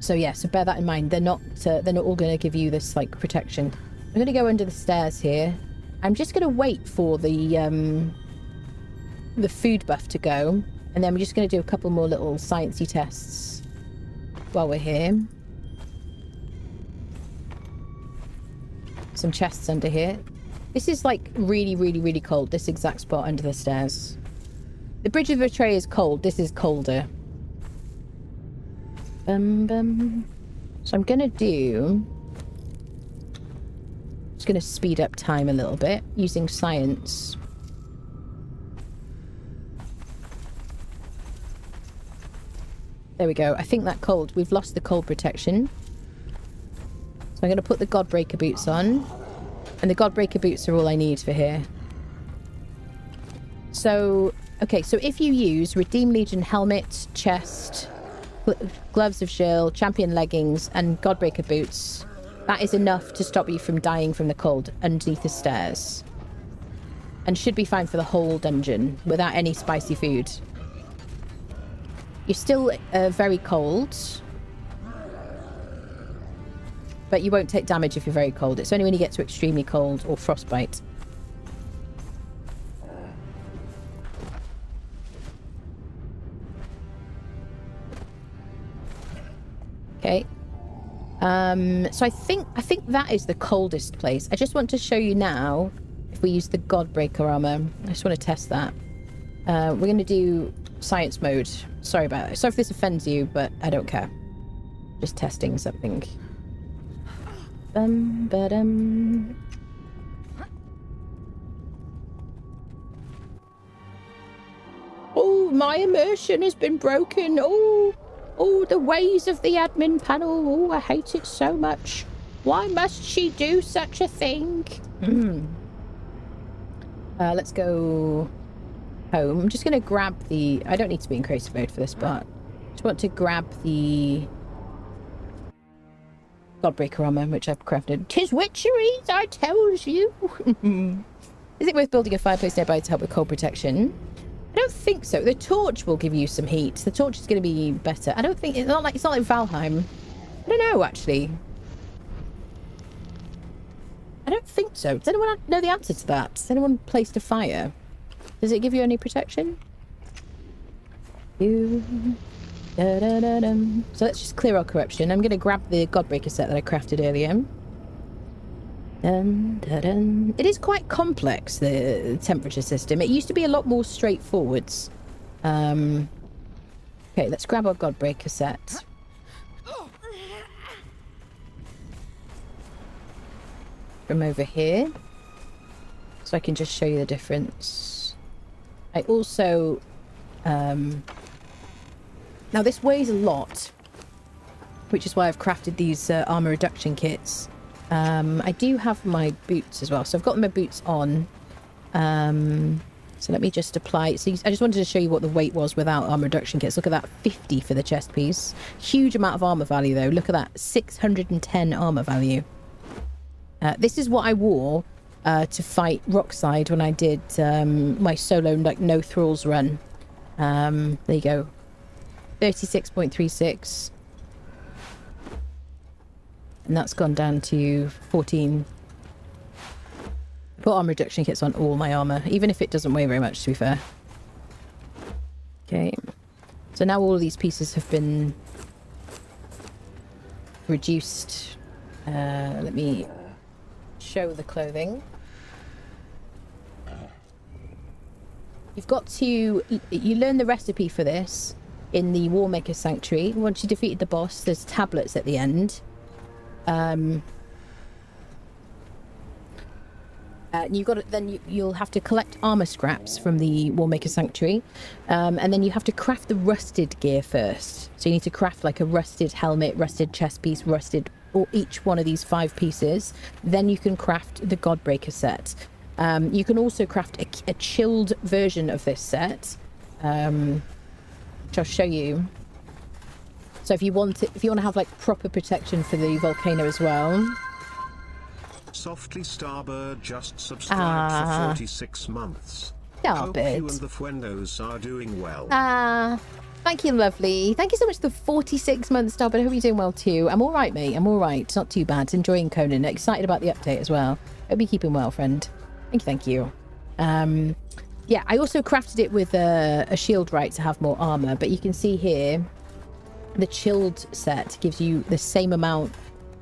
So yeah, so bear that in mind. They're not all going to give you this like protection. I'm going to go under the stairs here. I'm just going to wait for the food buff to go, and then we're just going to do a couple more little sciencey tests while we're here. Some chests under here. This is like really, really, really cold. This exact spot under the stairs. The Bridge of Betray is cold. This is colder. So I'm gonna do... Just gonna speed up time a little bit using science. There we go. I think that cold. We've lost the cold protection. So I'm gonna put the Godbreaker boots on. And the Godbreaker boots are all I need for here. So, okay, so if you use Redeem Legion helmet, chest, gloves of shield, champion leggings, and Godbreaker boots, that is enough to stop you from dying from the cold underneath the stairs. And should be fine for the whole dungeon without any spicy food. You're still very cold. But you won't take damage if you're very cold. It's only when you get to extremely cold or frostbite. Okay. So I think that is the coldest place. I just want to show you now if we use the Godbreaker armor. I just want to test that. We're going to do science mode. Sorry about it. Sorry if this offends you, but I don't care. Just testing something. Oh, my immersion has been broken. Oh, the ways of the admin panel. Oh, I hate it so much. Why must she do such a thing? Let's go home. I'm just going to grab the... I don't need to be in creative mode for this, but I just want to grab the Godbreaker armor, which I've crafted. 'Tis witcheries, I tells you. Is it worth building a fireplace nearby to help with cold protection? I don't think so. The torch will give you some heat. The torch is going to be better. I don't think... It's not like Valheim. I don't know, actually. I don't think so. Does anyone know the answer to that? Has anyone placed a fire? Does it give you any protection? So let's just clear our corruption. I'm going to grab the Godbreaker set that I crafted earlier. It is quite complex, the temperature system. It used to be a lot more straightforwards. Okay, let's grab our Godbreaker set. From over here. So I can just show you the difference. I also... Now this weighs a lot, which is why I've crafted these armor reduction kits. I do have my boots as well, so I've got my boots on. So let me just apply. So I just wanted to show you what the weight was without armor reduction kits. Look at that, 50 for the chest piece. Huge amount of armor value though. Look at that, 610 armor value. This is what I wore to fight Rockside when I did my solo like no thralls run. There you go. 36.36. And that's gone down to 14. I put armor reduction kits on all my armor, even if it doesn't weigh very much, to be fair. Okay. So now all of these pieces have been reduced. Let me show the clothing. You've got to... You learn the recipe for this in the Warmaker Sanctuary. Once you defeated the boss, there's tablets at the end. You've got to, then you'll have to collect armor scraps from the Warmaker Sanctuary, and then you have to craft the rusted gear first. So you need to craft like a rusted helmet, rusted chest piece, rusted, or each one of these 5 pieces. Then you can craft the Godbreaker set. You can also craft a chilled version of this set, which I'll show you. So if you want to have like proper protection for the volcano as well. Softly Starbird just subscribed for 46 months. Hope you Starbird. and the Fuendos are doing well. Thank you, lovely. Thank you so much for the 46 months, Starbird. I hope you're doing well too. I'm all right, mate. I'm all right. It's not too bad. Enjoying Conan. Excited about the update as well. Hope you're keeping well, friend. Thank you. Yeah, I also crafted it with a shield right to have more armor, but you can see here the chilled set gives you the same amount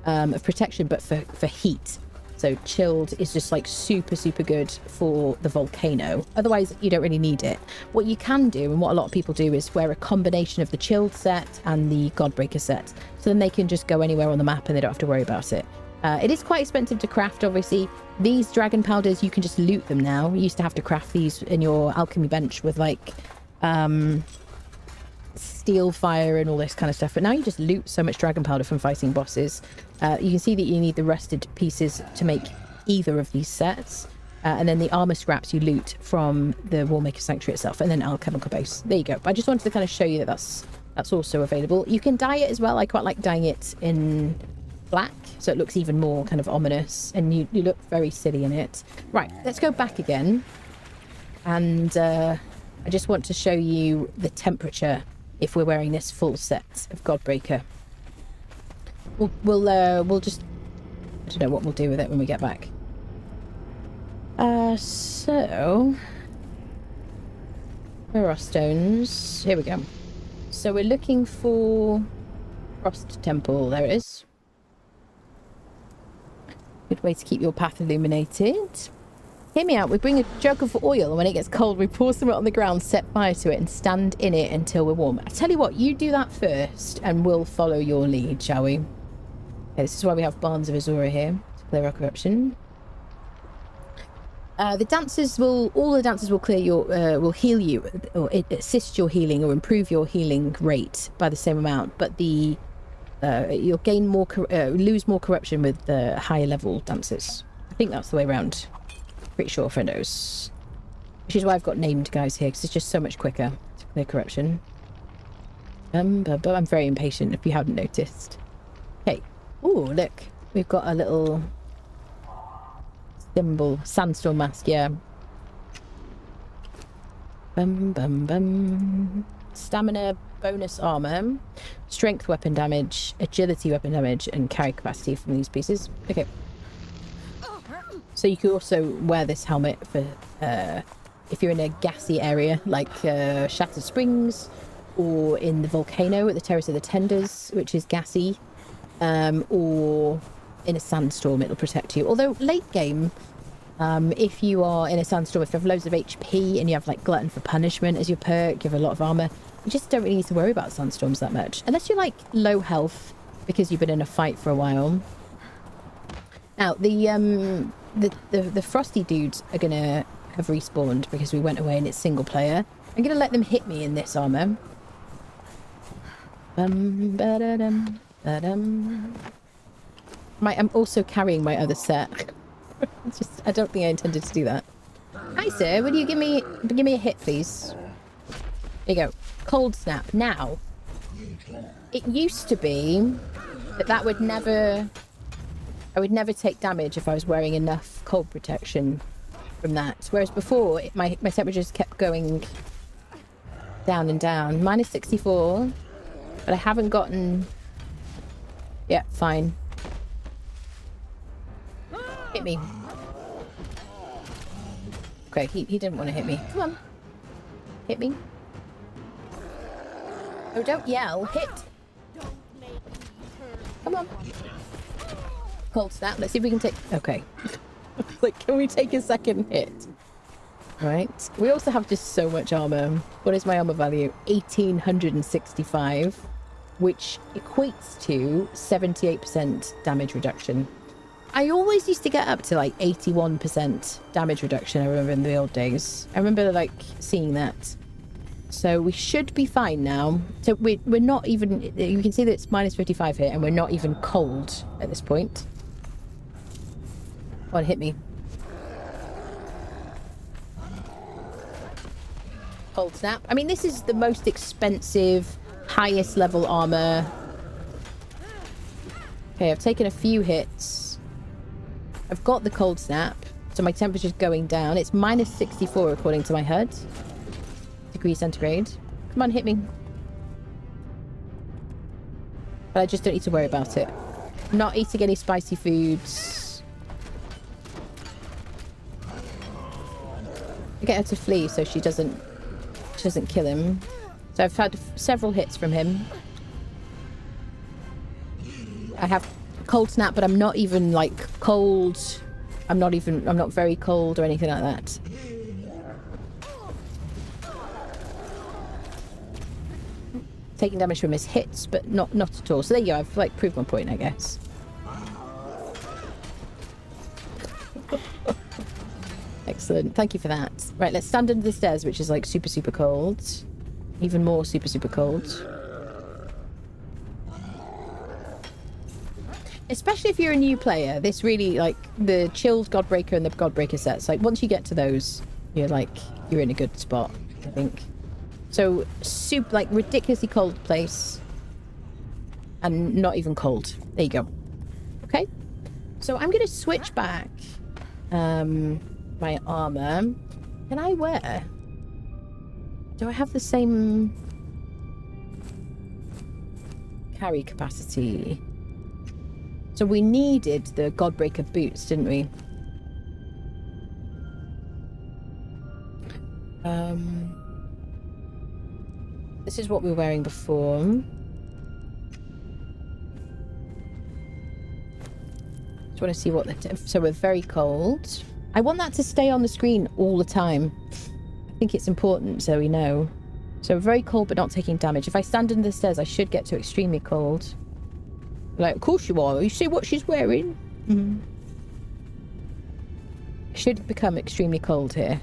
of protection, but for heat. So chilled is just like super, super good for the volcano. Otherwise, you don't really need it. What you can do, and what a lot of people do, is wear a combination of the chilled set and the Godbreaker set. So then they can just go anywhere on the map and they don't have to worry about it. It is quite expensive to craft, obviously. These dragon powders, you can just loot them now. You used to have to craft these in your alchemy bench with like steel fire and all this kind of stuff, but now you just loot so much dragon powder from fighting bosses. You can see that you need the rusted pieces to make either of these sets, and then the armor scraps you loot from the Warmaker Sanctuary itself, and then alchemical base. There you go. But I just wanted to kind of show you that that's also available. You can dye it as well. I quite like dyeing it in black, so it looks even more kind of ominous, and you look very silly in it. Right, let's go back again, and I just want to show you the temperature if we're wearing this full set of Godbreaker. We'll just, I don't know what we'll do with it when we get back. So where are stones? Here we go. So we're looking for Frost Temple. There it is. Good way to keep your path illuminated. Hear me out. We bring a jug of oil, and when it gets cold, we pour some on the ground, set fire to it, and stand in it until we're warm. I tell you what, you do that first, and we'll follow your lead, shall we? Okay, this is why we have Barns of Azura here to clear our corruption. All the dancers will clear your, will heal you, or assist your healing, or improve your healing rate by the same amount. But you'll gain more, lose more corruption with the higher level dancers. I think that's the way around. Pretty sure, friendos. Which is why I've got named guys here, because it's just so much quicker to clear corruption. But I'm very impatient, if you haven't noticed. Okay. Ooh, look. We've got a little symbol. Sandstorm mask, yeah. Stamina, bonus armor, strength weapon damage, agility weapon damage, and carry capacity from these pieces. Okay. So you could also wear this helmet for if you're in a gassy area like Shattered Springs, or in the volcano at the Terrace of the Tenders, which is gassy, or in a sandstorm. It'll protect you. Although late game, if you are in a sandstorm, if you have loads of HP and you have like Glutton for Punishment as your perk, you have a lot of armor, you just don't really need to worry about sandstorms that much, unless you're like low health because you've been in a fight for a while. Now the frosty dudes are gonna have respawned because we went away and it's single player. I'm gonna let them hit me in this armor. I'm also carrying my other set. It's just, I don't think I intended to do that. Hi sir, would you give me a hit, please? There you go. Cold snap. Now, it used to be that would never, I would never take damage if I was wearing enough cold protection from that. Whereas before, my temperatures kept going down and down. Minus 64, but I haven't gotten... Yeah, fine. Hit me. Okay, he didn't want to hit me. Come on. Hit me. Oh, don't yell. Hit. Come on. Cold snap. Let's see if we can take... Okay. Like, can we take a second hit? Right. We also have just so much armor. What is my armor value? 1865, which equates to 78% damage reduction. I always used to get up to like 81% damage reduction, I remember, in the old days. I remember like seeing that. So we should be fine now. So we're not even... You can see that it's minus 55 here, and we're not even cold at this point. Come on, hit me. Cold snap. I mean, this is the most expensive, highest level armor. Okay, I've taken a few hits. I've got the cold snap. So my temperature's going down. It's minus 64 according to my HUD. Degrees centigrade. Come on, hit me. But I just don't need to worry about it. Not eating any spicy foods. I get her to flee so she doesn't kill him. So I've had several hits from him. I have cold snap, but I'm not even like cold. I'm not very cold or anything like that. Taking damage from his hits, but not at all. So there you go. I've like proved my point, I guess. Excellent. Thank you for that. Right, let's stand under the stairs, which is like super, super cold. Even more super, super cold. Especially if you're a new player, this really, like, the chilled Godbreaker and the Godbreaker sets, like, once you get to those, you're in a good spot, I think. So, super, like, ridiculously cold place. And not even cold. There you go. Okay. So, I'm going to switch back my armor. Can I wear? Do I have the same carry capacity? So we needed the Godbreaker boots, didn't we? This is what we were wearing before. Just want to see what so we're very cold. I want that to stay on the screen all the time. I think it's important so we know. So very cold but not taking damage. If I stand under the stairs, I should get to extremely cold. Like, of course you are. You see what she's wearing? Mm-hmm. Should become extremely cold here.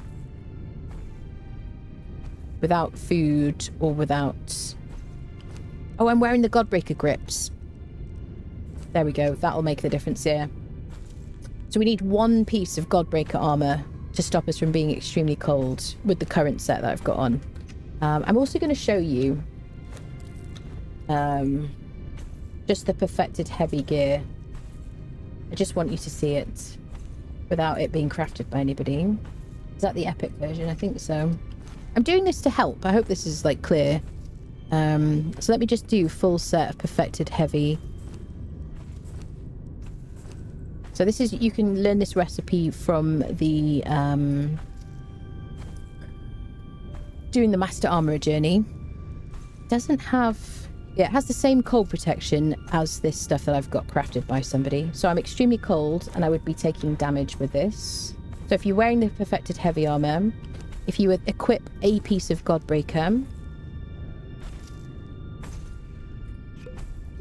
Without food or without... Oh, I'm wearing the Godbreaker grips. There we go. That'll make the difference here. So we need one piece of Godbreaker armor to stop us from being extremely cold with the current set that I've got on. I'm also going to show you... just the perfected heavy gear. I just want you to see it without it being crafted by anybody. Is that the epic version? I think so. I'm doing this to help. I hope this is like clear. So let me just do full set of perfected heavy. So this is, you can learn this recipe from the doing the Master Armorer journey. Doesn't have... Yeah, it has the same cold protection as this stuff that I've got crafted by somebody. So I'm extremely cold, and I would be taking damage with this. So if you're wearing the perfected heavy armor, if you would equip a piece of Godbreaker,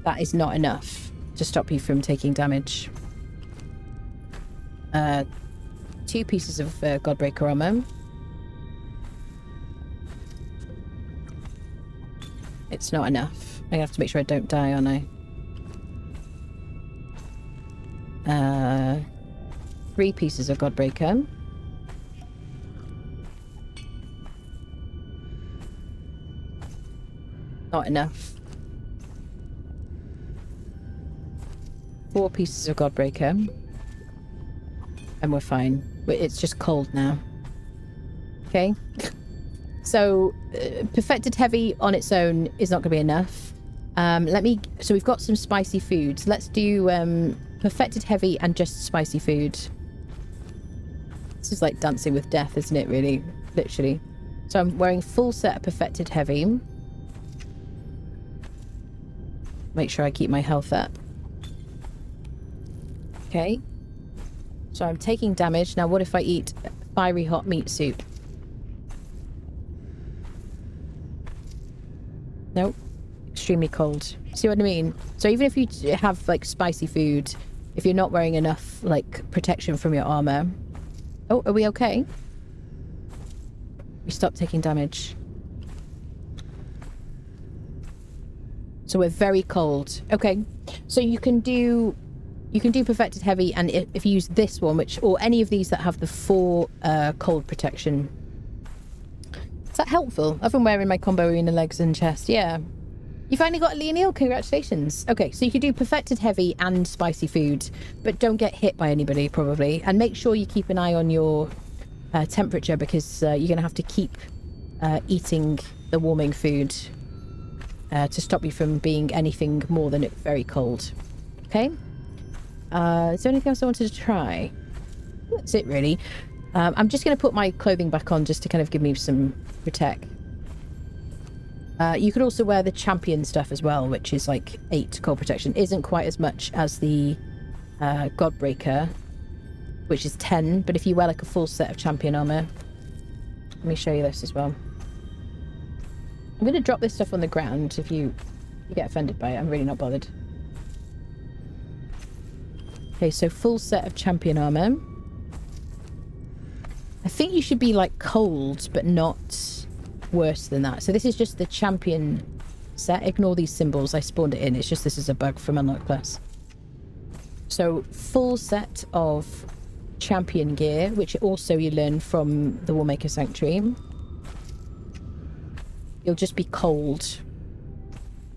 that is not enough to stop you from taking damage. 2 pieces of Godbreaker armor. It's not enough. I have to make sure I don't die, aren't I? 3 pieces of Godbreaker. Not enough. 4 pieces of Godbreaker. And we're fine. It's just cold now. Okay? So, perfected heavy on its own is not going to be enough. So we've got some spicy foods. Let's do perfected heavy and just spicy food. This is like dancing with death, isn't it, really? Literally. So I'm wearing full set of perfected heavy. Make sure I keep my health up. Okay. So I'm taking damage. Now what if I eat fiery hot meat soup? Nope. Extremely cold. See what I mean? So even if you have like spicy food, if you're not wearing enough like protection from your armor... Oh, are we okay? We stopped taking damage. So we're very cold. Okay. So you can do perfected heavy, and if you use this one, or any of these that have the 4 cold protection. Is that helpful? I've been wearing my combo arena legs and chest. Yeah. You finally got a Leonil. Congratulations. Okay, so you can do perfected heavy and spicy food, but don't get hit by anybody, probably. And make sure you keep an eye on your temperature, because you're going to have to keep eating the warming food to stop you from being anything more than very cold. Okay? Is there anything else I wanted to try? That's it, really. I'm just going to put my clothing back on just to kind of give me some protect. You could also wear the champion stuff as well, which is like 8 cold protection. Isn't quite as much as the Godbreaker, which is 10. But if you wear like a full set of champion armor, let me show you this as well. I'm going to drop this stuff on the ground if you get offended by it. I'm really not bothered. Okay, so full set of champion armor. I think you should be like cold, but not worse than that. So this is just the champion set. Ignore these symbols. I spawned it in. It's just this is a bug from Unlock Plus. So full set of champion gear, which also you learn from the Warmaker Sanctuary. You'll just be cold.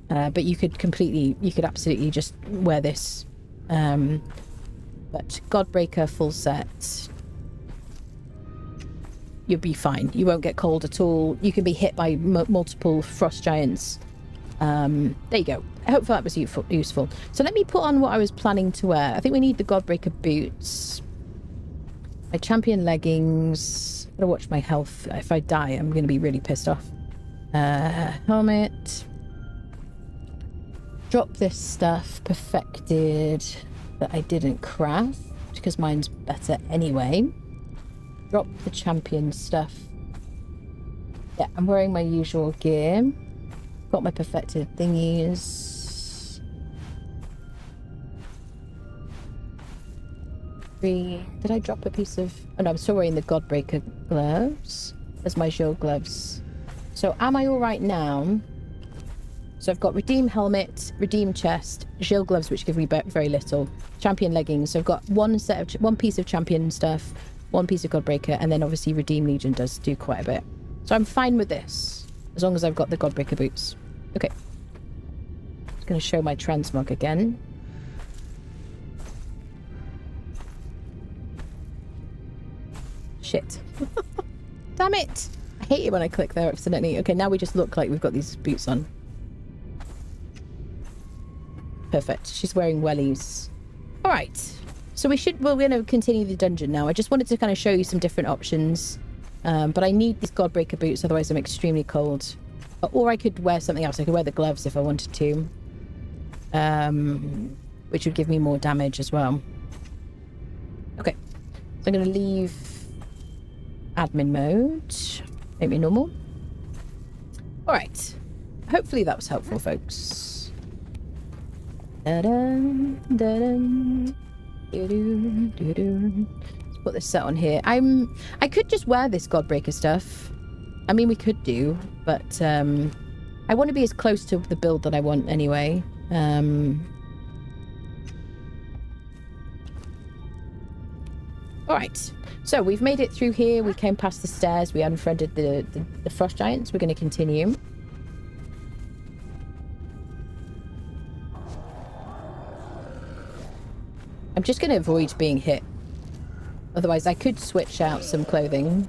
But you could absolutely just wear this. But Godbreaker full set, you'll be fine. You won't get cold at all. You can be hit by multiple frost giants. There you go. Hopefully that was useful. So let me put on what I was planning to wear. I think we need the Godbreaker boots. My champion leggings. I'm gonna watch my health. If I die, I'm gonna be really pissed off. Helmet. Drop this stuff. Perfected. That I didn't craft, because mine's better anyway. Drop the champion stuff. Yeah, I'm wearing my usual gear. Got my perfected thingies. Did I drop a piece of... Oh no, I'm still wearing the Godbreaker gloves. There's my shield gloves. So am I all right now? So I've got redeem helmet, redeem chest, shield gloves, which give me very little. Champion leggings. So I've got one piece of champion stuff, one piece of Godbreaker, and then obviously redeem legion does do quite a bit. So I'm fine with this, as long as I've got the Godbreaker boots. Okay. Just going to show my transmog again. Shit. Damn it! I hate it when I click there accidentally. Okay, now we just look like we've got these boots on. Perfect. She's wearing wellies. All right. So we're going to continue the dungeon now. I just wanted to kind of show you some different options. But I need these Godbreaker boots, otherwise I'm extremely cold. Or I could wear something else. I could wear the gloves if I wanted to. Which would give me more damage as well. Okay. So I'm going to leave admin mode. Make me normal. All right. Hopefully that was helpful, folks. Da-dum, da-dum. Let's put this set on here. I could just wear this Godbreaker stuff. I mean, we could do, but I want to be as close to the build that I want anyway. All right, so we've made it through here. We came past the stairs. We unfriended the frost giants. We're going to continue. I'm just going to avoid being hit. Otherwise, I could switch out some clothing.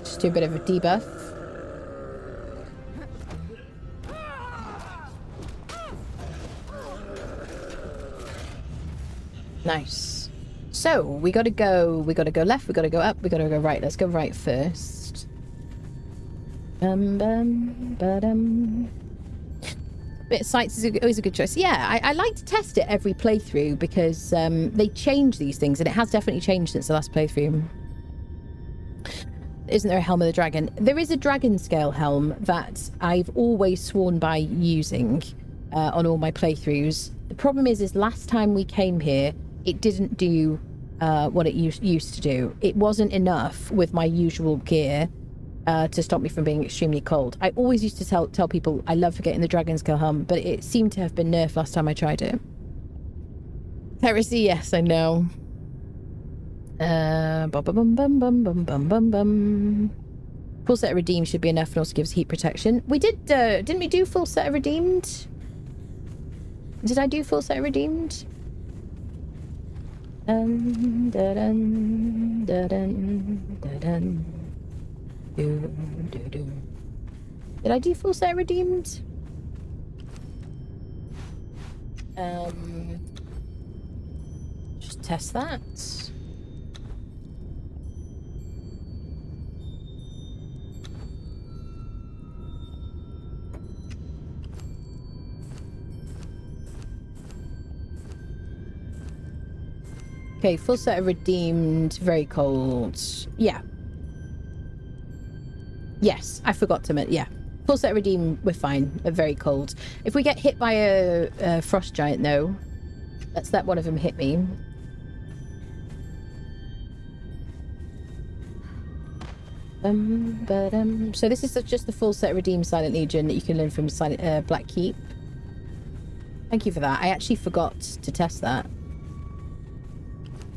Just do a bit of a debuff. Nice. So, we gotta go left, we gotta go up, we gotta go right. Let's go right first. Bit of sights is always a good choice. Yeah, I like to test it every playthrough because they change these things, and it has definitely changed since the last playthrough. Isn't there a Helm of the Dragon? There is a dragon scale helm that I've always sworn by using on all my playthroughs. The problem is last time we came here, it didn't do what it used to do. It wasn't enough with my usual gear to stop me from being extremely cold. I always used to tell people I love getting the dragon scale helm, but it seemed to have been nerfed last time I tried it. Heresy, yes, I know. Bum bum bum bum bum bum bum bum. Full set of redeemed should be enough and also gives heat protection. We did, didn't we do full set of redeemed? Did I do full set of redeemed? Dun, dun, dun, dun, dun, dun. Do, do, do. Did I do full set of redeemed? Just test that. Okay, full set of redeemed, very cold. Yeah. Yes, I forgot to mention. Yeah. Full set of redeemed, we're fine. Very cold. If we get hit by a frost giant, though, let's let one of them hit me. So this is just the full set of redeemed Silent Legion that you can learn from Black Keep. Thank you for that. I actually forgot to test that.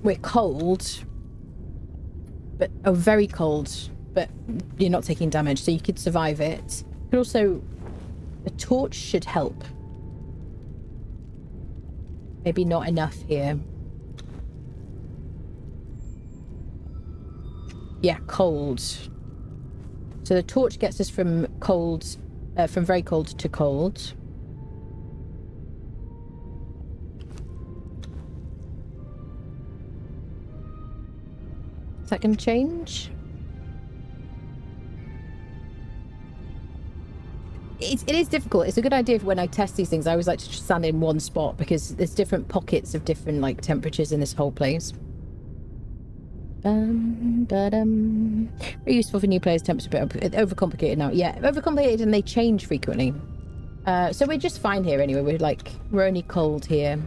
We're cold, but very cold, but you're not taking damage, so you could survive it. But also, a torch should help. Maybe not enough here. Yeah, cold. So the torch gets us from cold, from very cold to cold. Is that going to change? It is difficult. It's a good idea when I test these things. I always like to just stand in one spot because there's different pockets of different like temperatures in this whole place. Very useful for new players. Temps a bit overcomplicated now. Yeah, overcomplicated and they change frequently. So we're just fine here anyway. We're only cold here.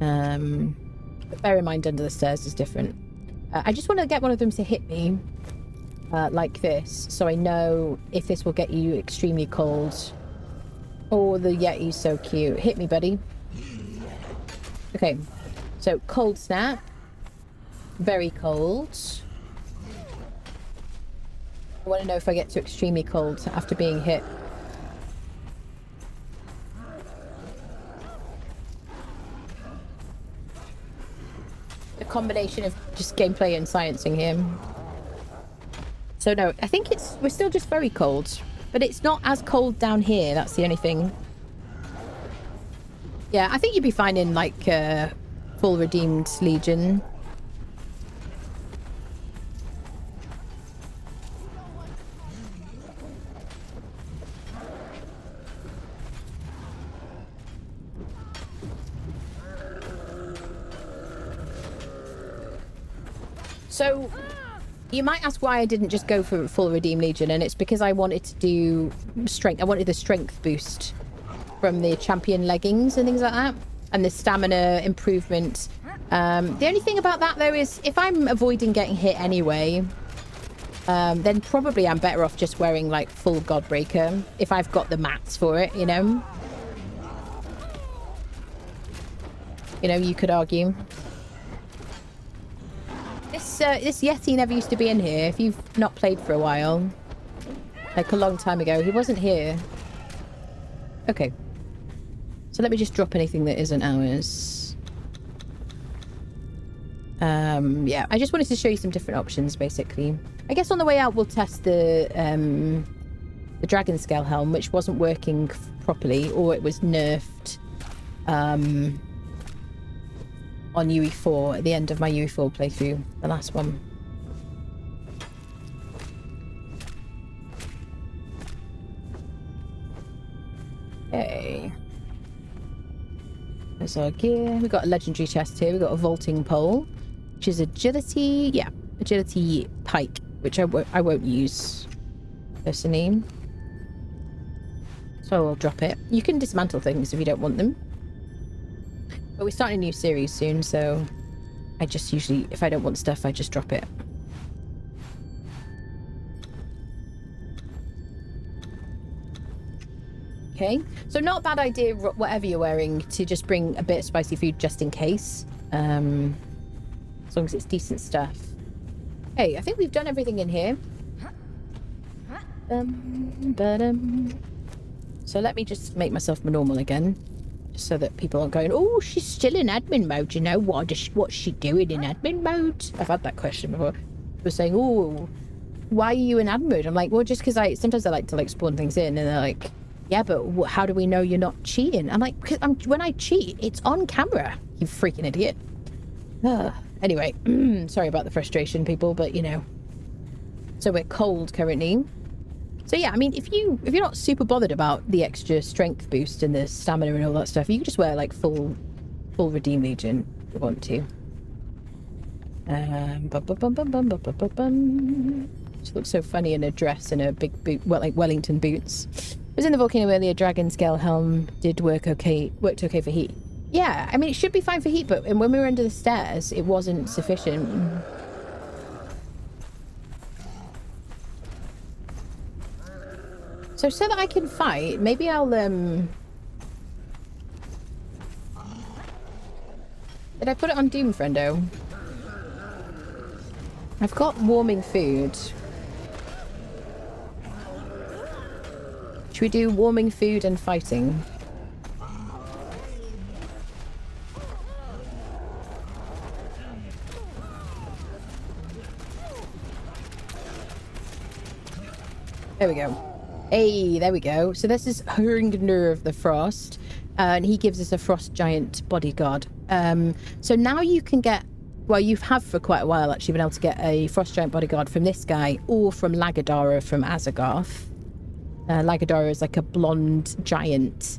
But bear in mind under the stairs is different. I just want to get one of them to hit me like this, so I know if this will get you extremely cold. Oh, the Yeti's so cute. Hit me, buddy. Okay, so cold snap. Very cold. I want to know if I get to extremely cold after being hit. A combination of just gameplay and sciencing here. So no, I think we're still just very cold, but it's not as cold down here. That's the only thing. Yeah, I think you'd be fine in like full redeemed Legion. So, you might ask why I didn't just go for full Redeem Legion, and it's because I wanted to do strength. I wanted the strength boost from the champion leggings and things like that, and the stamina improvement. The only thing about that, though, is if I'm avoiding getting hit anyway, then probably I'm better off just wearing, like, full Godbreaker, if I've got the mats for it, you know? You know, you could argue. This Yeti never used to be in here. If you've not played for a while, like a long time ago, he wasn't here. Okay. So let me just drop anything that isn't ours. Yeah, I just wanted to show you some different options, basically. I guess on the way out, we'll test the Dragon Scale Helm, which wasn't working properly, or it was nerfed. On UE4 at the end of my UE4 playthrough, the last one. Okay. There's our gear. We've got a legendary chest here. We've got a vaulting pole, which is agility. Yeah, agility pike, which I won't use personally. So I'll drop it. You can dismantle things if you don't want them. But we're starting a new series soon, so I just usually, if I don't want stuff, I just drop it. Okay, so not a bad idea, whatever you're wearing, to just bring a bit of spicy food just in case. As long as it's decent stuff. Hey, I think we've done everything in here. So let me just make myself normal again, just so that people aren't going, oh, she's still in admin mode, you know, what's she doing in admin mode? I've had that question before. People saying, oh, why are you in admin mode? I'm like, well, just because sometimes I like to like spawn things in, and they're like, yeah, but how do we know you're not cheating? I'm like, because when I cheat, it's on camera, you freaking idiot. Anyway, sorry about the frustration, people, but you know. So we're cold currently. So yeah, I mean, if you're not super bothered about the extra strength boost and the stamina and all that stuff, you can just wear like full Redeem Legion if you want to. She looks so funny in a dress and a big boot, well, like Wellington boots. I was in the volcano earlier. Dragon scale helm worked okay for heat. Yeah, I mean, it should be fine for heat, but when we were under the stairs, it wasn't sufficient. So that I can fight, maybe I'll, Did I put it on Doom, friendo? I've got warming food. Should we do warming food and fighting? There we go. Hey, there we go. So this is Hringner of the Frost, and he gives us a Frost Giant bodyguard. So now you can get, well, you have for quite a while actually been able to get a Frost Giant bodyguard from this guy or from Lagadara from Azagarth. Lagadara is like a blonde giant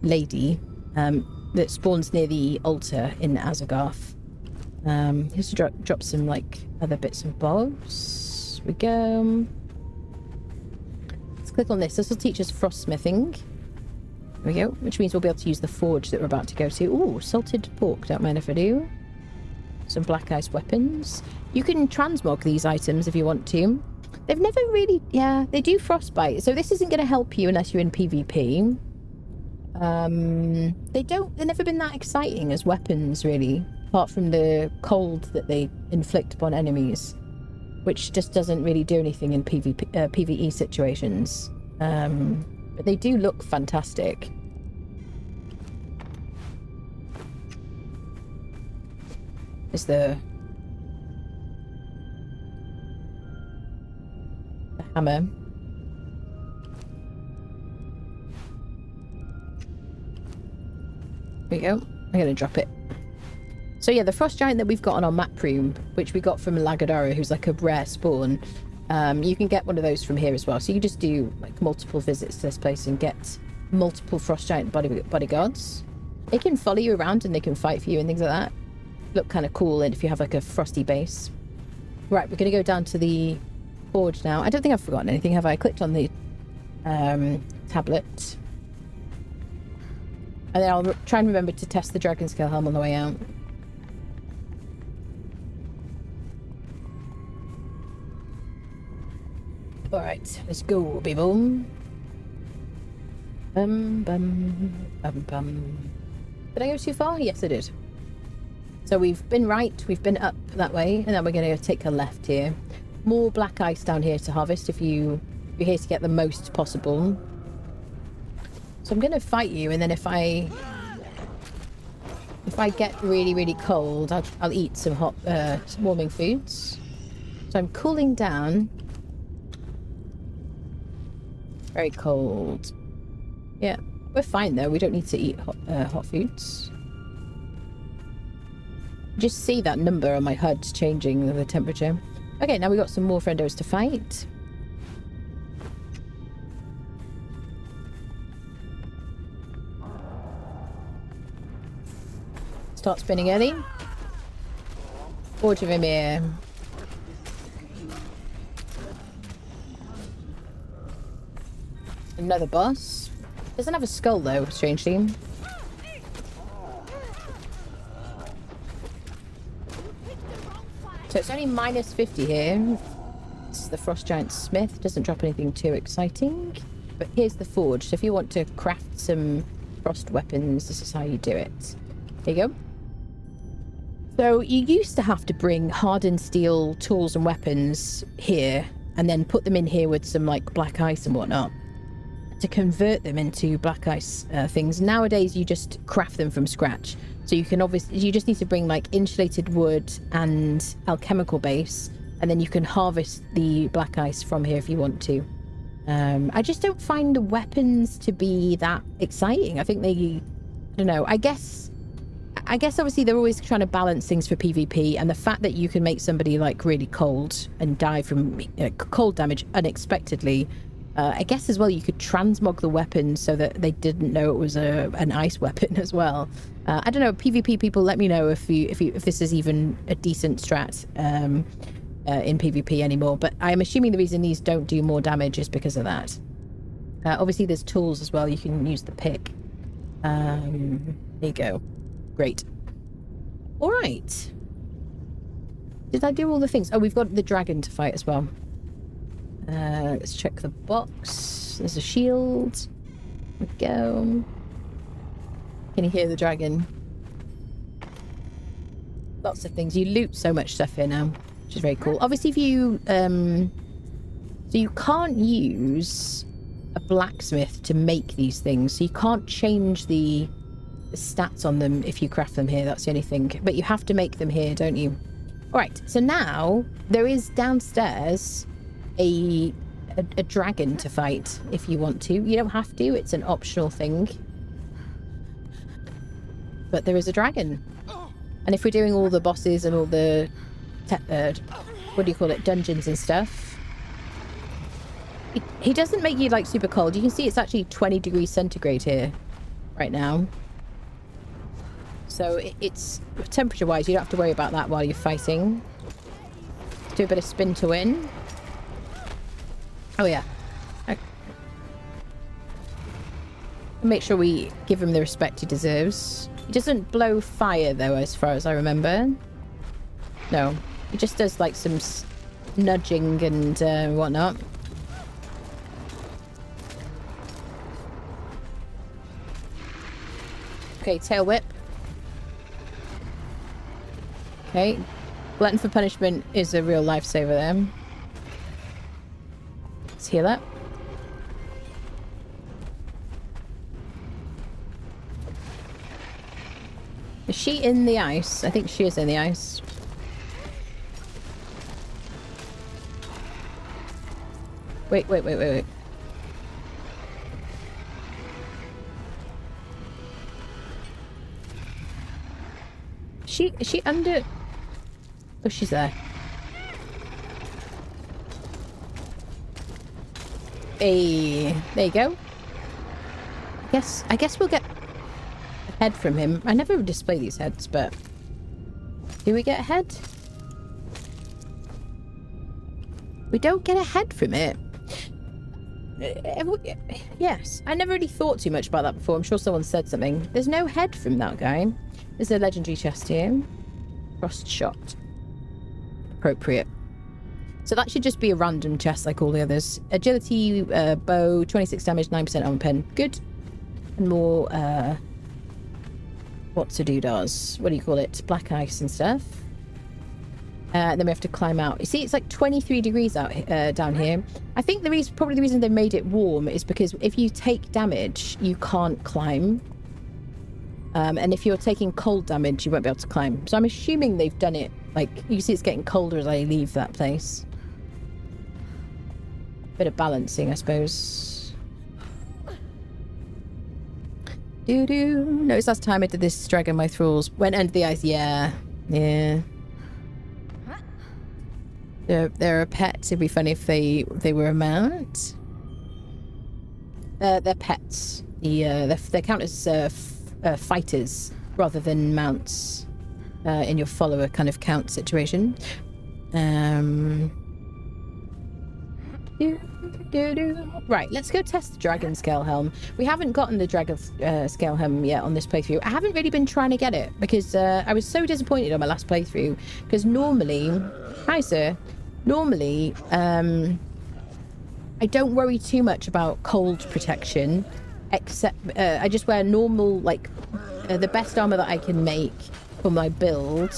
lady that spawns near the altar in Azagarth. Here's to drop some like other bits and bobs. Here we go. Click on this. This will teach us frostsmithing. There we go. Which means we'll be able to use the forge that we're about to go to. Ooh, salted pork. Don't mind if I do. Some black ice weapons. You can transmog these items if you want to. They've never really... Yeah, they do frostbite. So this isn't going to help you unless you're in PvP. They've never been that exciting as weapons, really. Apart from the cold that they inflict upon enemies, which just doesn't really do anything in PvE situations. But they do look fantastic. Is the hammer. There we go. I'm going to drop it. So yeah, the Frost Giant that we've got on our map room, which we got from Lagadara, who's like a rare spawn, you can get one of those from here as well. So you can just do like multiple visits to this place and get multiple Frost Giant bodyguards. They can follow you around and they can fight for you and things like that. Look kind of cool, and if you have like a frosty base. Right, we're going to go down to the forge now. I don't think I've forgotten anything, have I? I clicked on the tablet. And then I'll try and remember to test the Dragon Scale Helm on the way out. Alright, let's go, people. Did I go too far? Yes, I did. So we've been right, we've been up that way, and then we're going to take a left here. More black ice down here to harvest if you're here to get the most possible. So I'm going to fight you, and then if I get really, really cold, I'll eat some hot, some warming foods. So I'm cooling down. Very cold. Yeah, we're fine though. We don't need to eat hot foods. Just see that number on my HUD changing the temperature. Okay, now we've got some more friendos to fight. Start spinning early. Forge of Emir. Another boss. Doesn't have a skull though, strangely. So it's only minus 50 here. This is the Frost Giant Smith. Doesn't drop anything too exciting. But here's the forge. So if you want to craft some frost weapons, this is how you do it. There you go. So you used to have to bring hardened steel tools and weapons here and then put them in here with some like black ice and whatnot to convert them into black ice things. Nowadays you just craft them from scratch. So you can obviously, you just need to bring like insulated wood and alchemical base, and then you can harvest the black ice from here if you want to. I just don't find the weapons to be that exciting. I think they, I don't know, I guess obviously they're always trying to balance things for PvP, and the fact that you can make somebody like really cold and die from cold damage unexpectedly, I guess as well you could transmog the weapons so that they didn't know it was an ice weapon as well. I don't know, PvP people, let me know if this is even a decent strat in PvP anymore, but I'm assuming the reason these don't do more damage is because of that. Obviously there's tools as well, you can use the pick. There you go. Great. All right. Did I do all the things? Oh, we've got the dragon to fight as well. Let's check the box. There's a shield. There we go. Can you hear the dragon? Lots of things. You loot so much stuff here now, which is very cool. Obviously, if you... so you can't use a blacksmith to make these things. So you can't change the stats on them if you craft them here. That's the only thing. But you have to make them here, don't you? All right. So now there is downstairs a dragon to fight if you want to. You don't have to. It's an optional thing. But there is a dragon. And if we're doing all the bosses and all the what do you call it, dungeons and stuff, he doesn't make you like super cold. You can see it's actually 20 degrees centigrade here right now. So it's temperature wise, you don't have to worry about that while you're fighting. Let's do a bit of spin to win. Oh yeah. Make sure we give him the respect he deserves. He doesn't blow fire though, as far as I remember. No, he just does like some nudging and whatnot. Okay, tail whip. Okay, glutton for punishment is a real lifesaver there. Let's heal up. Is she in the ice? I think she is in the ice. Wait. Is she under... Oh, she's there. Hey, there you go. I guess we'll get a head from him. I never display these heads, but do we get a head? We don't get a head from it. Yes, I never really thought too much about that before. I'm sure someone said something. There's no head from that guy. There's a legendary chest here. Frost shot. Appropriate. So that should just be a random chest like all the others. Agility, bow, 26 damage, 9% armor pen. Good. And more, what's a does? What do you call it? Black ice and stuff. Then we have to climb out. You see, it's like 23 degrees out down here. I think probably the reason they made it warm is because if you take damage, you can't climb. And if you're taking cold damage, you won't be able to climb. So I'm assuming they've done it, like, you see it's getting colder as I leave that place. Bit of balancing, I suppose. Doo-doo. Notice last time I did this dragon, my thralls went under the ice. Yeah. They're a pet. It'd be funny if they were a mount. They're pets. They count as fighters rather than mounts in your follower kind of count situation. Right, let's go test the dragon scale helm. We haven't gotten the dragon scale helm yet on this playthrough. I haven't really been trying to get it because I was so disappointed on my last playthrough, because normally, hi sir, normally I don't worry too much about cold protection, except I just wear normal, like, the best armor that I can make for my build.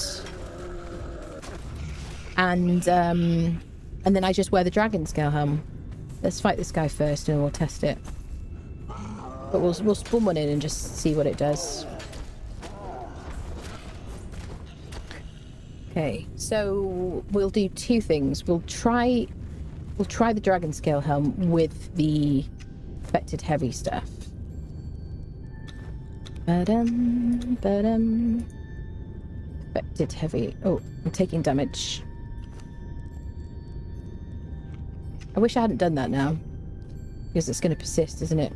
And then I just wear the dragon scale helm. Let's fight this guy first and we'll test it. But we'll spawn one in and just see what it does. Okay, so we'll do two things. We'll try the dragon scale helm with the affected heavy stuff. Affected heavy. Oh, I'm taking damage. I wish I hadn't done that now, because it's going to persist, isn't it?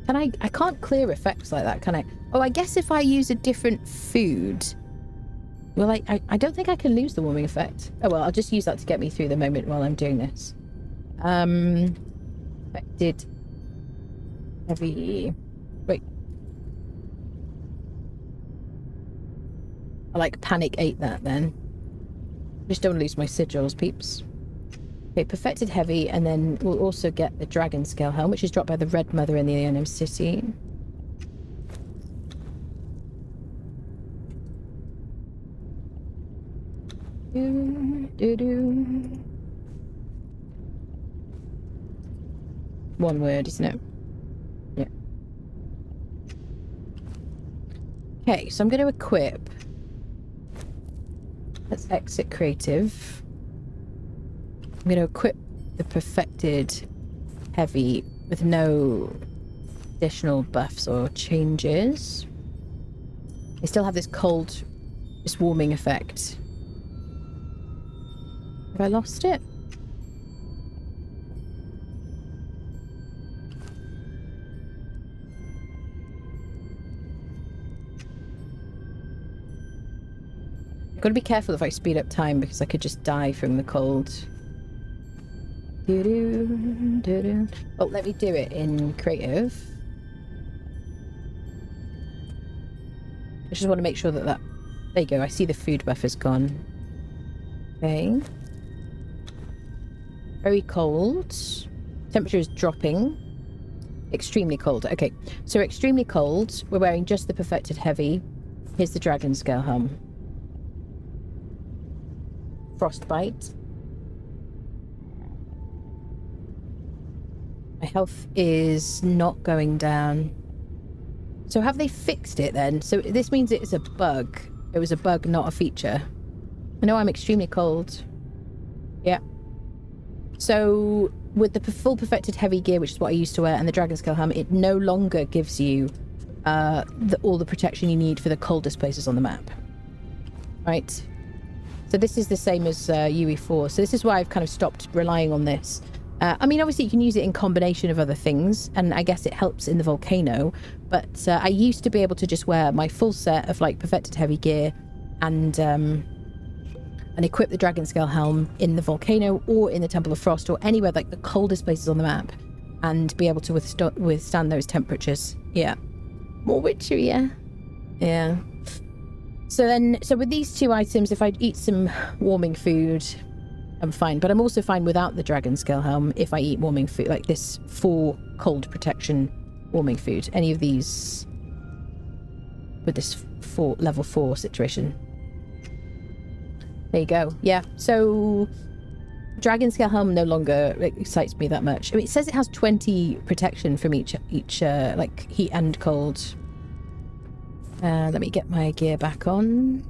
Can I can't clear effects like that, can I? Oh, I guess if I use a different food. Well, I don't think I can lose the warming effect. Oh, well, I'll just use that to get me through the moment while I'm doing this. Affected heavy. Wait. I like panic ate that then. Just don't lose my sigils, peeps. Okay, perfected heavy, and then we'll also get the dragon scale helm, which is dropped by the Red Mother in the unknown city. One word, isn't it? Yeah. Okay, so I'm going to equip. Let's exit creative. I'm going to equip the perfected heavy with no additional buffs or changes. I still have this cold, this warming effect. Have I lost it? I've got to be careful if I speed up time because I could just die from the cold. Oh, let me do it in creative. I just want to make sure that there you go, I see the food buff is gone. Okay. Very cold. Temperature is dropping. Extremely cold. Okay, so extremely cold. We're wearing just the perfected heavy. Here's the dragon scale helm. Frostbite. My health is not going down. So have they fixed it then? So this means it's a bug. It was a bug, not a feature. I know I'm extremely cold. Yeah. So with the full perfected heavy gear, which is what I used to wear, and the dragon scale helm, it no longer gives you all the protection you need for the coldest places on the map. Right? So this is the same as UE4. So this is why I've kind of stopped relying on this. I mean, obviously you can use it in combination of other things, and I guess it helps in the volcano, but I used to be able to just wear my full set of like perfected heavy gear and equip the dragon scale helm in the volcano or in the Temple of Frost or anywhere like the coldest places on the map and be able to withstand those temperatures. Yeah. More witchery, yeah. Yeah. So with these two items, if I eat some warming food, I'm fine, but I'm also fine without the dragon scale helm if I eat warming food, like this 4 cold protection warming food. Any of these with this level 4 situation. There you go. Yeah, so dragon scale helm no longer excites me that much. I mean, it says it has 20 protection from each like heat and cold. Let me get my gear back on.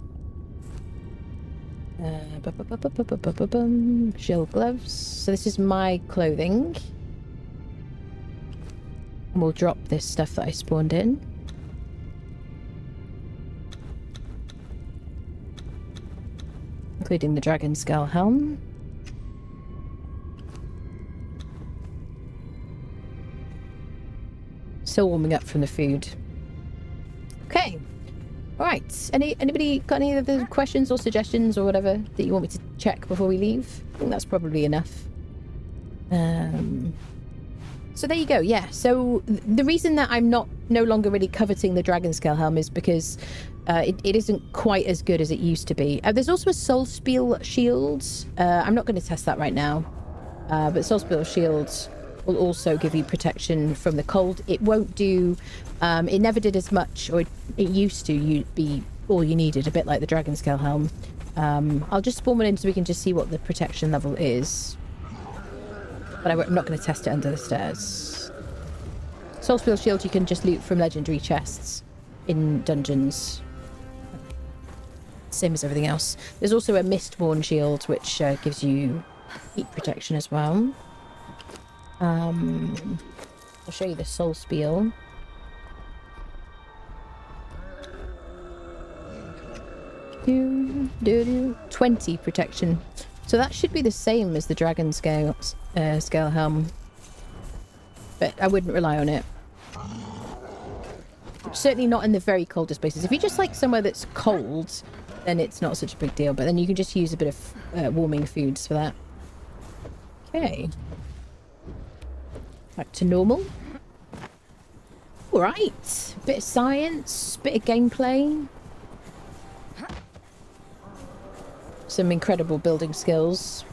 Shield gloves. So this is my clothing. And we'll drop this stuff that I spawned in. Including the dragon skull helm. Still warming up from the food. Okay. Alright, anybody got any other questions or suggestions or whatever that you want me to check before we leave? I think that's probably enough. So there you go. Yeah. So the reason that I'm no longer really coveting the dragon scale helm is because it isn't quite as good as it used to be. There's also a soul spiel shield. I'm not going to test that right now, but soul spiel shields will also give you protection from the cold. It won't do. It never did as much, or it used to be all you needed, a bit like the dragon scale helm. I'll just spawn one in so we can just see what the protection level is. But I'm not going to test it under the stairs. Soul Spiel Shield you can just loot from legendary chests in dungeons. Same as everything else. There's also a Mistborn Shield which gives you heat protection as well. I'll show you the Soul Spiel. Do 20 protection. So that should be the same as the dragon scale helm, but I wouldn't rely on it. Certainly not in the very coldest places. If you just like somewhere that's cold, then it's not such a big deal. But then you can just use a bit of warming foods for that. Okay, back to normal. All right, bit of science, bit of gameplay. Some incredible building skills.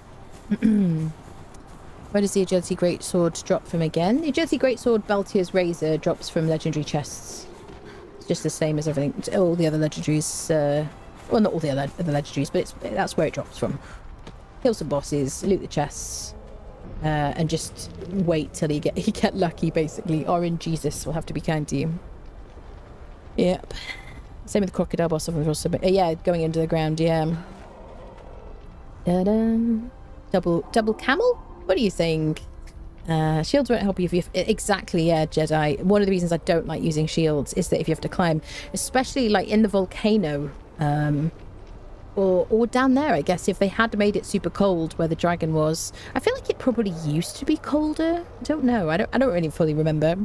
Where does the Agility Greatsword drop from again? The Agility Greatsword Baltier's Razor drops from legendary chests. It's just the same as everything. All the other legendaries. Well, not all the other legendaries, but that's where it drops from. Kill some bosses, loot the chests, and just wait till you get lucky, basically. Orange Jesus will have to be kind to you. Yep. Same with the crocodile boss. Also, yeah, going into the ground, yeah. Double camel? What are you saying? Shields won't help you if you... Exactly, yeah, Jedi. One of the reasons I don't like using shields is that if you have to climb, especially like in the volcano, or down there, I guess, if they had made it super cold where the dragon was. I feel like it probably used to be colder. I don't know. I don't really fully remember.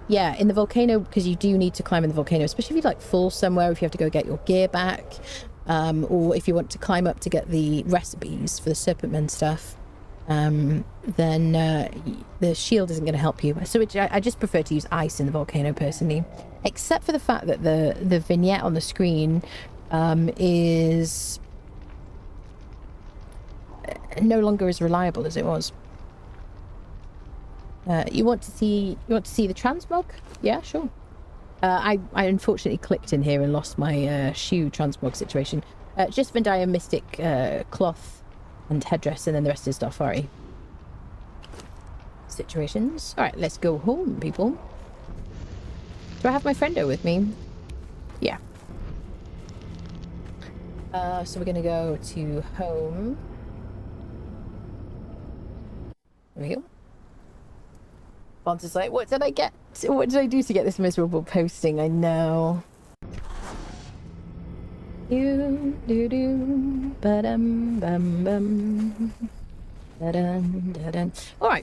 Yeah, in the volcano, because you do need to climb in the volcano, especially if you like fall somewhere, if you have to go get your gear back, or if you want to climb up to get the recipes for the serpentmen stuff, then the shield isn't going to help you. So I just prefer to use ice in the volcano personally, except for the fact that the vignette on the screen is no longer as reliable as it was. You want to see the transmog? Yeah, sure. I unfortunately clicked in here and lost my shoe transmog situation. Just Vendaya Mystic cloth and headdress, and then the rest is Darfari situations. All right, let's go home, people. Do I have my friendo with me? Yeah. So we're gonna go to home. There we go. Bond is like, what did I get? What did I do to get this miserable posting? I know. Alright,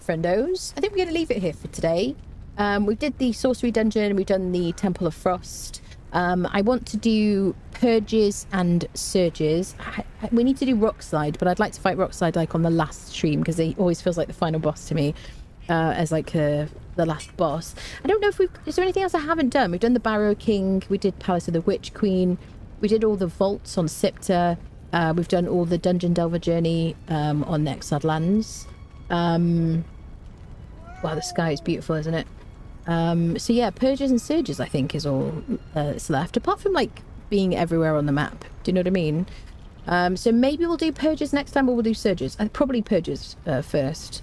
friendos. I think we're going to leave it here for today. We did the Sorcery Dungeon. We've done the Temple of Frost. I want to do Purges and Surges. We need to do Rockslide, but I'd like to fight Rockslide like on the last stream, because it always feels like the final boss to me. As like the last boss. I don't know if is there anything else I haven't done? We've done the Barrow King, we did Palace of the Witch Queen, we did all the vaults on Siptah, we've done all the Dungeon Delver journey on Exiled Lands. Wow, the sky is beautiful, isn't it? So yeah, Purges and Surges I think is all that's left, apart from like being everywhere on the map. Do you know what I mean? So maybe we'll do Purges next time, or we'll do Surges. Probably Purges first.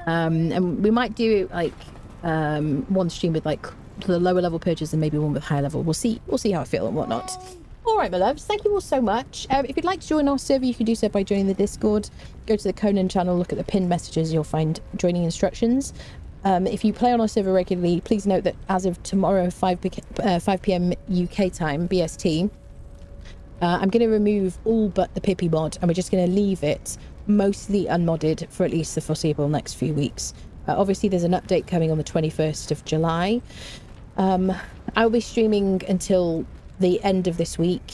And we might do like one stream with like the lower level Purges and maybe one with higher level. We'll see how I feel and whatnot. All right, my loves, thank you all so much. If you'd like to join our server, you can do so by joining the Discord. Go to the Conan channel, look at the pinned messages, you'll find joining instructions. If you play on our server regularly, please note that as of tomorrow 5 p.m. UK time BST, I'm going to remove all but the Pippi mod, and we're just going to leave it mostly unmodded for at least the foreseeable next few weeks. Obviously there's an update coming on the 21st of July. I'll be streaming until the end of this week,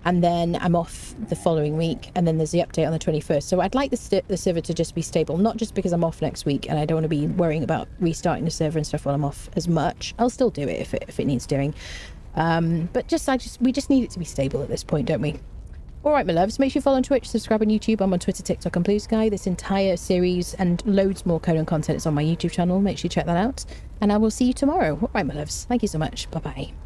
and then I'm off the following week, and then there's the update on the 21st. So I'd like the server to just be stable, not just because I'm off next week and I don't want to be worrying about restarting the server and stuff while I'm off as much. I'll still do it if it needs doing, but we just need it to be stable at this point, don't we? All right, my loves, make sure you follow on Twitch, subscribe on YouTube. I'm on Twitter, TikTok, and Blue Sky. This entire series and loads more Conan content is on my YouTube channel. Make sure you check that out, and I will see you tomorrow. All right, my loves, thank you so much. Bye bye.